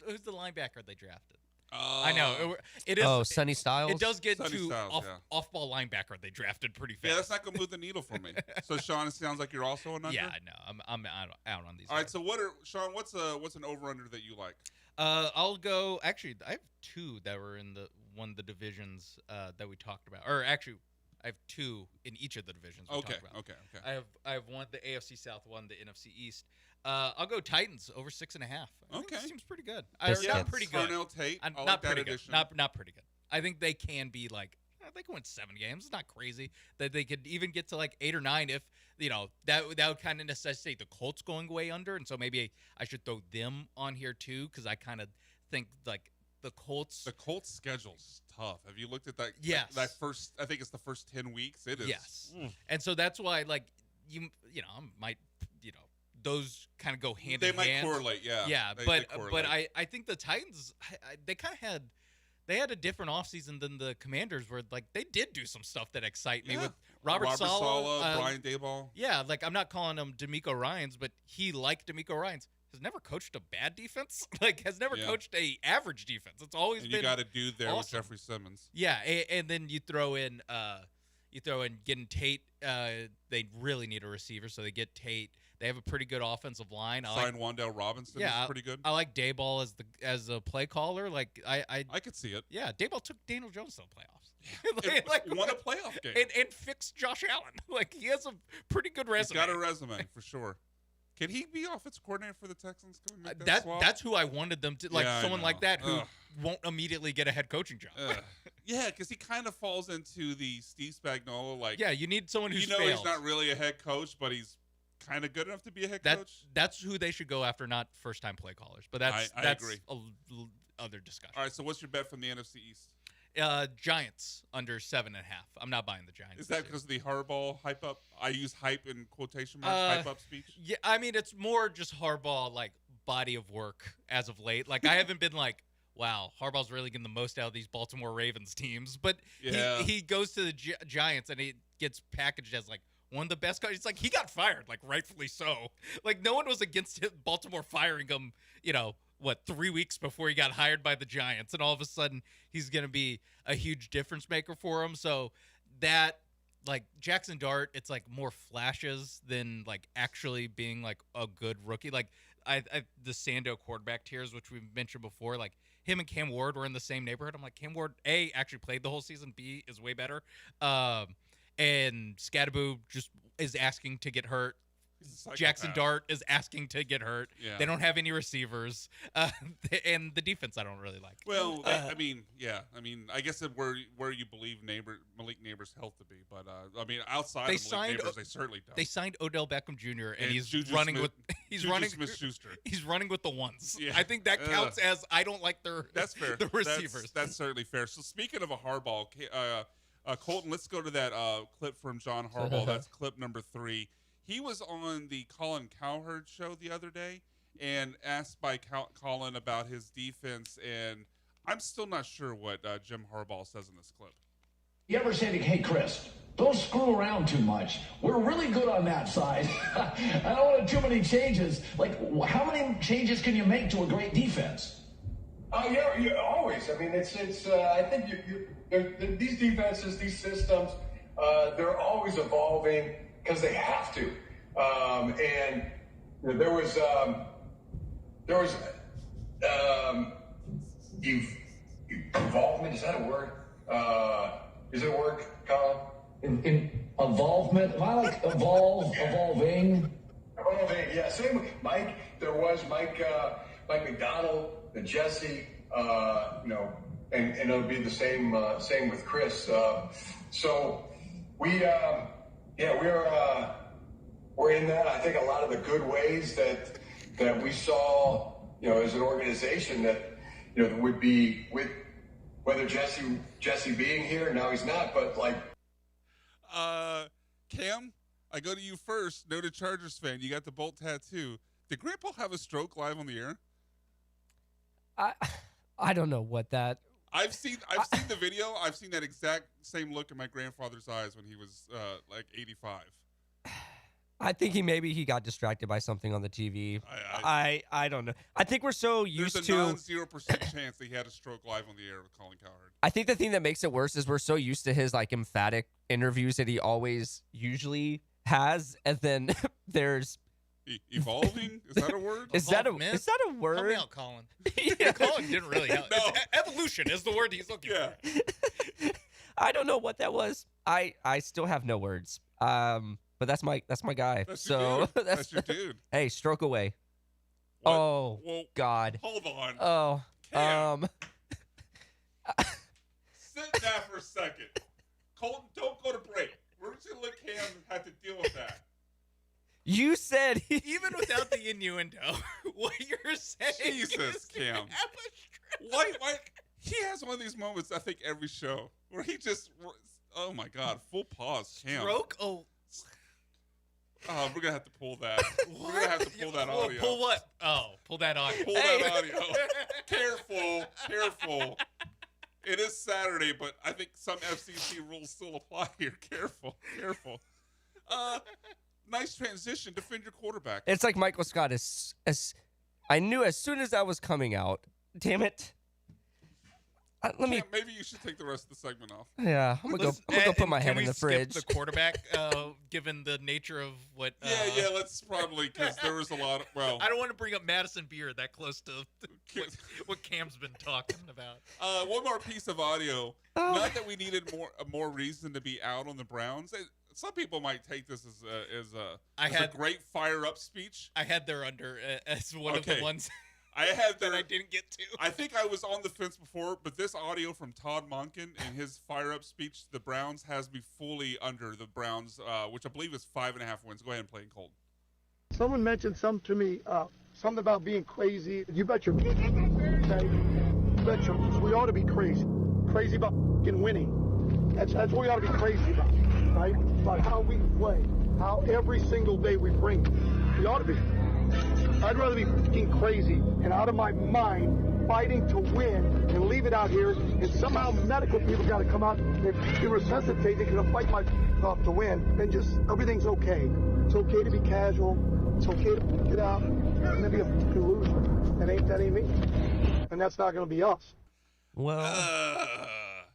who's the linebacker they drafted? I know it is.
Oh, Sonny Styles.
It does get
Sonny
to
Styles,
off-ball linebacker they drafted pretty fast.
Yeah, that's not gonna move the needle for me. So Sean, it sounds like you're also an under.
Yeah, no, I'm out on these.
All right, so Sean? What's an over under that you like?
I'll go. Actually, I have two that were in one of the divisions that we talked about. Or actually, I have two in each of the divisions we talked about.
Okay.
I have one the AFC South, one the NFC East. I'll go Titans over 6.5.
Okay,
seems pretty good.
Not
pretty good.
Darnell Tate. I
not
like
pretty
that
good.
addition.
Not pretty good. I think they can be like. They can win 7 games. It's not crazy that they could even get to like 8 or 9 if that would kind of necessitate the Colts going way under, and so maybe I should throw them on here too because I kind of think like the Colts.
The Colts schedule's tough. Have you looked at that?
Yes.
That first, I think it's the first 10 weeks. It is.
Yes. And so that's why like you might those kind of go hand in hand.
They might correlate. Yeah.
Yeah,
They
but
correlate.
I think the Titans they kind of had a different offseason than the Commanders where like they did do some stuff that excite me with Robert Saleh,
Brian Daboll.
Yeah, like I'm not calling him D'Amico Ryans, but he like D'Amico Ryans has never coached a bad defense. Like has never coached a average defense. It's always
And
been
you got a dude there with
awesome.
Jeffrey Simmons.
Yeah, and then you throw in getting Tate. They really need a receiver, so they get Tate. They have a pretty good offensive line.
Sign Wan'Dale Robinson.
Yeah,
is pretty good.
I like Dayball as a play caller. Like I
could see it.
Yeah, Dayball took Daniel Jones to the playoffs.
Won a playoff game
and fixed Josh Allen. Like he has a pretty good resume.
He's got a resume for sure. Can he be offensive coordinator for the Texans? Can we make that swap?
That's who I wanted them to like.
Yeah,
Someone like that who
Ugh.
won't immediately get a head coaching job.
Yeah, because he kind of falls into the Steve Spagnuolo like.
Yeah, you need someone who's
he's
failed.
not really a head coach, but he's kind of good enough to be a head coach.
That's who they should go after, not first time play callers. But
I
that's
agree.
Other discussion.
All right, so what's your bet from the NFC East?
Giants under 7.5. I'm not buying the Giants.
Is that because of the Harbaugh hype up? I use hype in quotation marks. Hype up speech.
Yeah, I mean it's more just Harbaugh like body of work as of late. Like I haven't been like, wow, Harbaugh's really getting the most out of these Baltimore Ravens teams. But he goes to the Giants and he gets packaged as like one of the best coaches. It's like he got fired, like rightfully so. Like no one was against Baltimore firing him. 3 weeks before he got hired by the Giants, and all of a sudden he's going to be a huge difference maker for him. So that, like Jackson Dart, it's like more flashes than like actually being like a good rookie. Like the Sando quarterback tiers, which we've mentioned before, like him and Cam Ward were in the same neighborhood. I'm like, Cam Ward, A, actually played the whole season. B, is way better. And Scadaboo just is asking to get hurt. Jackson Dart is asking to get hurt.
Yeah.
They don't have any receivers, and the defense I don't really like.
Well, I guess where you believe Malik Neighbors' health to be, but outside of Malik Neighbors, they certainly don't.
They signed Odell Beckham Jr. and he's
Juju
running
Smith-
with
Juju Smith-Schuster.
He's running with the ones.
Yeah.
I think that counts as I don't like their
That's fair.
the receivers.
That's certainly fair. So speaking of a Harbaugh, Colton, let's go to that clip from John Harbaugh. That's clip number 3. He was on the Colin Cowherd show the other day and asked by Colin about his defense, and I'm still not sure what Jim Harbaugh says in this clip.
You ever say to, hey, Chris, don't screw around too much. We're really good on that side. I don't want too many changes. Like, how many changes can you make to a great defense?
Yeah, always. I mean, it's. I think these defenses, these systems, they're always evolving because they have to. And there was involvement. Is that a word? Is it a word, Colin?
In involvement? Am I like evolving?
Evolving, yeah. Same with Mike. There was Mike McDonald and Jesse, and it'll be the same with Chris. So we're in that. I think a lot of the good ways that we saw, as an organization that, would be with whether Jesse being here. Now he's not, but like.
Cam, I go to you first. Noted Chargers fan. You got the Bolt tattoo. Did Grandpa have a stroke live on the air?
I don't know what that.
I've seen the video. I've seen that exact same look in my grandfather's eyes when he was like 85.
I think he got distracted by something on the TV. I don't know. I think we're so used
There's a
to
non-0% chance that he had a stroke live on the air with Colin Cowherd.
I think the thing that makes it worse is we're so used to his like emphatic interviews that he always usually has, and then there's
evolving. Is that a word?
Is that a word?
Help me out, Colin. Colin didn't really help.
No.
Evolution is the word he's looking for.
I don't know what that was. I still have no words. But that's my guy.
That's your dude. That's your dude.
Hey, stroke away.
What?
Oh
Well,
God.
Hold on.
Oh.
Cam. Sit down for a second. Colton, don't go to break. We're just gonna let Cam have to deal with that.
You said
even without the innuendo, what you're saying.
Jesus, Cam. Why? He has one of these moments, I think, every show where he just. Oh my God! Full pause, Cam.
Stroke. Oh.
We're gonna have to pull that. We're gonna have to pull that audio.
Pull what? Oh, pull that audio.
Pull that audio. Careful. It is Saturday, but I think some FCC rules still apply here. Careful. Nice transition. Defend your quarterback.
It's like Michael Scott. I knew as soon as that was coming out. Damn it.
Maybe you should take the rest of the segment off.
Yeah, I'm gonna go put my head in the fridge.
The quarterback, given the nature of what.
Yeah. Let's probably because there was a lot of. Well,
I don't want to bring up Madison Beer that close to what Cam's been talking about.
One more piece of audio. Not that we needed more reason to be out on the Browns. Some people might take this as a great fire up speech.
I had their under as one of the ones.
I had
that I didn't get to.
I think I was on the fence before, but this audio from Todd Monken and his fire-up speech to the Browns has me fully under the Browns, which I believe is 5.5 wins. Go ahead and play in cold.
Someone mentioned something to me, something about being crazy. You bet your okay? You bet your we ought to be crazy. Crazy about winning. That's what we ought to be crazy about, right? About how we play, how every single day we bring it. We ought to be. I'd rather be fucking crazy and out of my mind fighting to win and leave it out here, and somehow medical people got to come out and be resuscitated because I fight my off to win, and just everything's okay. It's okay to be casual. It's okay to get out and then be a fucking loser. That ain't me, and that's not going to be us.
Well,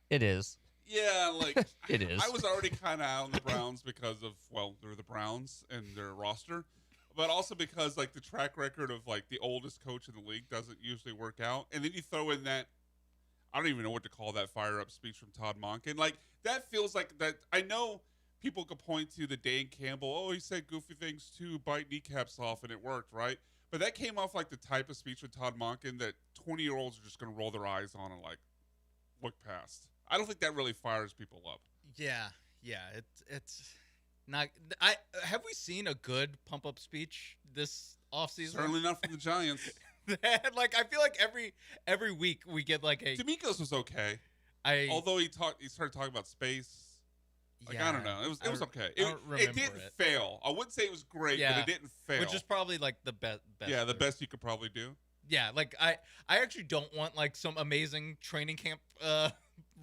it is.
Yeah, like
it is.
I was already kind of out on the Browns because of they're the Browns and their roster. But also because, like, the track record of, like, the oldest coach in the league doesn't usually work out. And then you throw in that, I don't even know what to call that fire-up speech from Todd Monken. Like, that feels like that. I know people could point to the Dan Campbell, he said goofy things too, bite kneecaps off, and it worked, right? But that came off like the type of speech with Todd Monken that 20-year-olds are just going to roll their eyes on and, like, look past. I don't think that really fires people up.
Yeah, it's... have we seen a good pump up speech this offseason?
Certainly not from the Giants.
Like I feel like every week we get like a
D'Amico's was okay. Although he started talking about space. Like I don't know. It was okay. It didn't fail. I wouldn't say it was great, but it didn't fail.
Which is probably like the best.
Yeah, the best you could probably do.
Yeah, like I actually don't want like some amazing training camp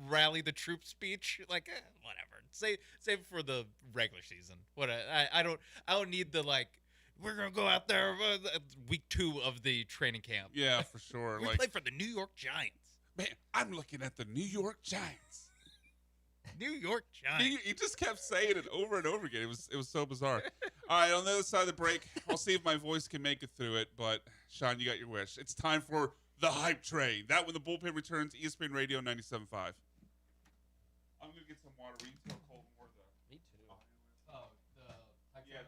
rally the troops speech. Like whatever. Save it for the regular season. I don't need the like we're gonna go out there week 2 of the training camp.
Yeah, for sure.
We play for the New York Giants.
Man, I'm looking at the New York Giants.
New York Giants.
He just kept saying it over and over again. It was so bizarre. All right, on the other side of the break, I'll see if my voice can make it through it. But Sean, you got your wish. It's time for the hype train. That when the bullpen returns, ESPN Radio 97.5. I'm gonna get some water. We can tell Colton where the.
Me too.
Yeah.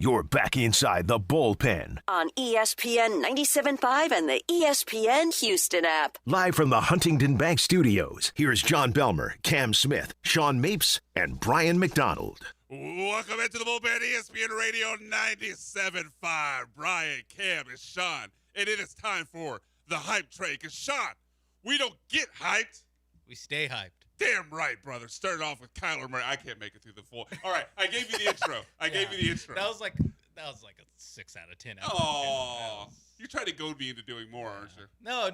You're back inside the bullpen.
On ESPN 97.5 and the ESPN Houston app.
Live from the Huntington Bank Studios, here's John Belmer, Cam Smith, Sean Mapes, and Brian McDonald.
Welcome into the bullpen, ESPN Radio 97.5. Brian, Cam, and Sean. And it is time for the hype train. Because, Sean, we don't get hyped.
We stay hyped.
Damn right, brother. Started off with Kyler Murray. I can't make it through the full. All right, I gave you the intro. Gave you the intro.
That was like a 6 out of 10.
Oh, you're trying to goad me into doing more, aren't you?
No.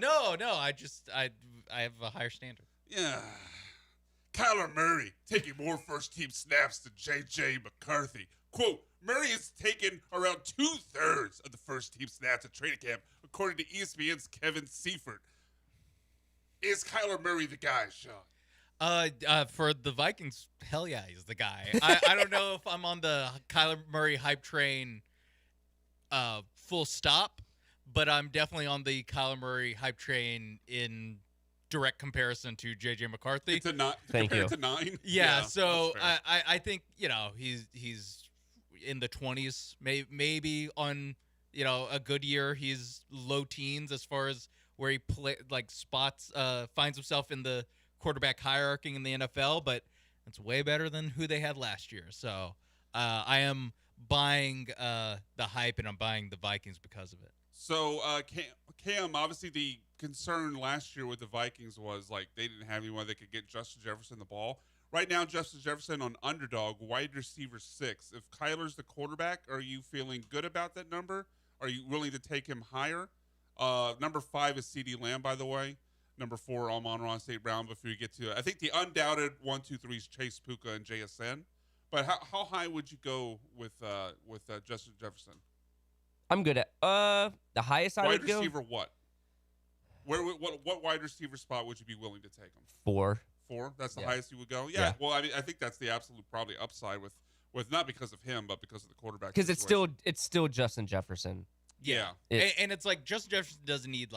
I have a higher standard.
Yeah. Kyler Murray taking more first-team snaps than J.J. McCarthy. Quote, Murray has taken around 2/3 of the first-team snaps at training camp, according to ESPN's Kevin Seifert. Is Kyler Murray the guy, Sean?
For the Vikings, hell yeah, he's the guy. I don't know if I'm on the Kyler Murray hype train full stop, but I'm definitely on the Kyler Murray hype train in direct comparison to J.J. McCarthy.
It's a not
Thank
compared
you.
to 9?
Yeah, so I think, he's in the 20s, maybe on, a good year. He's low teens as far as where he finds himself in the quarterback hierarchy in the NFL, but it's way better than who they had last year. So I am buying the hype, and I'm buying the Vikings because of it.
So, Cam, obviously the concern last year with the Vikings was, they didn't have anyone that could get Justin Jefferson the ball. Right now, Justin Jefferson on underdog, wide receiver 6. If Kyler's the quarterback, are you feeling good about that number? Are you willing to take him higher? Number 5 is CeeDee Lamb, by the way. Number 4, Amon-Ra St. Brown. Before you get to it, I think the undoubted 1, 2, 3 is Chase Puka and JSN. But how high would you go with Justin Jefferson?
I'm good at the highest I would go.
Wide receiver what? What wide receiver spot would you be willing to take him?
4.
4? That's the
Yeah.
highest you would go?
Yeah.
Well, I think that's the absolute probably upside with not because of him, but because of the quarterback.
Because it's still Justin Jefferson.
Yeah.
And it's like Justin Jefferson doesn't need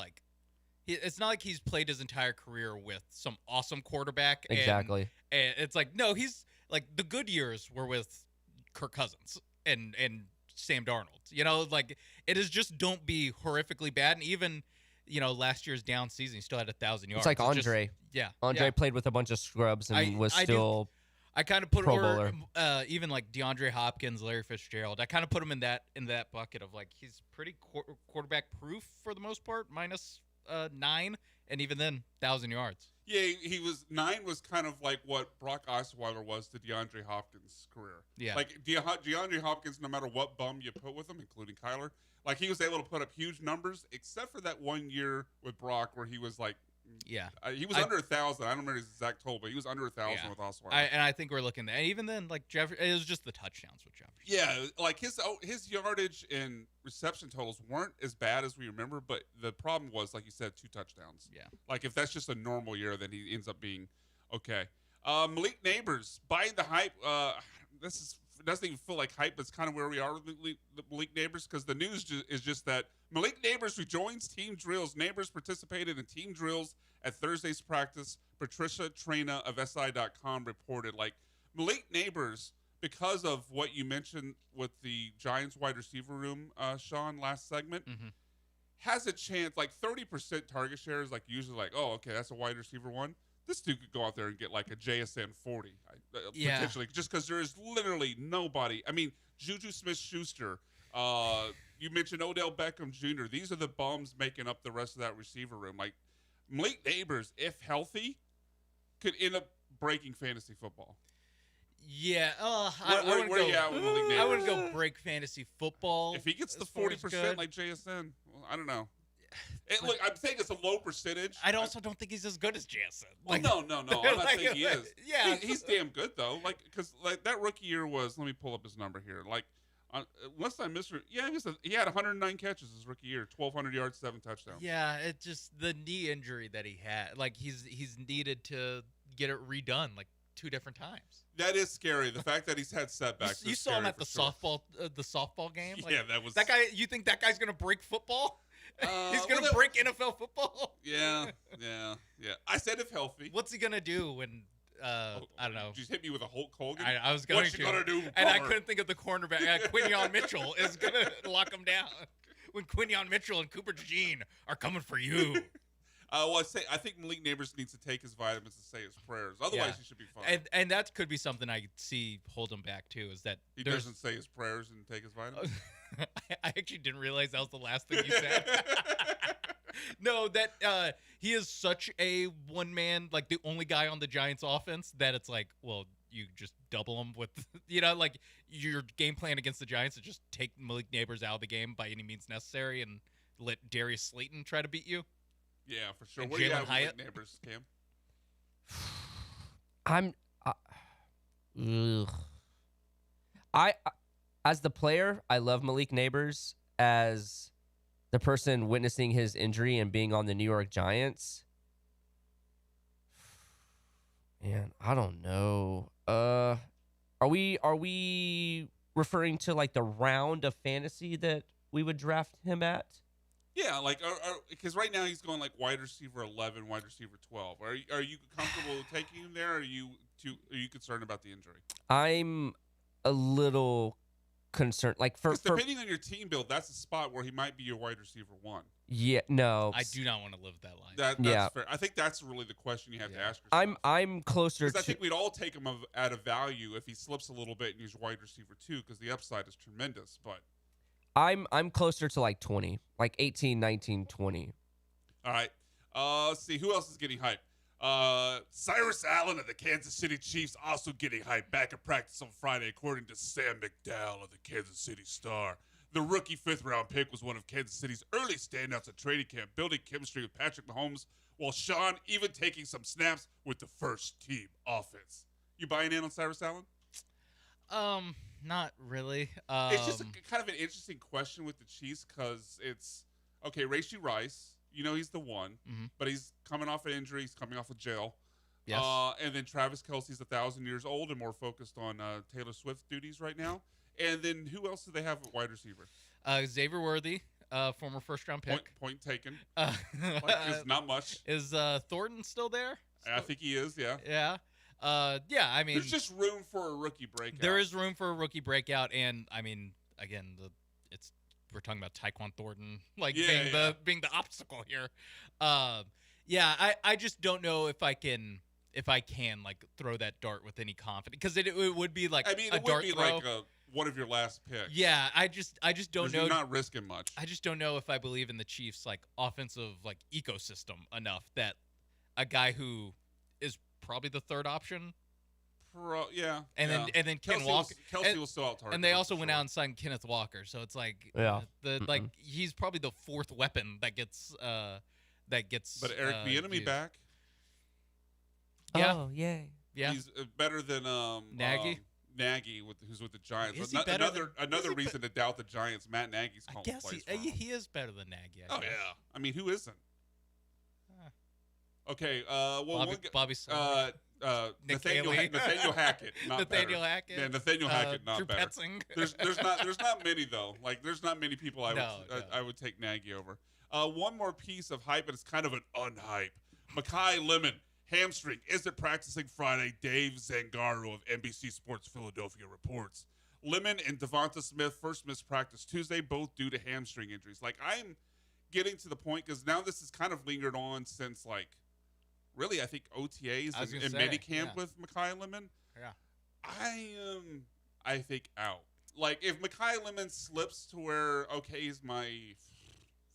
it's not like he's played his entire career with some awesome quarterback.
Exactly.
And it's like, no, he's like the good years were with Kirk Cousins and Sam Darnold. It is just don't be horrifically bad. And even, last year's down season, he still had 1,000 yards.
It's like Andre. Andre played with a bunch of scrubs and was still
I kind of put
Pro Bowler.
Even like DeAndre Hopkins, Larry Fitzgerald. I kind of put him in that bucket of he's pretty quarterback proof for the most part, minus 9, and even then 1,000 yards.
Yeah, he was 9 was kind of like what Brock Osweiler was to DeAndre Hopkins' career.
Yeah,
DeAndre Hopkins, no matter what bum you put with him, including Kyler, he was able to put up huge numbers, except for that 1 year with Brock where he was he was under 1,000. I don't remember his exact total, but he was under 1,000 with Osweiler.
And I think we're looking at, and even then, it was just the touchdowns with Jefferson.
Yeah, his yardage and reception totals weren't as bad as we remember, but the problem was, like you said, 2 touchdowns.
Yeah.
If that's just a normal year, then he ends up being okay. Malik Neighbors, buying the hype. This doesn't even feel like hype. It's kind of where we are with Malik Neighbors, because the news is just that Malik Neighbors rejoins team drills. Neighbors participated in team drills at Thursday's practice. Patricia Traina of SI.com reported. Malik Neighbors, because of what you mentioned with the Giants wide receiver room, Sean, last segment, has a chance, 30% target share is usually oh, okay, that's a wide receiver one. This dude could go out there and get a JSN 40, potentially, just because there is literally nobody. I mean, Juju Smith-Schuster, you mentioned Odell Beckham Jr. These are the bums making up the rest of that receiver room. Malik Neighbors, if healthy, could end up breaking fantasy football.
Yeah,
where are you at with Malik Neighbors?
I wouldn't go break fantasy football.
If he gets the 40% like JSN, well, I don't know. Look, I'm saying it's a low percentage.
I also don't think he's as good as JSN.
No. I'm not saying he is.
Yeah,
he's damn good though. Because that rookie year was. Let me pull up his number here. Unless I missed, he had 109 catches his rookie year, 1,200 yards, 7 touchdowns.
Yeah, it just the knee injury that he had. He's needed to get it redone 2 different times.
That is scary. The fact that he's had setbacks.
You saw him at the softball game.
That was
that guy. You think that guy's gonna break football? He's gonna break NFL football.
Yeah. I said if healthy.
What's he gonna do when I don't know.
Just hit me with a Hulk Hogan.
I was going
what
to.
you gonna do?
And I couldn't think of the cornerback. Quinion Mitchell is gonna lock him down. When Quinion Mitchell and Cooper DeJean are coming for you.
Well, I think Malik Neighbors needs to take his vitamins and say his prayers. Otherwise, he should be fine.
And that could be something I see hold him back too. Is that
he doesn't say his prayers and take his vitamins?
I actually didn't realize that was the last thing you said. No, that he is such a one man, like the only guy on the Giants offense that it's like, well, you just double him with, like your game plan against the Giants is just take Malik Neighbors out of the game by any means necessary and let Darius Slayton try to beat you.
Yeah, for sure.
And
What do you
Jalen
have with
Hyatt?
Malik Neighbors, Cam?
As the player, I love Malik Neighbors. As the person witnessing his injury and being on the New York Giants, man, I don't know. Are we referring to like the round of fantasy that we would draft him at?
Yeah, like because right now he's going like wide receiver 11, wide receiver 12. Are you comfortable taking him there? Or are you concerned about the injury?
I'm a little concerned. Like for
depending on your team build, that's a spot where he might be your wide receiver 1.
Yeah, no.
I do not want to live that life.
That's fair. I think that's really the question you have to ask yourself.
I'm closer to.
I think we'd all take him at a value if he slips a little bit and he's wide receiver 2 because the upside is tremendous. But
I'm closer to like 20, like 18, 19, 20.
All right. Let's see. Who else is getting hyped? Cyrus Allen of the Kansas City Chiefs also getting hyped back at practice on Friday, according to Sam McDowell of the Kansas City Star. The rookie 5th-round pick was one of Kansas City's early standouts at training camp, building chemistry with Patrick Mahomes, while Sean even taking some snaps with the first-team offense. You buying in on Cyrus Allen?
Not really.
It's just kind of an interesting question with the Chiefs because it's, okay, Rashee Rice, he's the one, but he's coming off an injury. He's coming off of jail.
Yes.
And then Travis Kelce's 1,000 years old and more focused on Taylor Swift duties right now. And then who else do they have at wide receiver?
Xavier Worthy, former first-round pick.
Point taken. It's not much.
Is Thornton still there?
I think he is, yeah.
Yeah. Yeah, I mean...
There's just room for a rookie breakout.
There is room for a rookie breakout, and, I mean, again, we're talking about Tyquan Thornton, being the obstacle here. I just don't know if I can like throw that dart with any confidence because it would be like
it
a
would
dart
be
throw.
like one of your last picks.
Yeah, I just don't know.
You're not risking much.
I just don't know if I believe in the Chiefs like offensive like ecosystem enough that a guy who is probably the third option. And then Ken Walker.
Kelce will still out target.
And they also went out and signed Kenneth Walker, so it's like he's probably the fourth weapon that gets.
But Eric Bieniemy back.
Yeah.
Oh, yay.
Yeah.
He's better than
Nagy.
Nagy, who's with the Giants.
Is he better
another reason to doubt the Giants. Matt Nagy's calling
plays
for him.
he is better than Nagy. I guess.
Yeah. I mean, who isn't? Okay.
Bobby
Nathaniel Hackett.
Nathaniel Hackett.
Yeah, Nathaniel Hackett. Not
Drew
better.
Petzing.
There's not many though. Like there's not many people I would take Nagy over. One more piece of hype, and it's kind of an unhype. Mekhi Lemon, hamstring, isn't practicing Friday. Dave Zangaro of NBC Sports Philadelphia reports. Lemon and Devonta Smith first missed practice Tuesday, both due to hamstring injuries. Like I'm getting to the point because now this has kind of lingered on since really, I think OTAs and minicamp with Mekhi Lemon.
Yeah.
I think out. Like if Mekhi Lemon slips to where he's my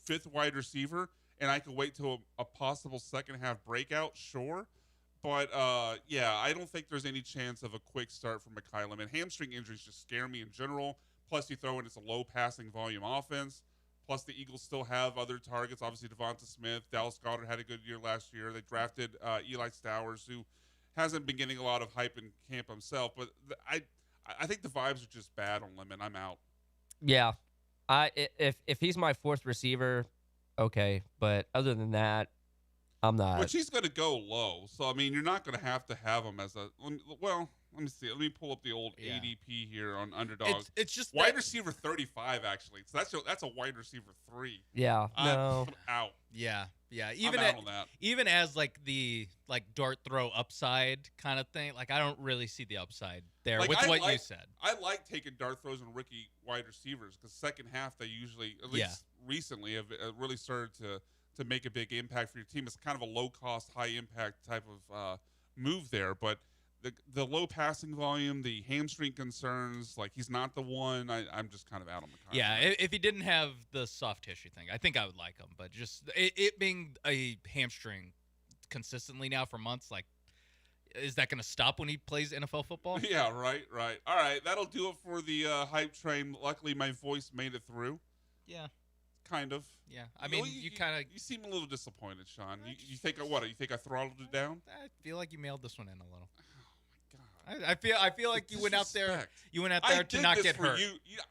5th wide receiver and I could wait till a possible second half breakout, sure. But I don't think there's any chance of a quick start for Mekhi Lemon. Hamstring injuries just scare me in general. Plus you throw in it's a low passing volume offense. Plus, the Eagles still have other targets. Obviously, Devonta Smith. Dallas Goedert had a good year last year. They drafted Eli Stowers, who hasn't been getting a lot of hype in camp himself. But I think the vibes are just bad on Lemon. I'm out.
Yeah. If he's my 4th receiver, okay. But other than that, I'm not.
Which he's going to go low. So, I mean, you're not going to have him as a. Well, let me see. Let me pull up the old ADP here on Underdog.
It's just
wide receiver 35, actually. So that's a wide receiver 3.
Yeah. No.
I'm out.
Yeah.
I'm out on that.
Even as like the dart throw upside kind of thing, like I don't really see the upside there with what you said.
I like taking dart throws and rookie wide receivers because second half they usually, at least recently, have really started to make a big impact for your team. It's kind of a low cost, high impact type of move there, but the low passing volume, the hamstring concerns, like he's not the one. I'm just kind of out on the contract.
Yeah, if he didn't have the soft tissue thing, I think I would like him. But just it being a hamstring consistently now for months, like, is that going to stop when he plays NFL football?
Yeah, right. All right, that'll do it for the hype train. Luckily, my voice made it through.
Yeah.
Kind of.
Yeah, I mean, you kind of...
You seem a little disappointed, Sean. You think what? You think I throttled it down?
I feel like you mailed this one in a little. I feel like you went out there. You went out there to not get hurt.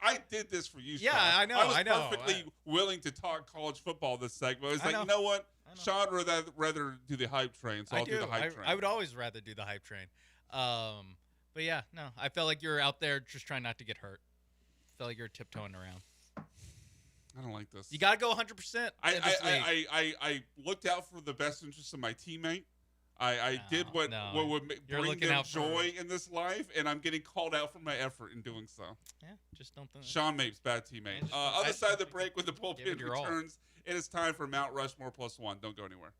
I did this for you.
Yeah,
Sean.
I know.
I was perfectly willing to talk college football this segment. It's like, you know what? Sean would rather do the hype train, so I'll do the hype train.
I would always rather do the hype train. But yeah, no, I felt like you were out there just trying not to get hurt. I felt like you were tiptoeing around.
I don't like this.
You got to go 100%.
I looked out for the best interest of my teammate. I did what would bring them joy in this life, and I'm getting called out for my effort in doing so.
Yeah, just don't think.
Sean Mapes, bad teammate. Other side of the break when the bullpen returns, it is time for Mount Rushmore +1. Don't go anywhere.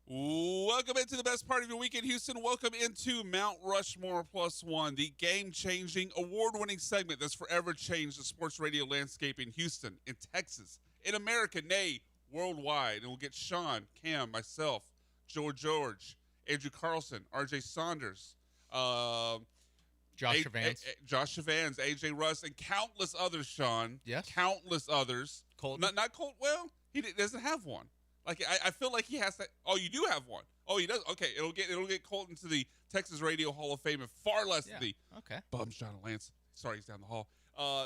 Welcome into the best part of your weekend, Houston. Welcome into Mount Rushmore +1, the game-changing, award-winning segment that's forever changed the sports radio landscape in Houston, in Texas, in America, nay, worldwide. And we'll get Sean, Cam, myself, George, Andrew Carlson, R.J. Saunders,
Josh Vance.
Josh Vance, A.J. Russ, and countless others, Sean.
Yes.
Countless others.
Colton?
Not Colt. Well, he doesn't have one. Like I feel like he has to. Oh, you do have one. Oh, he does. Okay, it'll get Colton to the Texas Radio Hall of Fame in far less than the bums John Lance. Sorry, he's down the hall.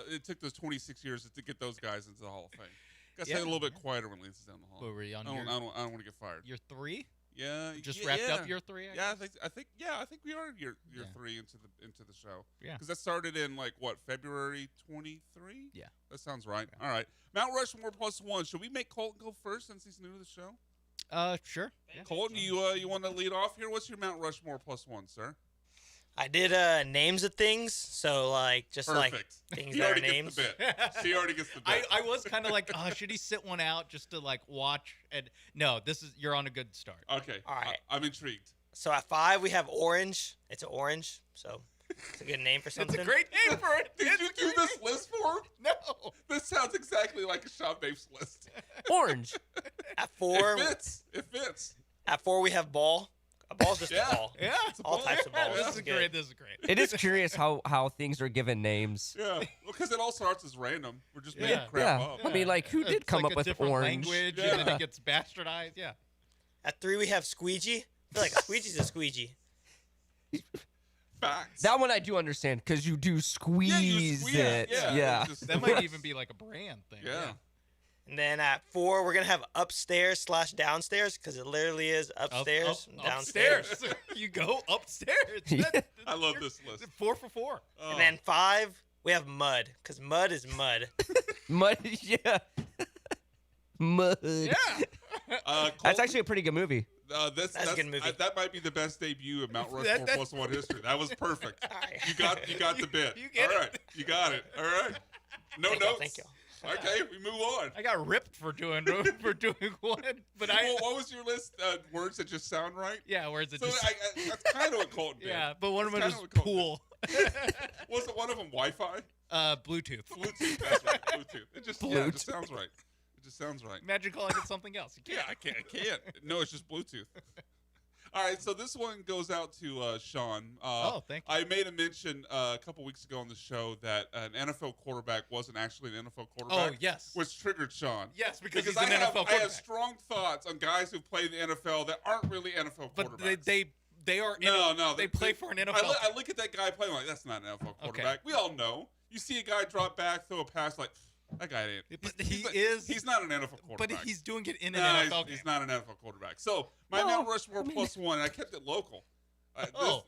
It took those 26 years to get those guys into the Hall of Fame. Got to say it a little bit quieter when Lance is down the hall.
What were you on?
I don't want to get fired.
Year 3?
Yeah,
Just wrapped up year 3.
I think we are year 3 into the show.
Yeah,
because that started in like what, February 23.
Yeah,
that sounds right. All right, Mount Rushmore +1. Should we make Colton go first since he's new to the show?
Sure.
Yeah. Colton, you want to lead off here? What's your Mount Rushmore +1, sir?
I did names of things, so like just
Perfect.
like things
He
that are
already
names.
gets the bit. He already gets the bit.
I was kind of like, should he sit one out just to like watch? And no, you're on a good start.
Okay.
All right.
I'm intrigued.
So at 5 we have orange. It's an orange, so it's a good name for something.
It's a great name for it.
Did you do this list for him?
No.
This sounds exactly like a Sean Mapes list.
Orange.
At 4,
It fits.
At 4 we have ball. A ball's just a ball.
Yeah,
all types of balls.
This is great. This is great.
It is curious how things are given names.
Yeah, because it all starts as random. We're just making crap up.
I mean, like, who did
It's
come
like
up
a
with
different
orange?
language, and then it gets bastardized. Yeah.
At 3 we have squeegee. I feel like a squeegee's a squeegee.
Facts.
That one I do understand because you do squeeze it. Yeah.
That might even be like a brand thing.
Yeah.
And then at 4 we're gonna have upstairs / downstairs because it literally is upstairs, and downstairs.
Upstairs. You go upstairs.
I love this list.
4 for 4.
And then 5 we have mud because mud is mud.
Mud, yeah. Mud.
Yeah.
That's actually a pretty good movie.
That's a good movie.
That might be the best debut of Mount Rushmore +1 history. That was perfect. You got the bit.
You get
all right. You got it. All right. No notes.
Thank you.
Okay, we move on.
I got ripped for doing one, but
what was your list? Words that just sound right.
Yeah, words that
so
just.
That's kind of what Colton did.
Yeah, but one of them
That's
is
kinda what Colton
pool.
Wasn't one of them Wi-Fi?
Bluetooth.
Bluetooth. That's right. Bluetooth. It just sounds right. It just sounds right.
Imagine calling it something else. You can't.
Yeah, I can't. No, it's just Bluetooth. All right, so this one goes out to Sean.
Thank you.
I made a mention a couple weeks ago on the show that an NFL quarterback wasn't actually an NFL quarterback.
Oh, yes.
Which triggered Sean.
Yes, because he's
I
an NFL
have
quarterback.
strong thoughts on guys who play in the NFL that aren't really NFL
But
quarterbacks.
they are.
They
play for an NFL.
I look at that guy playing like, that's not an NFL quarterback. We all know. You see a guy drop back, throw a pass like, that guy ain't.
But
he's not an NFL quarterback.
But he's doing it in an NFL game.
He's not an NFL quarterback. So my Mount Rushmore +1, and I kept it local.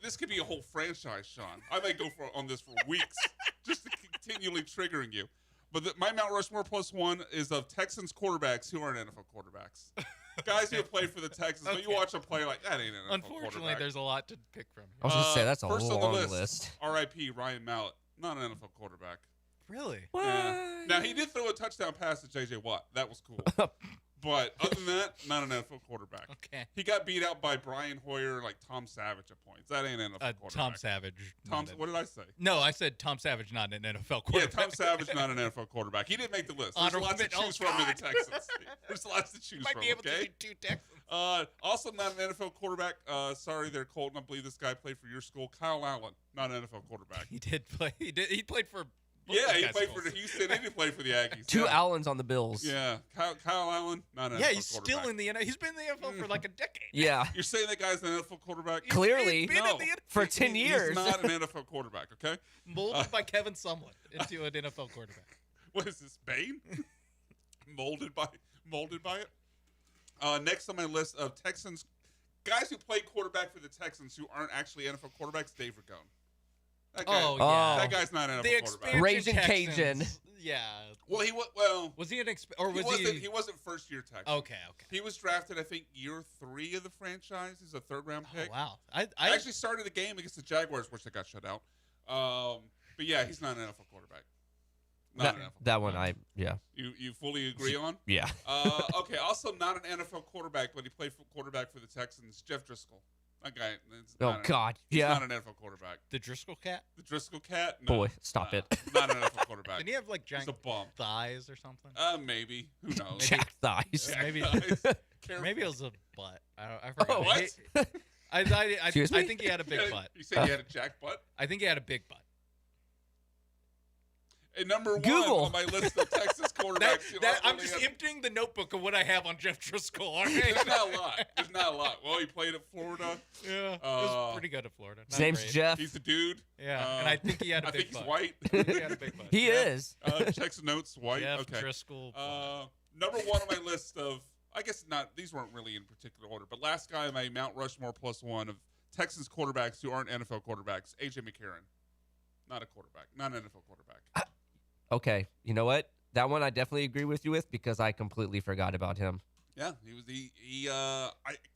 This could be a whole franchise, Sean. I might go on this for weeks, just to continually triggering you. But my Mount Rushmore +1 is of Texans quarterbacks who aren't NFL quarterbacks. Guys who have played for the Texans, but you watch them play like, that ain't an NFL
Unfortunately,
quarterback.
there's a lot to pick from.
I was going to say, that's a
First
long
on the
list.
R.I.P. Ryan Mallett, not an NFL quarterback.
Really?
Yeah. Now, he did throw a touchdown pass to J.J. Watt. That was cool. But other than that, not an NFL quarterback.
Okay.
He got beat out by Brian Hoyer, like Tom Savage at points. That ain't an NFL quarterback.
Tom Savage.
What did I say?
No, I said Tom Savage, not an NFL quarterback.
Yeah, Tom Savage, not an NFL quarterback. He didn't make the list. There's lots to choose from in the Texans. There's lots to choose
Might
from,
be able
okay?
to do 2 Texans.
Also not an NFL quarterback. Sorry there, Colton. I believe this guy played for your school. Kyle Allen, not an NFL quarterback.
He did play. He played for.
Yeah, he played for the Houston and he played for the Aggies.
Two Allens on the Bills.
Yeah, Kyle Allen, not an NFL
he's
quarterback.
still in the NFL. He's been in the NFL for like a decade.
Yeah.
You're saying that guy's an NFL quarterback?
Clearly.
No.
For 10 years.
He's not an NFL quarterback, okay?
Molded by Kevin Sumlin into an NFL quarterback.
What is this, Bane? Molded by it? Next on my list of Texans, guys who play quarterback for the Texans who aren't actually NFL quarterbacks, Dave Ragone. That guy, that guy's not an NFL quarterback.
Raging Cajun.
Yeah.
Well,
was he an
he wasn't first year Texan.
Okay.
He was drafted, I think, year 3 of the franchise. He's a 3rd round pick.
Oh, wow.
I actually started the game against the Jaguars, which they got shut out. But yeah, he's not an NFL quarterback.
That one, yeah.
You fully agree on?
Yeah.
Okay. Also, not an NFL quarterback, but he played quarterback for the Texans. Jeff Driscoll. That guy. He's not an NFL quarterback.
The Driscoll cat?
The Driscoll cat? No,
Boy, stop it.
Not an NFL quarterback.
Didn't he have like giant
He's a bum.
thighs or something?
Maybe. Who knows?
Jack thighs.
Maybe.
Thighs.
Maybe it was a butt. I forgot.
What?
Excuse me?
I think he had a big butt.
You say he had a jack butt?
I think he had a big butt.
And number one
Google.
on my list of Texas quarterbacks.
I'm just emptying the notebook of what I have on Jeff Driscoll. All right?
There's not a lot. There's not a lot. Well, he played at Florida.
Yeah, he was pretty good at Florida.
His name's
great.
Jeff.
He's a dude.
Yeah, and I think he had a big butt.
I think he's white.
He had a big butt.
He is.
Checks notes, white.
Jeff
Okay.
Driscoll.
Number one on my list of, I guess not, these weren't really in particular order, but last guy on my Mount Rushmore +1 of Texans quarterbacks who aren't NFL quarterbacks, A.J. McCarron. Not a quarterback. Not an NFL quarterback.
Okay, you know what? That one I definitely agree with you with because I completely forgot about him.
Yeah, I can't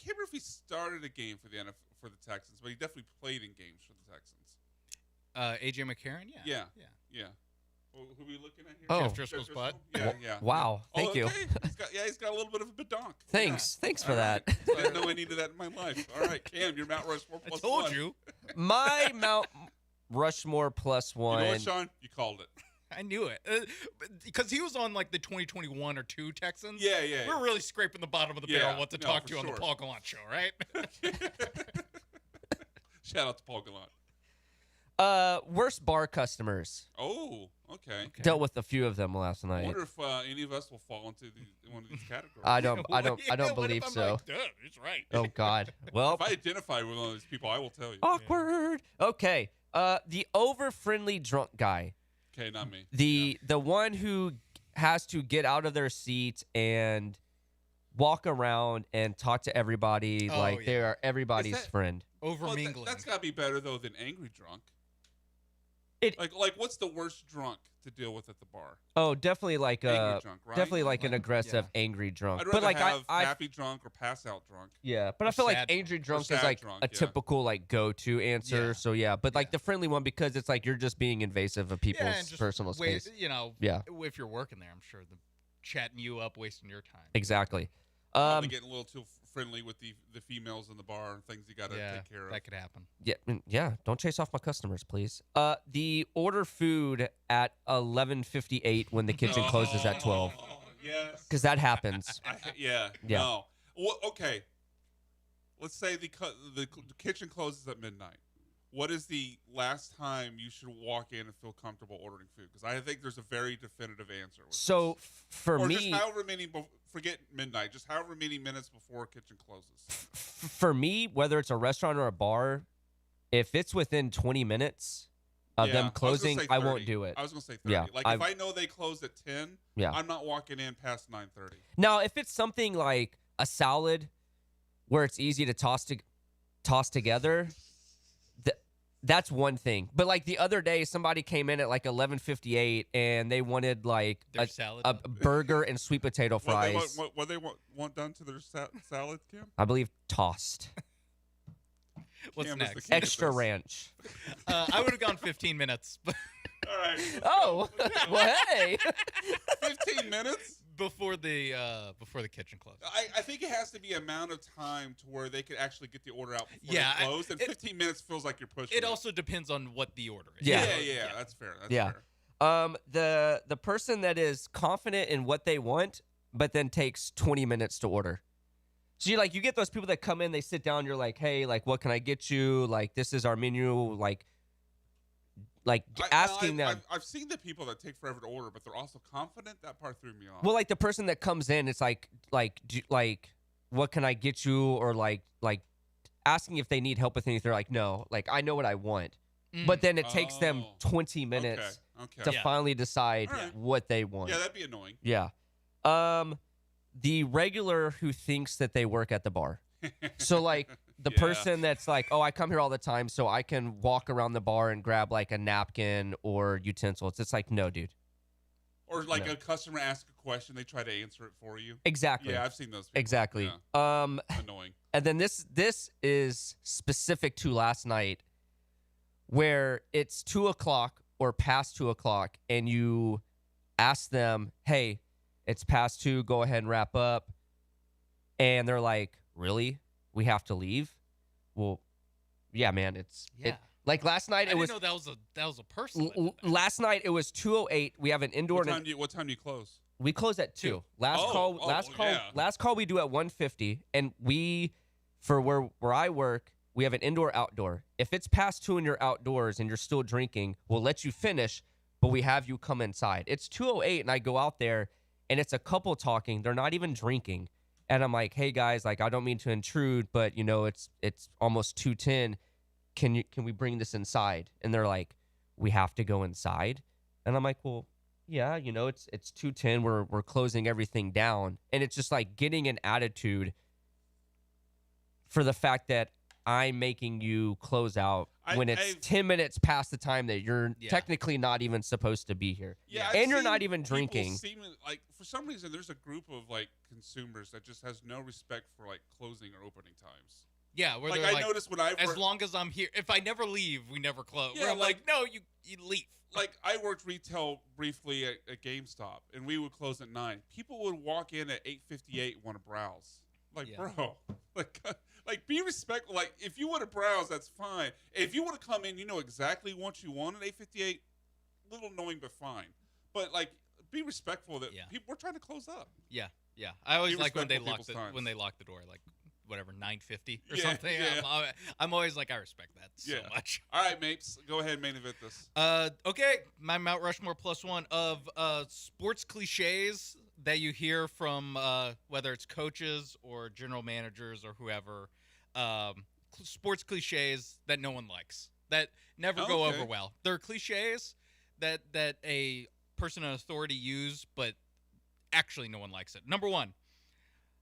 remember if he started a game for the NFL, for the Texans, but he definitely played in games for the Texans.
A.J. McCarron? Yeah.
Yeah. Well, who are we looking at here?
Oh.
Jeff Driscoll's butt.
Yeah.
Wow, thank you.
Okay. He's got a little bit of a badonk.
Thanks for
All
that.
right. I didn't know I needed that in my life. All right, Cam, you're Mount Rushmore +1.
I told you.
My Mount Rushmore +1.
You know what, Sean? You called it.
I knew it because he was on like the 2021 or 2 Texans.
Yeah.
We're really scraping the bottom of the
Yeah,
barrel what to
no,
talk
for
to on the
sure.
Paul Gallant show, right?
Shout out to Paul Gallant.
Worst bar customers.
Oh, okay.
Dealt with a few of them last
I
night.
wonder if any of us will fall into one of these categories.
I don't
What
believe
if I'm
so.
like, "Duh, he's right.
Oh God. Well,
If I identify with one of these people, I will tell you.
awkward. Okay. The over friendly drunk guy.
Okay, not me.
The one who has to get out of their seat and walk around and talk to everybody
Oh,
like
yeah.
they are everybody's
Is that-
friend.
Over
Well,
mingling.
that's got to be better though than angry drunk.
It-
like what's the worst drunk to deal with at the bar?
Oh, definitely like
Angry drunk, right?
definitely like an
Like,
aggressive angry drunk.
I'd rather
But like
have
I
happy drunk or pass out drunk.
yeah, but I
Or
feel like
sad
angry drunk is
sad
like
drunk,
a
yeah.
typical like go-to answer.
Yeah.
So yeah, but like the friendly one because it's like you're just being invasive of people's
yeah, and just
personal
wait,
space.
You know,
Yeah.
if you're working there, I'm sure the chatting you up, wasting your time.
Exactly.
Probably getting a little too friendly with the females in the bar and things you got to take care of.
That could happen.
Yeah. Don't chase off my customers, please. The order food at 11:58 when the kitchen closes at 12.
Yes.
Because that happens.
Yeah.
Yeah.
No. Well, okay. Let's say the kitchen closes at midnight. What is the last time you should walk in and feel comfortable ordering food? Because I think there's a very definitive answer. With
So for
or
me,
just however many. Forget midnight. Just however many minutes before kitchen closes.
for me, whether it's a restaurant or a bar, if it's within 20 minutes of
Yeah,
them
I was gonna
closing,
say
I won't
30.
do it.
I was gonna say 30.
Yeah,
Like if I know they close at 10,
Yeah.
I'm not walking in past 9:30.
Now, if it's something like a salad where it's easy to toss together, that's one thing. But like the other day, somebody came in at like 11:58 and they wanted like
Their salad
a burger and sweet potato fries.
What they want done to their salad, Kim?
I believe tossed.
What's
Cam is the
next?
king of
Extra
this.
ranch.
I would have gone 15 minutes. But
All right.
Oh, well, hey.
15 minutes?
before the kitchen closes.
I think it has to be amount of time to where they could actually get the order out before
Yeah,
they close. And 15 minutes feels like you're pushing
It also depends on what the order is.
Yeah.
Yeah, that's fair. That's
Yeah.
fair.
The person that is confident in what they want, but then takes 20 minutes to order. So you get those people that come in, they sit down, you're like, hey, like, what can I get you? Like, this is our menu. Like asking them.
I've seen the people that take forever to order, but they're also confident. That part threw me off.
Well, like the person that comes in, it's like, what can I get you? Or like asking if they need help with anything. They're like, no, like I know what I want. But then it takes them 20 minutes to finally decide what they want.
Yeah, that'd be annoying.
Yeah. The regular who thinks that they work at the bar. So like the person that's like, oh, I come here all the time, so I can walk around the bar and grab like a napkin or utensils. It's like, no, dude.
Or like a customer asks a question, they try to answer it for you.
Exactly.
Yeah, I've seen those people.
Exactly.
Yeah. Annoying.
And then this is specific to last night, where it's 2:00 or past 2:00, and you ask them, "Hey, it's past 2. Go ahead and wrap up." And they're like, "Really? We have to leave?" Well, yeah, man. Like last night,
I didn't know that was a person.
Last night it was 2:08. We have an indoor.
What time do you close?
We close at 2. Last call we do at 1:50, and we, for where I work, we have an indoor-outdoor. If it's past 2 and you're outdoors and you're still drinking, we'll let you finish, but we have you come inside. It's 2:08 and I go out there and it's a couple talking. They're not even drinking. And I'm like, hey guys, like I don't mean to intrude, but you know, it's almost 2:10. Can we bring this inside? And they're like, we have to go inside. And I'm like, well, yeah, you know, it's 2:10. We're closing everything down. And it's just like getting an attitude for the fact that I'm making you close out when it's 10 minutes past the time that you're technically not even supposed to be here.
Yeah,
and you're not even drinking.
Like for some reason, there's a group of like consumers that just has no respect for like closing or opening times.
Yeah, where
like
they're
I noticed when I
as long as I'm here, if I never leave, we never close.
Yeah,
Where I'm like, no, you leave.
Like I worked retail briefly at GameStop, and we would close at 9. People would walk in at 8:58 want to browse. Like, bro, like be respectful. Like if you want to browse, that's fine. If you want to come in, you know exactly what you want at 8:58. Little annoying, but fine. But like, be respectful that people we're trying to close up.
Yeah. I always
Be
like when they
respectful of
lock
people's
the door, like whatever 9:50 or
Yeah,
something.
yeah.
I'm always like, I respect that so much.
All right, Mapes, go ahead and main event this.
Okay, my Mount Rushmore +1 of sports cliches that you hear from whether it's coaches or general managers or whoever. Sports cliches that no one likes, that never go over well. They're cliches that a person in authority use, but actually no one likes it. Number 1.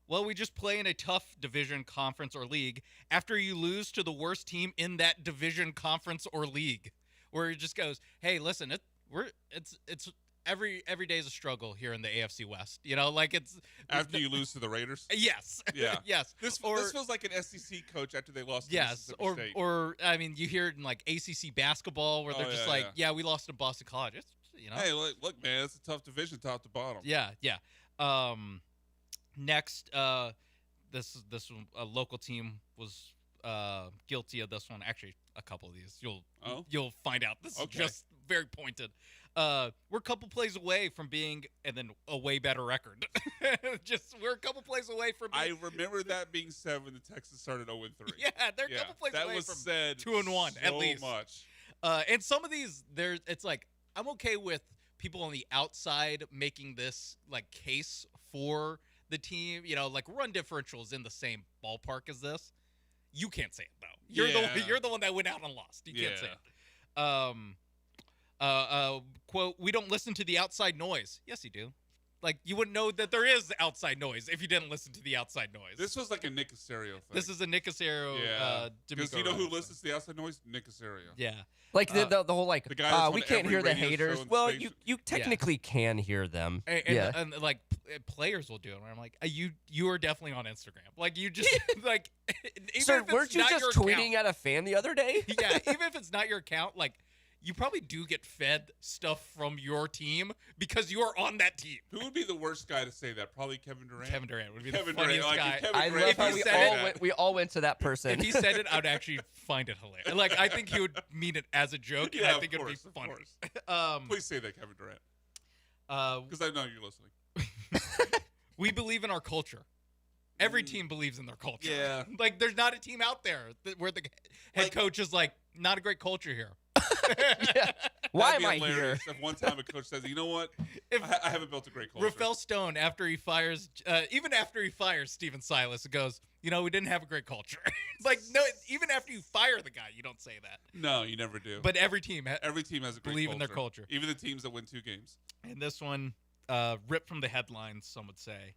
Well, we just play in a tough division, conference, or league after you lose to the worst team in that division, conference, or league. Where it just goes, hey, listen, it's every day is a struggle here in the AFC West. You know, like it's
after you lose to the Raiders.
Yes.
Yeah.
Yes.
This feels like an SEC coach after they lost to Mississippi State.
Or I mean, you hear it in like ACC basketball where they're just like, we lost to Boston College. It's, you know.
Hey, look, man, it's a tough division, top to bottom.
Yeah. Next, this a local team was guilty of this one. Actually, a couple of these. You'll find out. This is just very pointed. We're a couple plays away from being, and then a way better record. We're a couple plays away from.
I remember that being said when the Texans started 0-3.
Yeah, they're a couple plays
that
away
was
from
said
2-1 at least.
So much.
And some of these, it's like I'm okay with people on the outside making this like case for the team, you know, like run differentials in the same ballpark as this. You can't say it though. You're the one that went out and lost. You can't say it. Quote, we don't listen to the outside noise. Yes, you do. Like you wouldn't know that there is outside noise if you didn't listen to the outside noise.
This was like a Nick Caserio thing.
This is a Nick Caserio.
Because you know who listens to the outside noise? Nick Caserio.
Yeah.
Like the whole like, we can't hear the
radio
haters.
show in
Well,
station.
you technically can hear them.
And like players will do it. Where I'm like, you are definitely on Instagram. Like you just like.
So weren't you just tweeting at a fan the other day?
Yeah, even if it's not your account, like. You probably do get fed stuff from your team because you are on that team.
Who would be the worst guy to say that? Probably Kevin Durant.
Kevin Durant would be the funniest guy.
I love how we all went to that person.
If he said it, I would actually find it hilarious. Like I think he would mean it as a joke, and I think it would be funny.
Please say that, Kevin Durant. Because I know you're listening.
We believe in our culture. Every team believes in their culture.
Yeah.
Like there's not a team out there where the head coach is like, not a great culture here.
Why am I here?
If one time a coach says, you know what? I haven't built a great culture.
Rafael Stone, after he fires, even after he fires Steven Silas, goes, you know, we didn't have a great culture. Like, no, even after you fire the guy, you don't say that.
No, you never do.
But every team
has a great
believe in their culture.
Even the teams that win 2 games.
And this one, ripped from the headlines, some would say.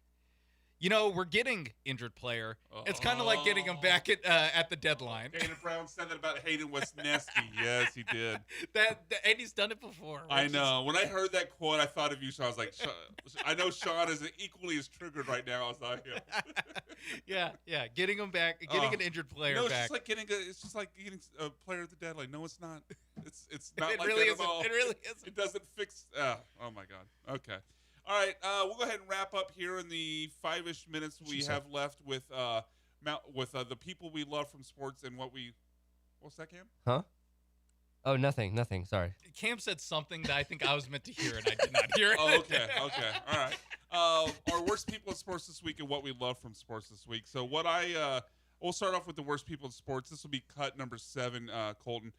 You know, we're getting injured player. It's kind of like getting him back at the deadline.
Hayden Brown said that about Hayden Wesneski. Yes, he did.
And he's done it before.
I know. When I heard that quote, I thought of you, Sean. I was like, I know Sean is equally as triggered right now as I am.
Yeah. Getting him back, getting an injured player
no,
back.
It's just like getting a player at the deadline. No, it's not. It's not
It
like
really
that
isn't.
at all.
It really isn't.
It doesn't fix. Oh my God. Okay. All right, we'll go ahead and wrap up here in the 5-ish minutes we have left with the people we love from sports and what's that, Cam?
Huh? Oh, nothing. Sorry.
Cam said something that I think I was meant to hear, and I did not hear it.
Oh, okay. All right. Our worst people in sports this week and what we love from sports this week. So what I We'll start off with the worst people in sports. This will be cut number 7, Colton.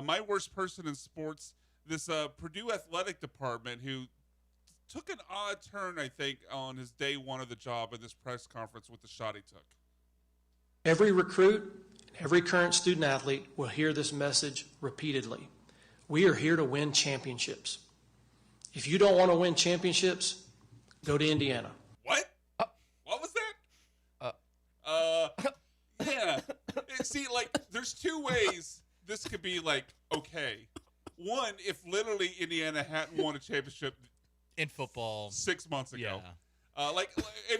My worst person in sports, this Purdue athletic department who took an odd turn, I think, on his day one of the job in this press conference with the shot he took.
Every recruit, every current student athlete will hear this message repeatedly. We are here to win championships. If you don't want to win championships, go to Indiana.
What? What was that? Yeah. See, like, there's two ways this could be, like, okay. One, if literally Indiana hadn't won a championship
in football
6 months ago. Yeah. I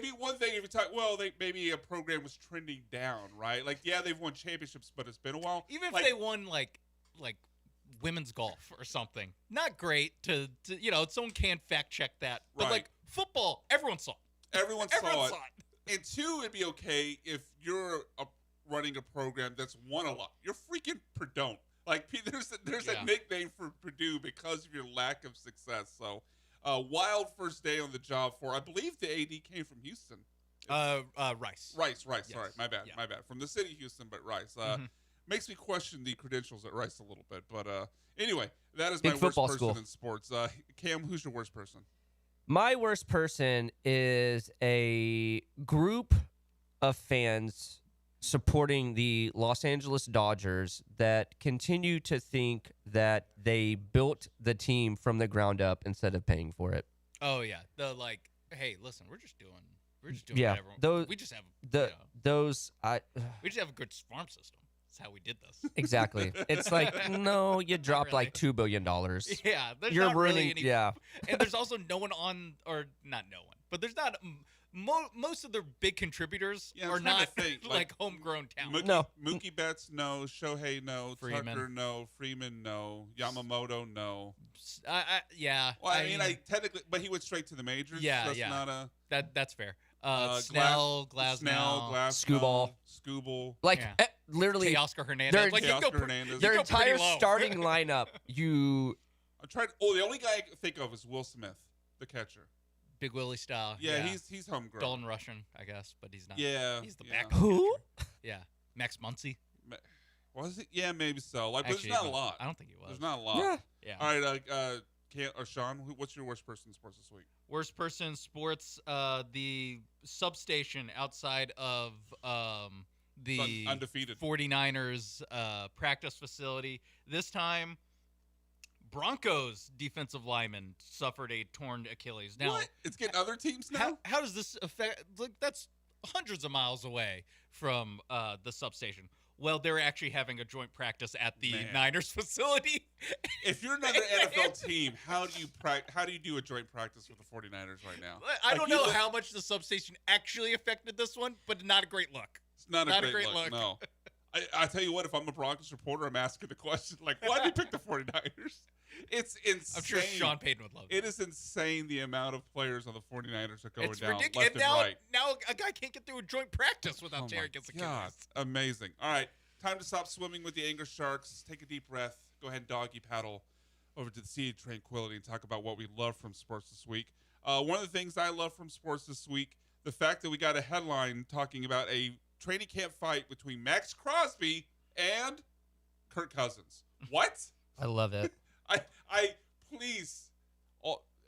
mean, one thing if you talk, well, maybe a program was trending down, right? Like, yeah, they've won championships, but it's been a while.
Even if they won, like women's golf or something, not great to someone can fact check that. But,
right.
like, football, everyone saw it.
Everyone saw it. And two, it'd be okay if you're running a program that's won a lot. You're freaking Purdue. Like, there's a nickname for Purdue because of your lack of success. So, wild first day on the job for, I believe the AD came from Houston.
Rice.
Rice.
Yes.
Sorry, my bad. From the city of Houston, but Rice. Makes me question the credentials at Rice a little bit. But anyway, that is my worst person in sports. Cam, who's your worst person?
My worst person is a group of fans supporting the Los Angeles Dodgers that continue to think that they built the team from the ground up instead of paying for it.
Oh yeah, hey, listen, we're just doing
yeah,
whatever. We just have
we
just have a good farm system. That's how we did this.
Exactly. It's like, no, you dropped like $2 billion.
Yeah, there's
You're
not
ruining.
Really any,
yeah,
and there's also no one on, or not no one, but there's not. Most of their big contributors are not like homegrown talent.
Mookie Betts, no. Shohei, no.
Freeman.
Tucker, no. Freeman, no. Yamamoto, no.
Yeah.
Well, I mean, technically, but he went straight to the majors.
Yeah,
so that's
yeah.
Not
that's fair. Snell, Glasnow,
Skubal.
Like literally,
Teoscar Hernandez.
Their entire starting lineup.
I tried. Oh, the only guy I can think of is Will Smith, the catcher.
Big Willie style.
Yeah, he's homegrown.
Dalton Russian, I guess, but he's not.
Yeah,
he's the back.
Who?
Yeah, Max Muncy.
Was it? Yeah, maybe so. Like,
actually,
but there's not a lot.
I don't think he was.
There's not a lot.
Yeah.
All right, Sean, what's your worst person in sports this week?
Worst person in sports, the substation outside of the
undefeated
49ers practice facility. This time, Broncos defensive lineman suffered a torn Achilles. Now,
what? It's getting other teams now?
How does this affect? Look, that's hundreds of miles away from the substation. Well, they're actually having a joint practice at the Niners facility.
If you're another NFL team, how do you do a joint practice with the 49ers right now?
I don't know how much the substation actually affected this one, but not a great look.
It's not a great look. No. I tell you what, if I'm a Broncos reporter, I'm asking the question, like, why did you pick the 49ers? It's insane.
I'm sure Sean Payton would love it.
It is insane the amount of players on the 49ers are going down
ridiculous.
left and right.
Now a guy can't get through a joint practice without tearing against Achilles.
God, amazing. All right, time to stop swimming with the anger sharks. Take a deep breath. Go ahead and doggy paddle over to the Sea of Tranquility and talk about what we love from sports this week. One of the things I love from sports this week, the fact that we got a headline talking about a training camp fight between Max Crosby and Kirk Cousins. What?
I love it.
I please,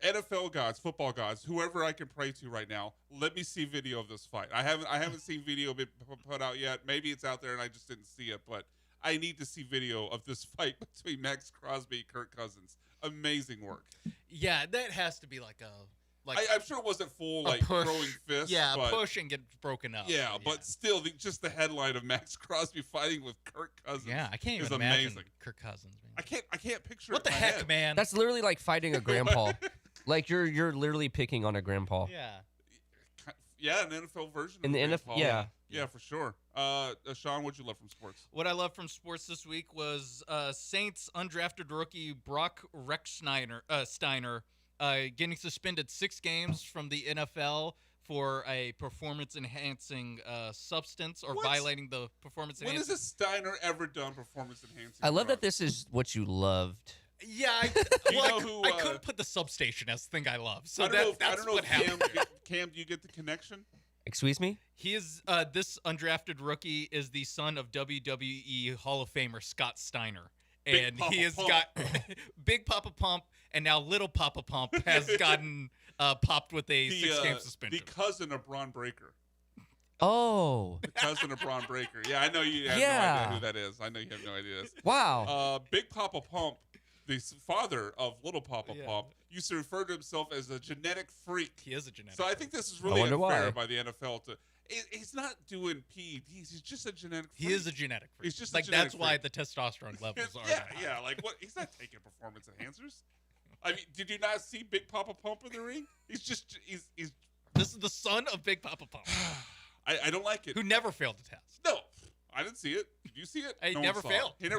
NFL gods, football gods, whoever I can pray to right now, let me see video of this fight. I haven't seen video been put out yet. Maybe it's out there and I just didn't see it, but I need to see video of this fight between Max Crosby and Kirk Cousins. Amazing work.
Yeah, that has to be like a.
I'm sure it wasn't full like
push,
throwing fists.
Yeah,
but,
push and get broken up.
Yeah, but still, just the headline of Max Crosby fighting with Kirk Cousins.
Yeah, I can't even
is
imagine
amazing.
Kirk Cousins. Man.
I can't picture.
What the heck, man?
That's literally like fighting a grandpa. Like you're literally picking on a grandpa.
Yeah, an NFL version.
In the NFL,
yeah, for sure. Sean, what'd you love from sports?
What I love from sports this week was Saints undrafted rookie Brock Steiner getting suspended 6 games from the NFL for a performance-enhancing substance or violating the performance-enhancing.
When has a Steiner ever done performance-enhancing?
I love that this is what you loved.
Yeah, I couldn't put the substation as the thing I love. So that's what happened.
Cam, do you get the connection?
Excuse me?
He is this undrafted rookie is the son of WWE Hall of Famer Scott Steiner. And he has got Big Papa Pump, and now Little Papa Pump has gotten popped with a 6-game suspension.
The cousin of Braun Breaker.
Oh.
The cousin of Braun Breaker. Yeah, I know you have no idea who that is. I know you have no idea.
Wow.
Big Papa Pump, the father of Little Papa Pump, used to refer to himself as a genetic freak.
He is a genetic
So I think this is really unfair by the NFL to. He's not doing peds. He's just a genetic freak.
He is a genetic freak.
He's just
like
a genetic
that's why
freak.
the testosterone levels are.
Yeah. Like what? He's not taking performance enhancers. I mean, did you not see Big Papa Pump in the ring? He's just he's.
This is the son of Big Papa Pump.
I don't like it.
Who never failed a test.
No, I didn't see it. Did you see it?
He
No
never
one saw
failed.
It.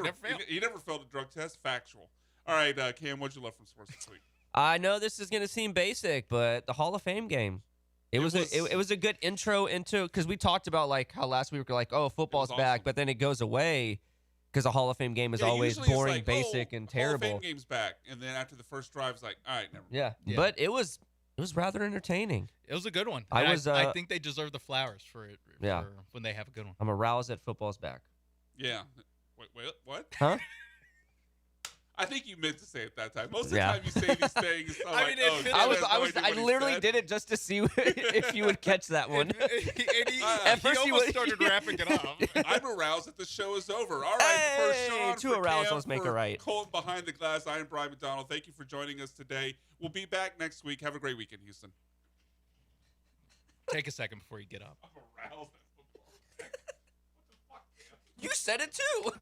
He never failed a drug test. Factual. All right, Cam, what'd you love from sports this week?
I know this is going to seem basic, but the Hall of Fame game. It was a good intro into, because we talked about like how last week we were like, oh, football's back, but then it goes away because the Hall of Fame game is always boring, basic, and terrible.
Hall of Fame game's back, and then after the first drive, it's like, all right, never mind.
Yeah, but it was rather entertaining.
It was a good one.
I
think they deserve the flowers for it.
Yeah.
When they have a good one.
I'm aroused that football's back.
Yeah. Wait, what?
Huh?
I think you meant to say it that time. Most of the time you say these things.
I literally did it just to see if you would catch that one.
He almost started wrapping it up.
I'm aroused that the show is over. All right, for Sean,
two
for
arousals
Cam,
make it
for
right.
Colton behind the glass, I am Brian McDonald. Thank you for joining us today. We'll be back next week. Have a great weekend, Houston.
Take a second before you get up.
I'm aroused.
You said it too.